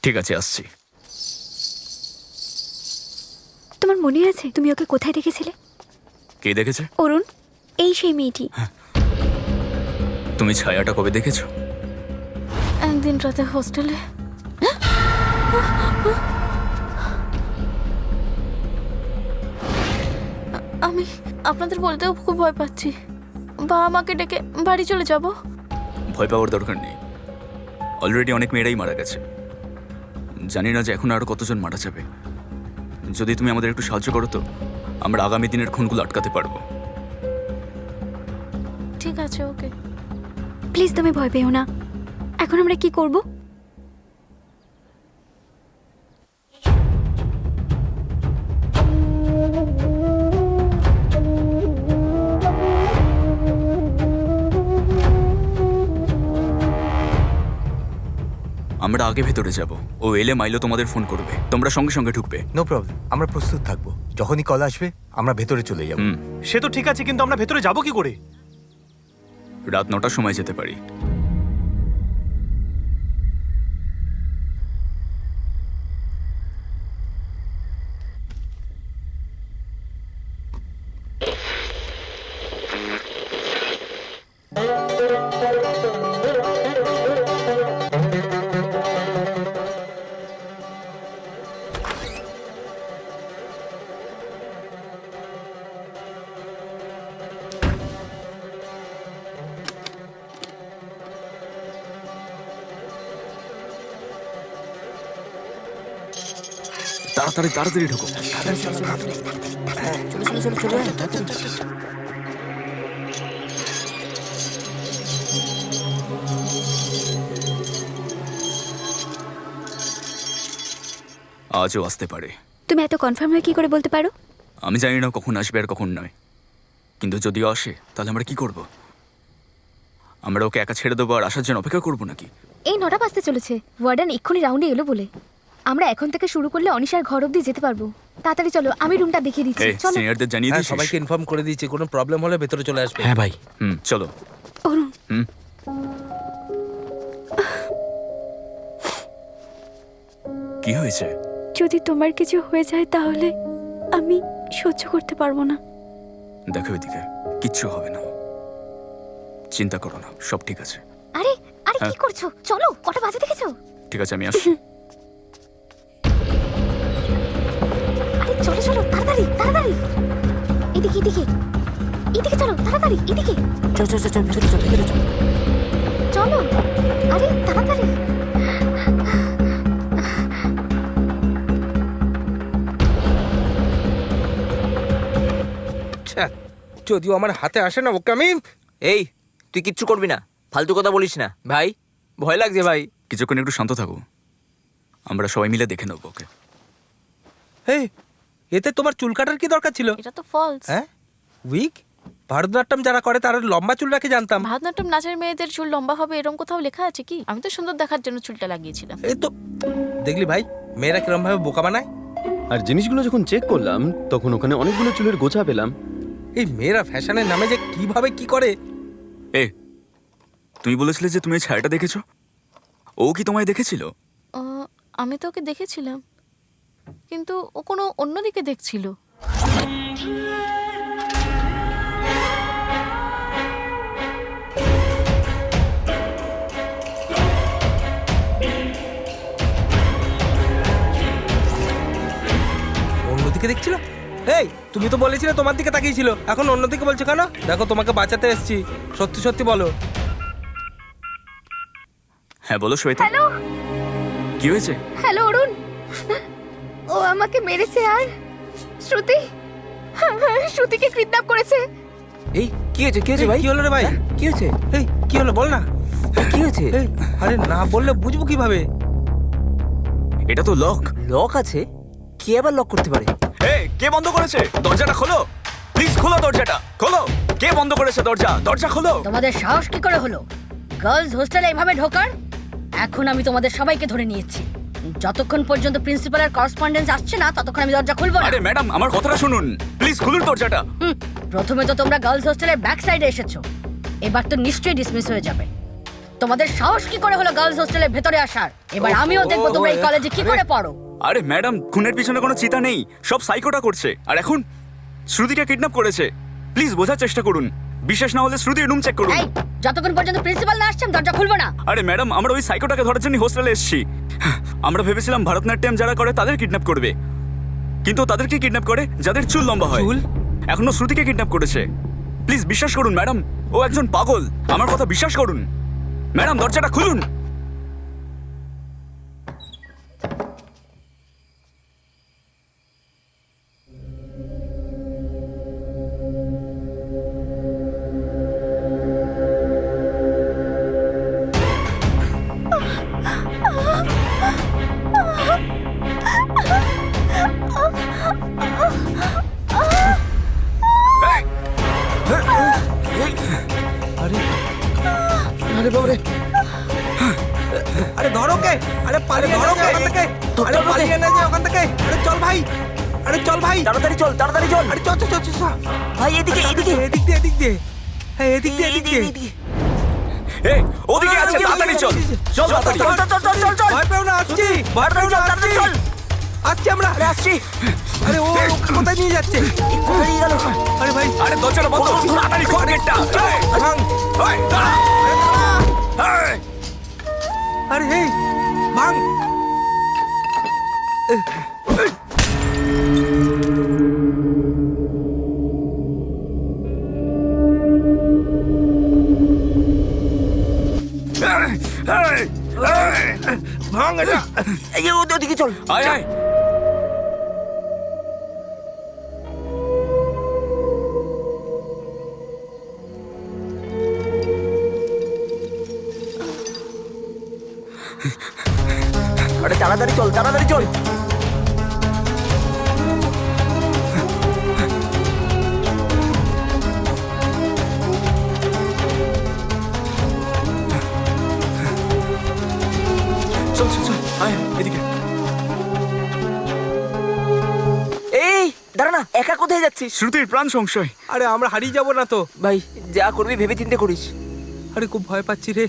ঠিক আছে, আসছি। তোমার মনে আছে তুমি ওকে কোথায় দেখেছিলে? কে দেখেছে? অরুণ, এই সেই মেয়েটি। তুমি ছায়াটা কবে দেখেছো? একদিন রাতে হোস্টেলে। আমি আপনাদের বলতেও খুব ভয় পাচ্ছি। বাবা মাকে ডেকে বাড়ি চলে যাব। ভয় পাওয়ার দরকার নেই, অলরেডি অনেক মেয়েরাই মারা গেছে। জানি না যে এখন আরো কতজন মারা যাবে। যদি তুমি আমাদের একটু সাহায্য করো তো আমরা আগামী দিনের খুনগুলো আটকাতে পারবো। ঠিক আছে, ওকে। প্লিজ তুমি ভয় পেও না। এখন আমরা কি করব? আমরা আগে ভেতরে যাব, ও এলে মাইলো তোমাদের ফোন করবে, তোমরা সঙ্গে সঙ্গে ঢুকবে। নো প্রবলেম, আমরা প্রস্তুত থাকবো। যখনই কল আসবে আমরা ভেতরে চলে যাব। সে তো ঠিক আছে, কিন্তু আমরা ভেতরে যাব কি করে? রাত 9টার সময় যেতে পারি। তাড়াতাড়ি তাড়াতাড়ি ঢুকো। আজও আসতে পারে। তুমি এত কনফার্ম হয়ে কি করে বলতে পারো? আমি জানি না কখন আসবে আর কখন নয়, কিন্তু যদিও আসে তাহলে আমরা কি করব? আমরা ওকে একা ছেড়ে দেবো আর আসার জন্য অপেক্ষা করবো নাকি? এই 9টা বাজতে চলেছে, ওয়ার্ডেন এক্ষুনি রাউন্ডে এলো বলে। আমরা এখন থেকে শুরু করলে অনিশার ঘর অবধি যেতে পারবো। তাড়াতাড়ি চলো, আমি রুমটা দেখিয়ে দিচ্ছি। এই চলো। সিনিয়রদের জানিয়ে হ্যাঁ, দিস। সবাইকে ইনফর্ম করে দিয়েছি, কোনো প্রবলেম হলে ভেতরে চলে আসবে। হ্যাঁ ভাই। চলো। অরুণ, কি হয়েছে? যদি তোমার কিছু হয়ে যায় তাহলে আমি সহ্য করতে পারবো না। দেখো এদিকে, কিচ্ছু হবে না। চিন্তা করো না, সব ঠিক আছে। আরে আরে কি হ্যাঁ। করছো? চলো, কটা বাজে দেখেছো? ঠিক আছে, আমি আসছি। আরে চলো চলো, তাড়াতাড়ি তাড়াতাড়ি, এদিকে এদিকে এদিকে চলো, তাড়াতাড়ি এদিকে চল চল চল চল চল চল চল। চলো। আরে তাড়াতাড়ি। ছ্যা, যদিও আমার হাতে আসে না ওকে আমি। এই তুই কিচ্ছু করবি না, ফালতু কথা বলিস না ভাই, ভয় লাগছে ভাই। কিছুক্ষণ একটু শান্ত থাকো, আমরা সবাই মিলে দেখে নেবো ওকে। এই এতে তোমার চুল কাটার কি দরকার ছিল? এটা তো ফলস। হ্যাঁ, উইক। ভারতনাট্যম যারা করে তারা লম্বা চুল রাখে জানতাম। ভারতনাট্যম নাচের মেয়েদের চুল লম্বা হবে এরকম কোথাও লেখা আছে কি? আমি তো সুন্দর দেখার জন্য চুলটা লাগিয়েছিলাম। এই তো দেখলি ভাই, মেয়েরা কিরম ভাবে বোকা বানায়। আর জিনিসগুলো যখন চেক করলাম তখন ওখানে অনেকগুলো চুলের গোছা পেলাম। এই মেয়েরা ফ্যাশনের নামে যে কিভাবে কি করে। এ, তুমি বলেছিলে যে তুমি এই ছায়াটা দেখেছো, ও কি তোমায় দেখেছিল? আমি তো ওকে দেখেছিলাম, কিন্তু ও কোনো অন্যদিকে দেখছিল। অন্যদিকে দেখছিল? এই তুমি তো বলেছিলে তোমার দিকে তাকিয়েছিল, এখন অন্যদিকে বলছো কেন? দেখো তোমাকে বাঁচাতে এসেছি, সত্যি সত্যি বলো। হ্যাঁ বলো শ্বেতা, হ্যালো কি হয়েছে? হ্যালো অরুণ, ও আমাকে মেরেছে। আর শ্রুতি, শ্রুতিকে কিডন্যাপ করেছে। এই কি হয়েছে, কি হয়েছে ভাই? কি হলো রে ভাই? কি হয়েছে? এই কি হলো বল না। কি হয়েছে? এই আরে না বললে বুঝবো কিভাবে? এটা তো লক। লক আছে? কে আবার লক করতে পারে? এই কে বন্ধ করেছে? দরজাটা খোলো প্লিজ, খোলো দরজাটা, খোলো। কে বন্ধ করেছে দরজা? দরজা খোলো। তোমাদের সাহস কি করে হলো গার্লস হোস্টেলে এভাবে ঢোকার? এখন আমি তোমাদের সবাইকে ধরে নিয়েছি। যতক্ষণ পর্যন্ত প্রিন্সিপালের করেসপন্ডেন্স আসছে না ততক্ষণ আমি দরজা খুলবো না। আরে ম্যাডাম, আমার কথাটা শুনুন প্লিজ, খুলুন দরজাটা। প্রথমে তো তোমরা গার্লস হোস্টেলের ব্যাক সাইডে এসেছো, এবার তো নিশ্চয়ই ডিসমিস হয়ে যাবে। তোমাদের সাহস কি করে হলো গার্লস হোস্টেলের ভেতরে আসার? এবার আমিও দেখবো তোমরা এই কলেজে কি করে পড়ো। আরে ম্যাডাম, খুনের পিছনে কোনো চিতা নেই, সব সাইকোটা করছে। আর এখন শ্রুতিকে কিডন্যাপ করেছে। প্লিজ বোঝার চেষ্টা করুন, বিশেষ না হলে শ্রুতির রুম চেক করুন। এই যতক্ষণ পর্যন্ত প্রিন্সিপাল না আসছে আমি দরজা খুলবো না। আরে ম্যাডাম, আমরা ওই সাইকোটাকে ধরার জন্য হোস্টেলে এসেছি। আমরা ভেবেছিলাম ভারতনাট্যম যারা করে তাদের কিডন্যাপ করবে, কিন্তু তাদেরকে কিডন্যাপ করে যাদের চুল লম্বা হয়। চুল? এখনো শ্রুতিকে কিডন্যাপ করেছে। প্লিজ বিশ্বাস করুন ম্যাডাম, ও একজন পাগল, আমার কথা বিশ্বাস করুন। ম্যাডাম দরজাটা খুলুন। আরে বাবারে, আরে ধরো কে, আরে পালিয়ে ধরো কে ওখান থেকে, আরে পালিয়ে না যে ওখান থেকে। আরে চল ভাই, আরে চল ভাই, তাড়াতাড়ি চল, তাড়াতাড়ি চল। আরে চল চল চল চল ভাই এদিকে, এদিকে, এদিক দিয়ে এদিক দিয়ে, হ্যাঁ এদিক দিয়ে এদিক দিয়ে। এই ওদিকে আছে, তাড়াতাড়ি চল, চল তাড়াতাড়ি। চল চল চল চল চল। ভয় পেও না, আসছি, ভয় পেও না, আসছি, আসছি আমরা। আরে আসছি। আরে ও ওকে কোথায় নিয়ে যাচ্ছে? কোথায় নিয়ে গেল? আরে ভাই, আরে দরজাটা বন্ধ, তাড়াতাড়ি খোল গেটটা। ভাঙ। এই, দাঁড়া। এই, আরে এই ভাঙ। ভাঙ এটা। এই যে ওদিকে চল। আয় আয়। আরে তাড়াতাড়ি চল, তাড়াতাড়ি চল। চল চল চল, আয় এদিকে। এই দাঁড়া না, একা কোথায় যাচ্ছিস? শ্রুতির প্রাণ সংশয়। আরে আমরা হারিয়ে যাবো না তো? ভাই যা করবি ভেবে চিন্তে করিস। আরে খুব ভয় পাচ্ছি রে,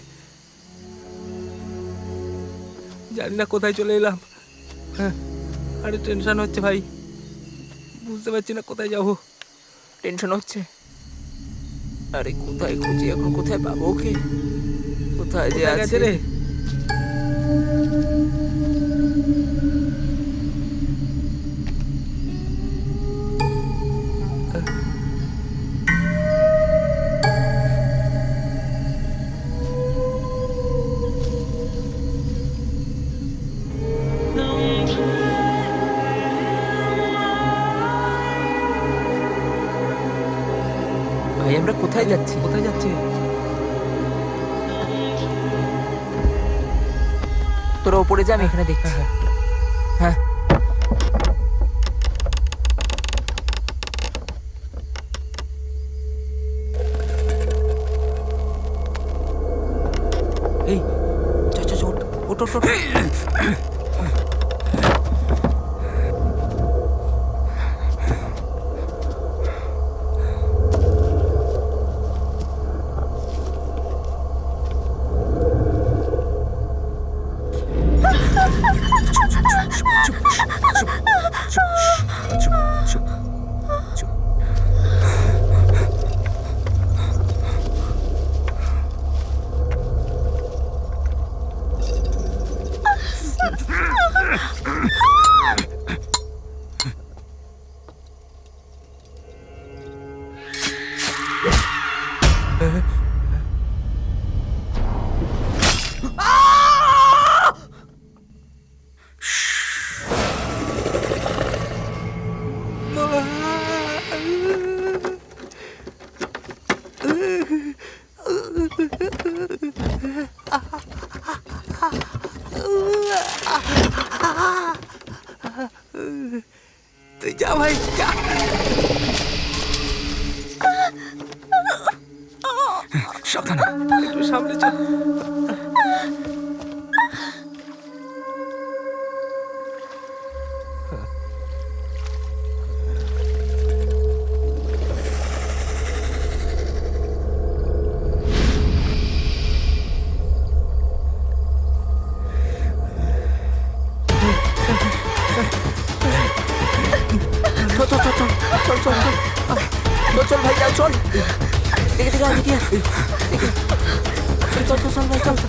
জানি না কোথায় চলে এলাম। হ্যাঁ, আরে টেনশন হচ্ছে ভাই, বুঝতে পারছি না কোথায় যাবো। টেনশন হচ্ছে? আরে কোথায় খুঁজি এখন, কোথায় পাবো ওকে? কোথায় যে কোথায় আছে গেছে রে? ভাই আমরা কোথায় যাচ্ছি? কোথায় যাচ্ছে? তোরা ওপরে যা, আমি এখানে দেখছি। হ্যাঁ এই চল চল চল, ওঠ ওঠ ওঠ। তুই যা ভাই যা। সাবধানে। একটু সামনে চল। চল ভাই যাও, চল। দেখে দেখে আমি কি চল চল চল ভাই চল চল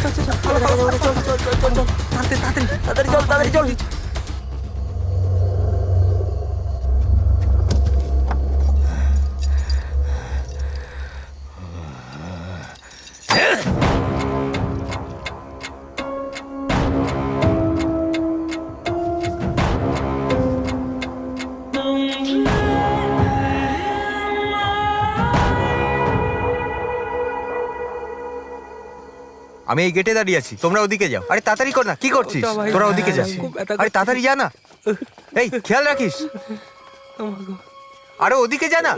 চল চল চল চল চল চল চল তাড়াতাড়ি চল তাড়াতাড়ি চল। আমি এই গেটে দাঁড়িয়ে আছি, তোমরা ওদিকে যাও। আরে তাড়াতাড়ি কর না, কি করছিস? ওটা ভাই, তোরা ওদিকে যা। খুব ব্যথা আরে তাড়াতাড়ি যা না। এই খেয়াল রাখিস। আরে ওদিকে যা না।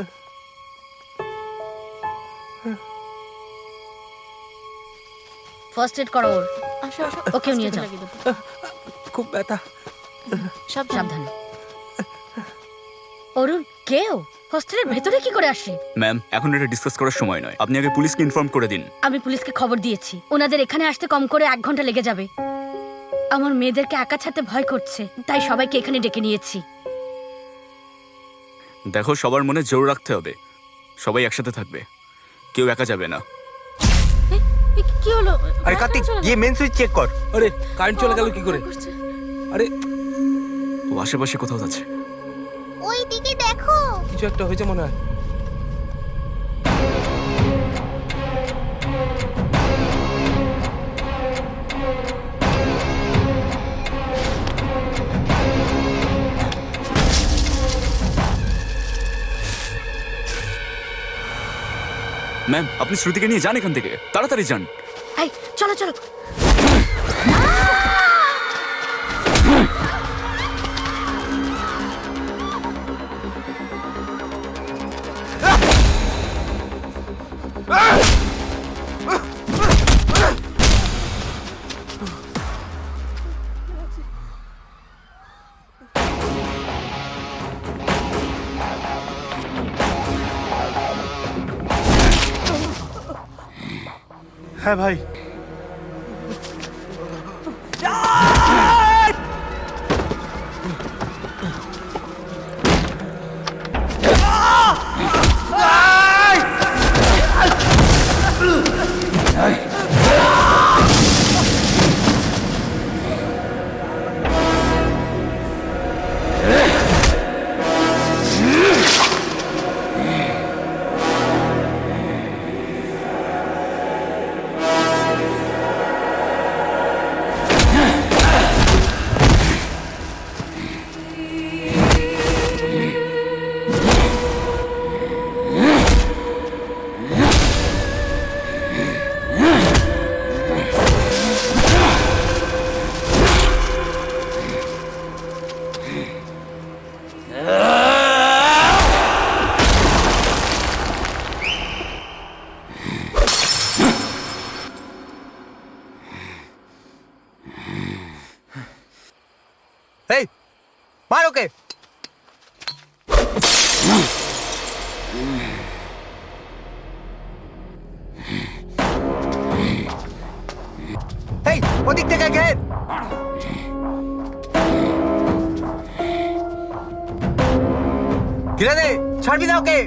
ফার্স্ট এড করো ওর। আসো আসো, ওকেও নিয়ে যাও। লাগিয়ে দেবো। খুব ব্যথা। সাবধানে। অরুণ, কেউ হোস্টেলের ভেতরে কি করে আসে? ম্যাম, এখন এটা ডিসকাস করার সময় নয়, আপনি আগে পুলিশকে ইনফর্ম করে দিন। আমি পুলিশকে খবর দিয়েছি, ওনাদের এখানে আসতে কম করে 1 ঘন্টা লেগে যাবে। আমার মেয়েদেরকে একা ছাড়তে ভয় করছে, তাই সবাইকে এখানে ডেকে নিয়েছি। দেখো, সবার মনে জোর রাখতে হবে, সবাই একসাথে থাকবে, কেউ একা যাবে না। কি হলো? আরে কার্তিক, গিয়ে মেন সুইচ চেক কর। আরে কারেন্ট চলে গেল কি করে? আরে ও আশেপাশে কোথাও যাচ্ছে। ওই দিকে দেখো। কিছু একটা হয়েছে মনে হয়। ম্যাম, আপনি শ্রুতিকে নিয়ে যান এখান থেকে, তাড়াতাড়ি যান। এই চলো চলো। হ্যাঁ ভাই। এই মার ওকে। এই ওদিক থেকে ঘের। ঘিরে দে, ছাড়বি না ওকে।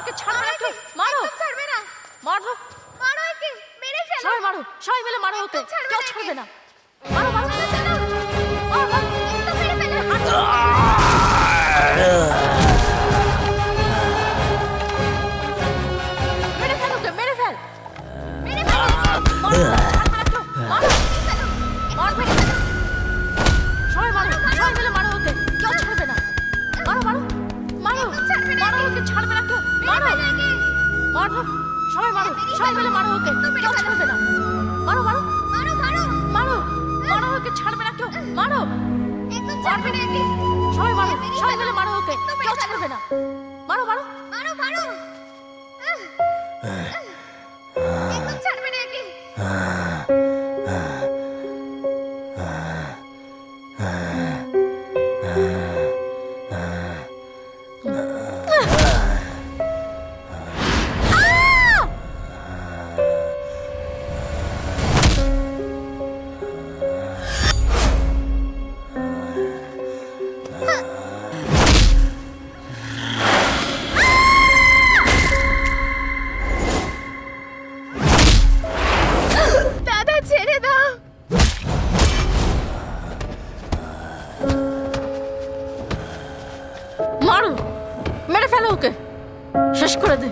ওকে ছাড়বে না কেউ মারো ছাড়বে না মারো মারো একে মেরে ফেলো সবাই মারো সবাই মিলে মারো ওকে ছাড়বে কেউ না ছাড়বে না মারো মারো মারো মারো একদম মেরে ফেলো মেরে ফেল ওকে মেরে ফেল মেরে ফেলো মারো ছাড়বে না কেউ মারো মারো সবাই মারো সবাই মিলে মারো ওকে কেউ ছাড়বে না মারো মারো মারো ছাড়বে না মারো ওকে ছাড়বে না কেউ মারো মারো সবাই মারো সবাই মিলে মারো ওকে কেউ ছাড়বে না মারো মারো মারো মারো মারো মারো ওকে ছাড়বে না কেউ মারো একদম ছাড়বে না একে সবাই মারো সবাই মিলে মারো ওকে কেউ ছাড়বে না মারো মারো মারো মারো একদম ছাড়বে না একে দাদা ছেড়ে দাও মারো মেরে ফেলো ওকে শেষ করে দে